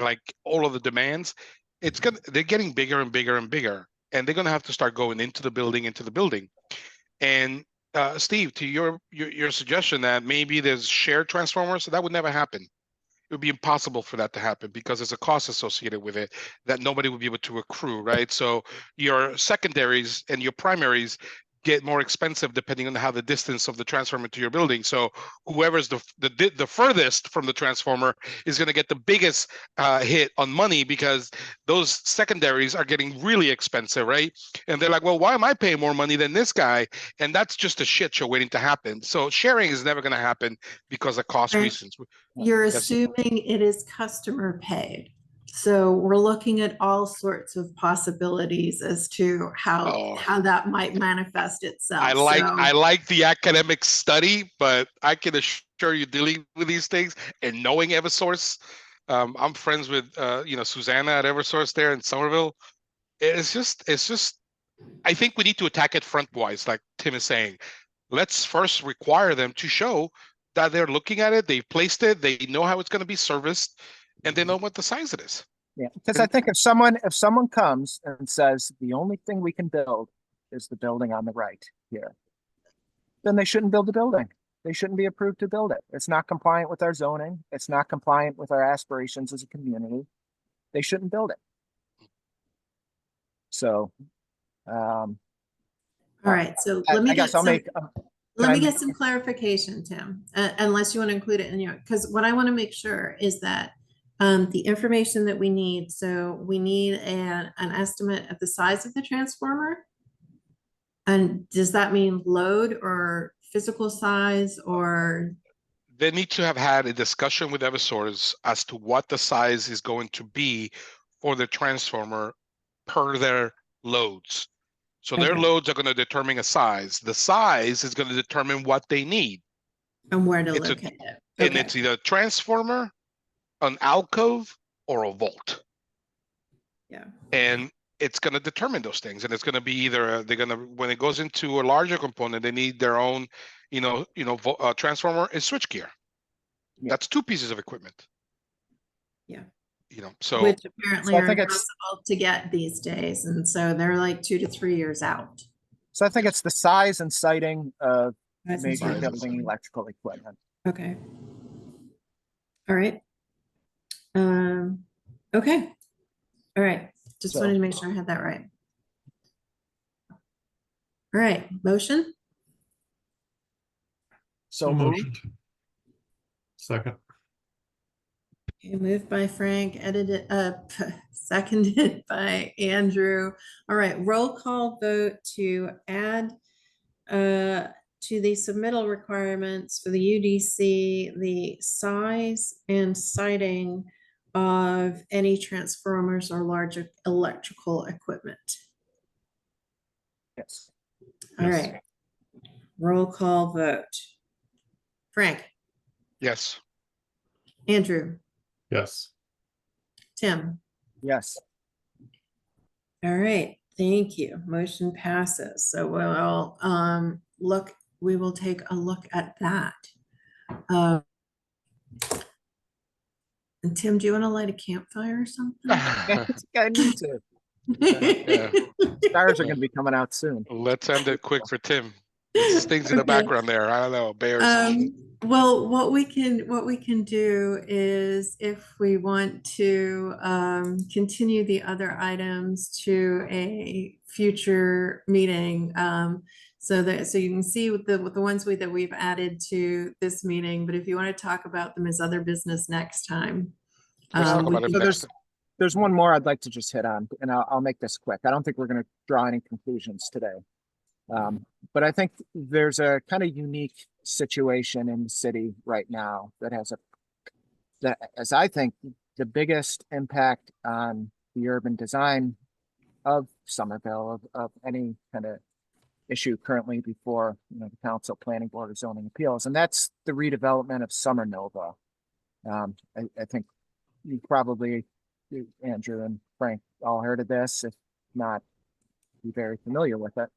S6: like all of the demands, they're getting bigger and bigger and bigger, and they're going to have to start going into the building. And Steve, to your suggestion that maybe there's shared transformers, that would never happen. It would be impossible for that to happen because there's a cost associated with it that nobody would be able to accrue, right? So your secondaries and your primaries get more expensive depending on how the distance of the transformer to your building. So whoever's the furthest from the transformer is going to get the biggest hit on money, because those secondaries are getting really expensive, right? And they're like, well, why am I paying more money than this guy? And that's just a shit show waiting to happen. So sharing is never going to happen because of cost
S1: Right.
S6: reasons.
S1: You're
S6: Yes.
S1: assuming it is customer paid. So we're looking at all sorts of possibilities as to how that might manifest itself.
S6: I like the academic study, but I can assure you, dealing with these things and knowing Eversource, I'm friends with Susanna at Eversource there in Somerville. It's just I think we need to attack it front-wise, like Tim is saying. Let's first require them to show that they're looking at it, they've placed it, they know how it's going to be serviced, and they know what the size it is.
S4: Yeah, because I think if someone comes and says the only thing we can build is the building on the right here, then they shouldn't build the building. They shouldn't be approved to build it. It's not compliant with our zoning. It's not compliant with our aspirations as a community. They shouldn't build it. So,
S1: all right. So
S4: let me get
S1: some clarification, Tim, unless you want to include it in your, because what I want to make sure is that the information that we need. So we need an estimate of the size of the transformer. And does that mean load or physical size, or?
S6: They need to have had a discussion with Eversource as to what the size is going to be for the transformer per their loads. So their
S1: Okay.
S6: loads are going to determine a size. The size is going to determine what they need.
S1: And where to
S6: It's a-
S1: locate it.
S6: And
S1: Okay.
S6: it's either a transformer, an alcove, or a vault.
S1: Yeah.
S6: And it's going to determine those things. And it's going to be either they're going to, when it goes into a larger component, they need their own, transformer and switchgear.
S4: Yeah.
S6: That's 2 pieces of equipment.
S1: Yeah.
S6: So
S1: Which apparently
S4: So I
S1: are
S4: think it's-
S1: impossible to get these days. And so they're like 2 to 3 years out.
S4: So I think it's the size and siting of
S1: Size and
S4: major
S1: siting.
S4: building electrical equipment.
S1: Okay. All right. Okay. All right. Just
S4: So-
S1: wanted to make sure I had that right. All right. Motion?
S4: So moved.
S7: motioned. Second.
S1: Okay, moved by Frank, seconded by Andrew. All right, roll call vote to add to the submittal requirements for the UDC, the size and siting of any transformers or large electrical equipment.
S4: Yes.
S1: All
S7: Yes.
S1: right. Roll call vote. Frank,
S6: yes.
S1: Andrew,
S7: Yes.
S1: Tim.
S4: Yes.
S1: All right, thank you. Motion passes. So we will take a look at that. And Tim, do you want to light a campfire or something?
S4: I need to.
S6: Yeah.
S4: Stars are going to be coming out soon.
S6: Let's end it quick for Tim. There's things in the
S1: Okay.
S6: background there. I don't know, bears.
S1: Well, what we can do is if we want to continue the other items to a future meeting, so you can see with the ones that we've added to this meeting. But if you want to talk about them as other business next time,
S6: Let's talk
S1: we
S6: about it
S1: can-
S6: next.
S4: There's one more I'd like to just hit on, and I'll make this quick. I don't think we're going to draw any conclusions today. But I think there's a kind of unique situation in the city right now that as I think, the biggest impact on the urban design of Somerville, of any kind of issue currently before the council, planning board, or zoning appeals, and that's the redevelopment of Summer Nova. I think you probably, Andrew and Frank, all heard of this, if not, be very familiar with it.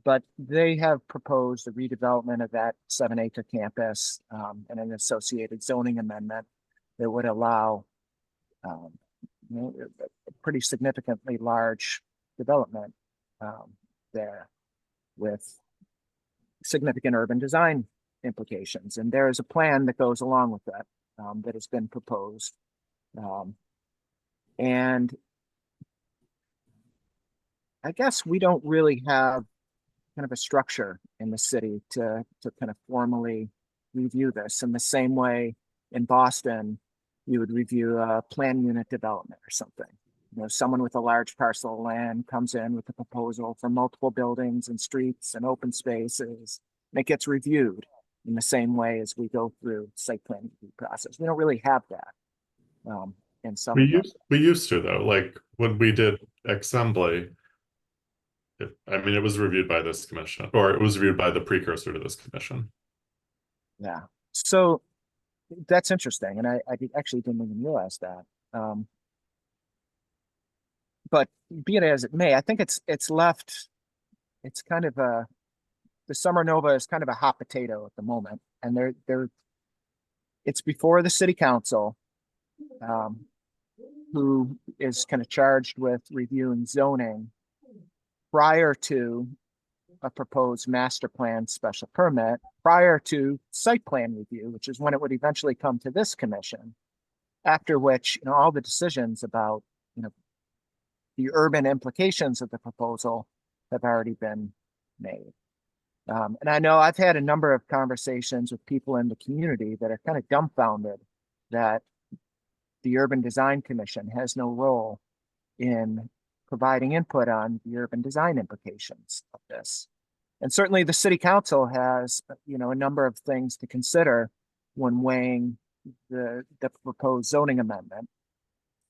S4: But they have proposed a redevelopment of that 7-acre campus and an associated zoning amendment that would allow a pretty significantly large development there with significant urban design implications. And there is a plan that goes along with that that has been proposed. And I guess we don't really have kind of a structure in the city to kind of formally review this in the same way in Boston, you would review a plan unit development or something. Someone with a large parcel of land comes in with a proposal for multiple buildings and streets and open spaces, and it gets reviewed in the same way as we go through site plan review process. We don't really have that in some.
S7: We used to, though, like when we did Assembly. It was reviewed by this commission, or it was reviewed by the precursor to this commission.
S4: Yeah, so that's interesting, and I actually didn't even realize that. But be it as it may, I think it's kind of the Summer Nova is kind of a hot potato at the moment, and it's before the city council, who is kind of charged with reviewing zoning prior to a proposed master plan special permit, prior to site plan review, which is when it would eventually come to this commission, after which all the decisions about the urban implications of the proposal have already been made. And I know I've had a number of conversations with people in the community that are kind of dumbfounded that the Urban Design Commission has no role in providing input on the urban design implications of this. And certainly the city council has, a number of things to consider when weighing the proposed zoning amendment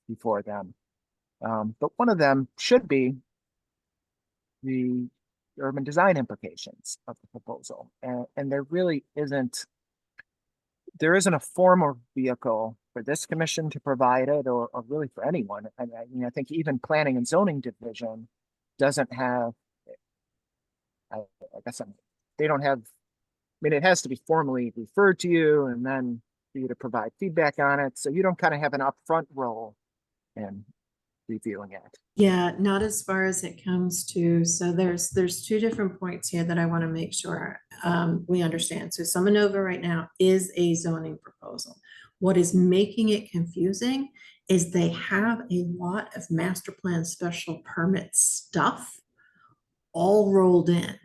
S4: before them. But one of them should be the urban design implications of the proposal. And there really isn't, there isn't a formal vehicle for this commission to provide it, or really for anyone. I mean, I think even planning and zoning division doesn't have, I guess they don't have, I mean, it has to be formally referred to you and then for you to provide feedback on it. So you don't kind of have an upfront role in reviewing it.
S1: Yeah, not as far as it comes to, so there's two different points here that I want to make sure we understand. So Sumanova right now is a zoning proposal. What is making it confusing is they have a lot of master plan special permit stuff all rolled in.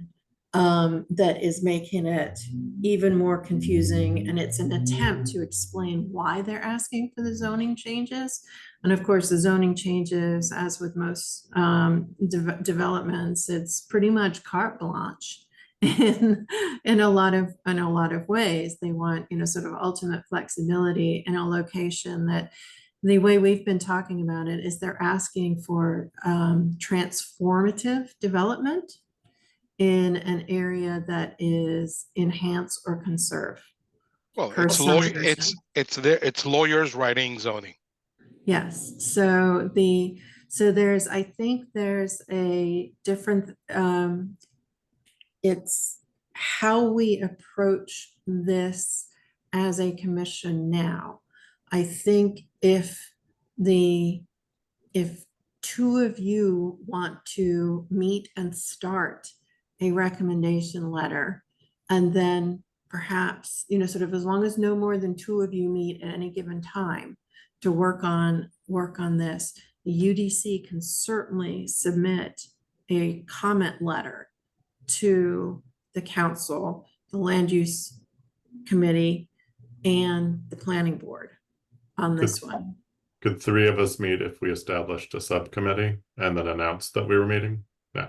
S1: That is making it even more confusing, and it's an attempt to explain why they're asking for the zoning changes. And of course, the zoning changes, as with most developments, it's pretty much carte blanche in a lot of ways. They want, you know, sort of ultimate flexibility in a location that, the way we've been talking about it, is they're asking for transformative development in an area that is enhance or conserve.
S6: Well,
S1: per
S6: it's
S1: subdivision.
S6: it's lawyers writing zoning.
S1: Yes, so there's, I think there's a different, it's how we approach this as a commission now. I think if two of you want to meet and start a recommendation letter, and then perhaps, you know, sort of as long as no more than two of you meet at any given time to work on this, the UDC can certainly submit a comment letter to the council, the land use committee, and the planning board on this one.
S7: Could three of us meet if we established a subcommittee and then announced that we were meeting? No.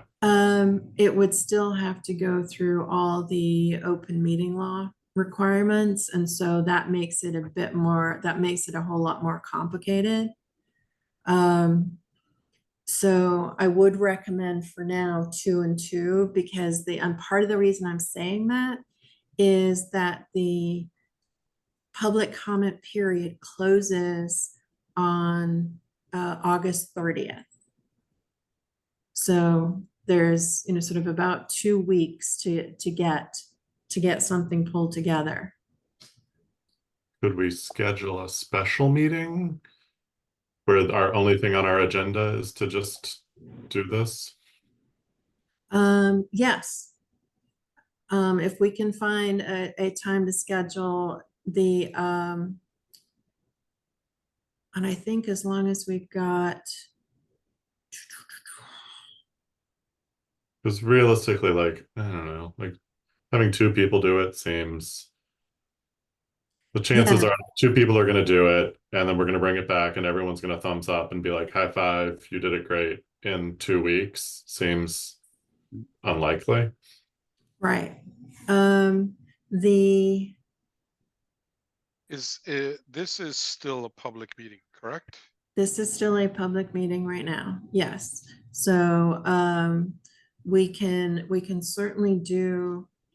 S1: It would still have to go through all the open meeting law requirements, and so that makes it a whole lot more complicated. So I would recommend for now 2 and 2, because part of the reason I'm saying that is that the public comment period closes on August 30th. So there's, you know, sort of about 2 weeks to get something pulled together.
S7: Could we schedule a special meeting where our only thing on our agenda is to just do this?
S1: Yes. If we can find a time to schedule the, and I think as long as we've got,
S7: Because realistically, like, I don't know, like having 2 people do it seems, the chances
S1: Yeah.
S7: are 2 people are going to do it, and then we're going to bring it back and everyone's going to thumbs up and be like, high five, you did it great in 2 weeks seems unlikely.
S1: right.
S6: This is still a public meeting, correct?
S1: This is still a public meeting right now, yes. So we can certainly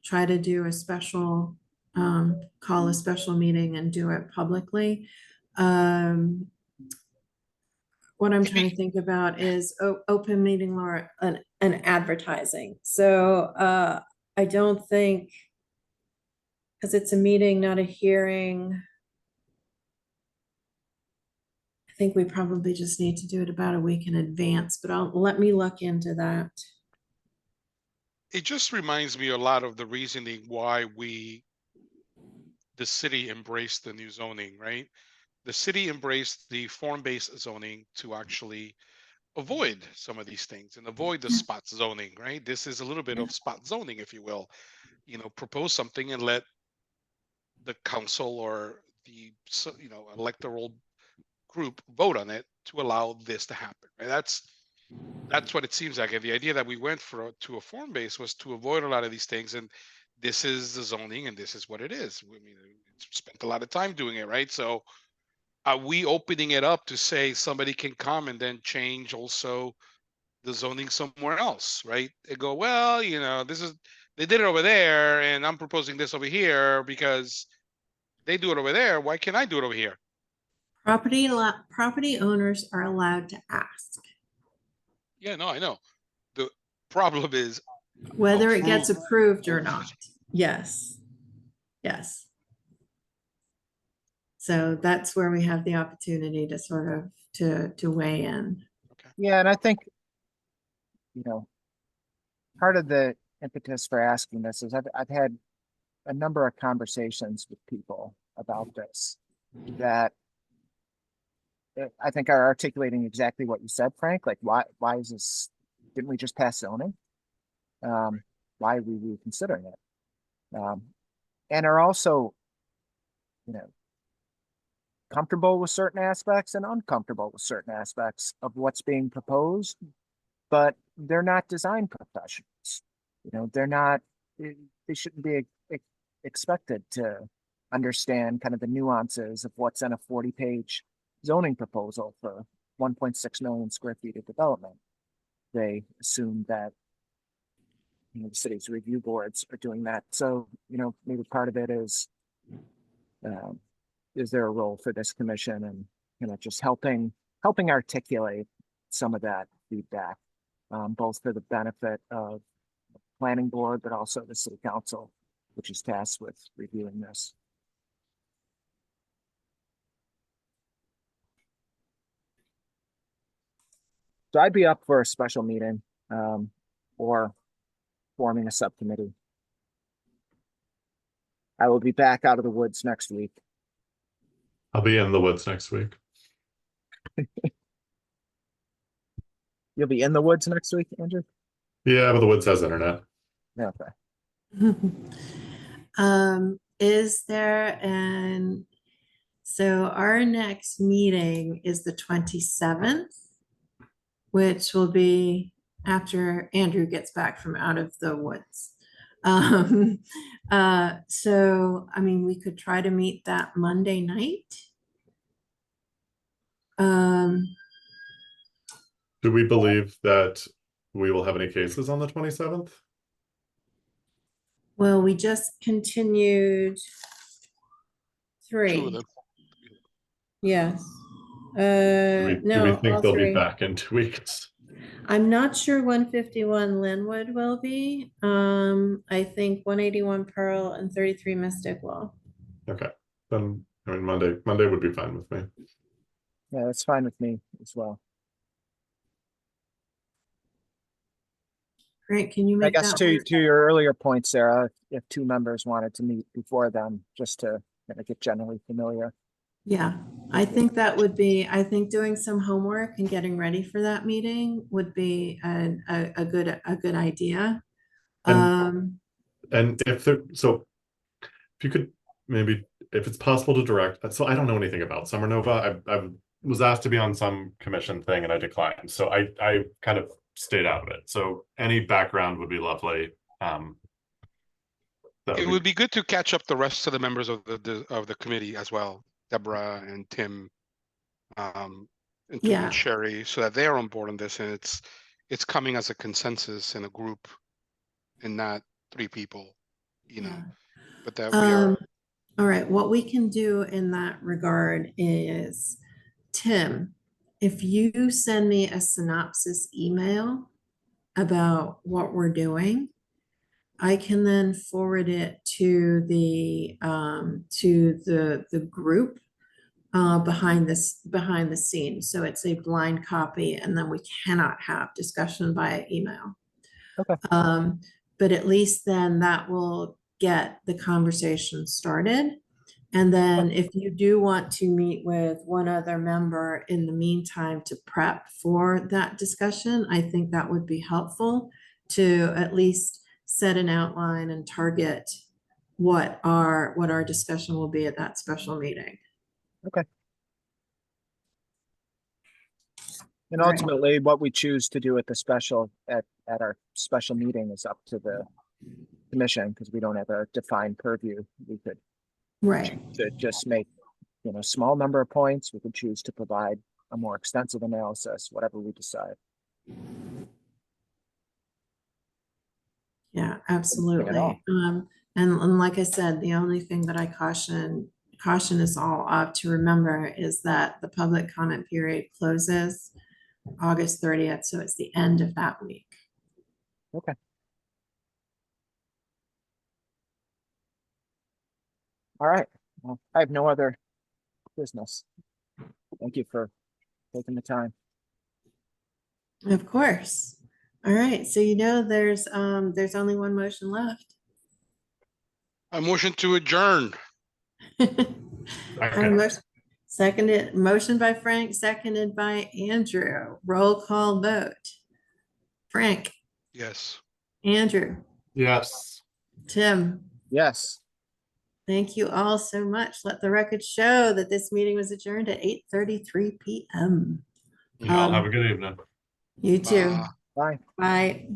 S1: try to do a special, call a special meeting and do it publicly. What I'm trying to think about is open meeting law and advertising. So I don't think, because it's a meeting, not a hearing, I think we probably just need to do it about a week in advance, but let me look into that.
S6: It just reminds me a lot of the reasoning why the city embraced the new zoning, right? The city embraced the form-based zoning to actually avoid some of these things and avoid the spot zoning, right? This is a little bit of spot zoning, if you will. You know, propose something and let the council or the, you know, electoral group vote on it to allow this to happen, right? That's what it seems like. And the idea that we went to a form base was to avoid a lot of these things. And this is the zoning, and this is what it is. I mean, spent a lot of time doing it, right? So are we opening it up to say somebody can come and then change also the zoning somewhere else, right? They go, well, they did it over there, and I'm proposing this over here because they do it over there. Why can't I do it over here?
S1: Property owners are allowed to ask.
S6: Yeah, no, I know. The problem is
S1: Whether it gets
S6: approval.
S1: approved or not. Yes. Yes. So that's where we have the opportunity to sort of to weigh in.
S4: Yeah, and I think, part of the impetus for asking this is I've had a number of conversations with people about this that I think are articulating exactly what you said, Frank. Like, why is this? Didn't we just pass zoning? Why are we reconsidering it? And are also, comfortable with certain aspects and uncomfortable with certain aspects of what's being proposed, but they're not design professionals. They're not. They shouldn't be expected to understand kind of the nuances of what's in a 40-page zoning proposal for 1.6 million square feet of development. They assume that the city's review boards are doing that. So, maybe part of it is there a role for this commission and, just helping articulate some of that feedback, both for the benefit of the planning board, but also the city council, which is tasked with reviewing this. So I'd be up for a special meeting, or forming a subcommittee. I will be back out of the woods next week.
S7: I'll be in the woods next week.
S4: You'll be in the woods next week, Andrew?
S7: Yeah, but the woods has internet.
S4: Yeah, okay.
S1: Is there so our next meeting is the 27th, which will be after Andrew gets back from out of the woods. So, I mean, we could try to meet that Monday night.
S7: Do we believe that we will have any cases on the 27th?
S1: Well, we just continued 3.
S6: 2 of them.
S1: Yes.
S7: Do we
S1: No,
S7: think
S1: all
S7: they'll
S1: 3.
S7: be back in 2 weeks?
S1: I'm not sure 151 Linwood will be. I think 181 Pearl and 33 Mystic will.
S7: Okay, then I mean Monday would be fine with me.
S4: Yeah, that's fine with me as well.
S1: Great, can you
S4: I
S1: make
S4: guess
S1: that
S4: to
S1: work?
S4: your earlier point, Sarah, if 2 members wanted to meet before then, just to get generally familiar.
S1: Yeah, I think that would be, I think doing some homework and getting ready for that meeting would be a good idea.
S7: And if you could maybe, if it's possible to direct, so I don't know anything about Summer Nova. I was asked to be on some commission thing and I declined. So I kind of stayed out of it. So any background would be lovely.
S6: It would be good to catch up the rest of the members of the committee as well, Deborah and Tim, and
S1: Yeah.
S6: Sherry, so that they're on board on this, and it's coming as a consensus in a group, and not 3 people, But that we are.
S1: All right, what we can do in that regard is, Tim, if you send me a synopsis email about what we're doing, I can then forward it to the group behind the scenes. So it's a blind copy, and then we cannot have discussion via email.
S4: Okay.
S1: But at least then that will get the conversation started. And then if you do want to meet with one other member in the meantime to prep for that discussion, I think that would be helpful to at least set an outline and target what our discussion will be at that special meeting.
S4: Okay. And
S1: All right.
S4: ultimately, what we choose to do at the special at our special meeting is up to the commission, because we don't have a defined purview. We could
S1: Right.
S4: to just make small number of points. We could choose to provide a more extensive analysis, whatever we decide.
S1: Yeah, absolutely. And like I said, the only thing that I caution us all of to remember is that the public comment period closes August 30th, so it's the end of that week.
S4: Okay. All right. Well, I have no other business. Thank you for taking the time.
S1: Of course. All right, so there's only one motion left.
S6: A motion to adjourn.
S1: Motion by Frank, seconded by Andrew. Roll call vote. Frank,
S6: Yes.
S1: Andrew,
S7: Yes.
S1: Tim.
S4: Yes.
S1: Thank you all so much. Let the record show that this meeting was adjourned at 8:33 p.m.
S7: Y'all have a good evening.
S1: You too.
S4: Bye.
S1: Bye.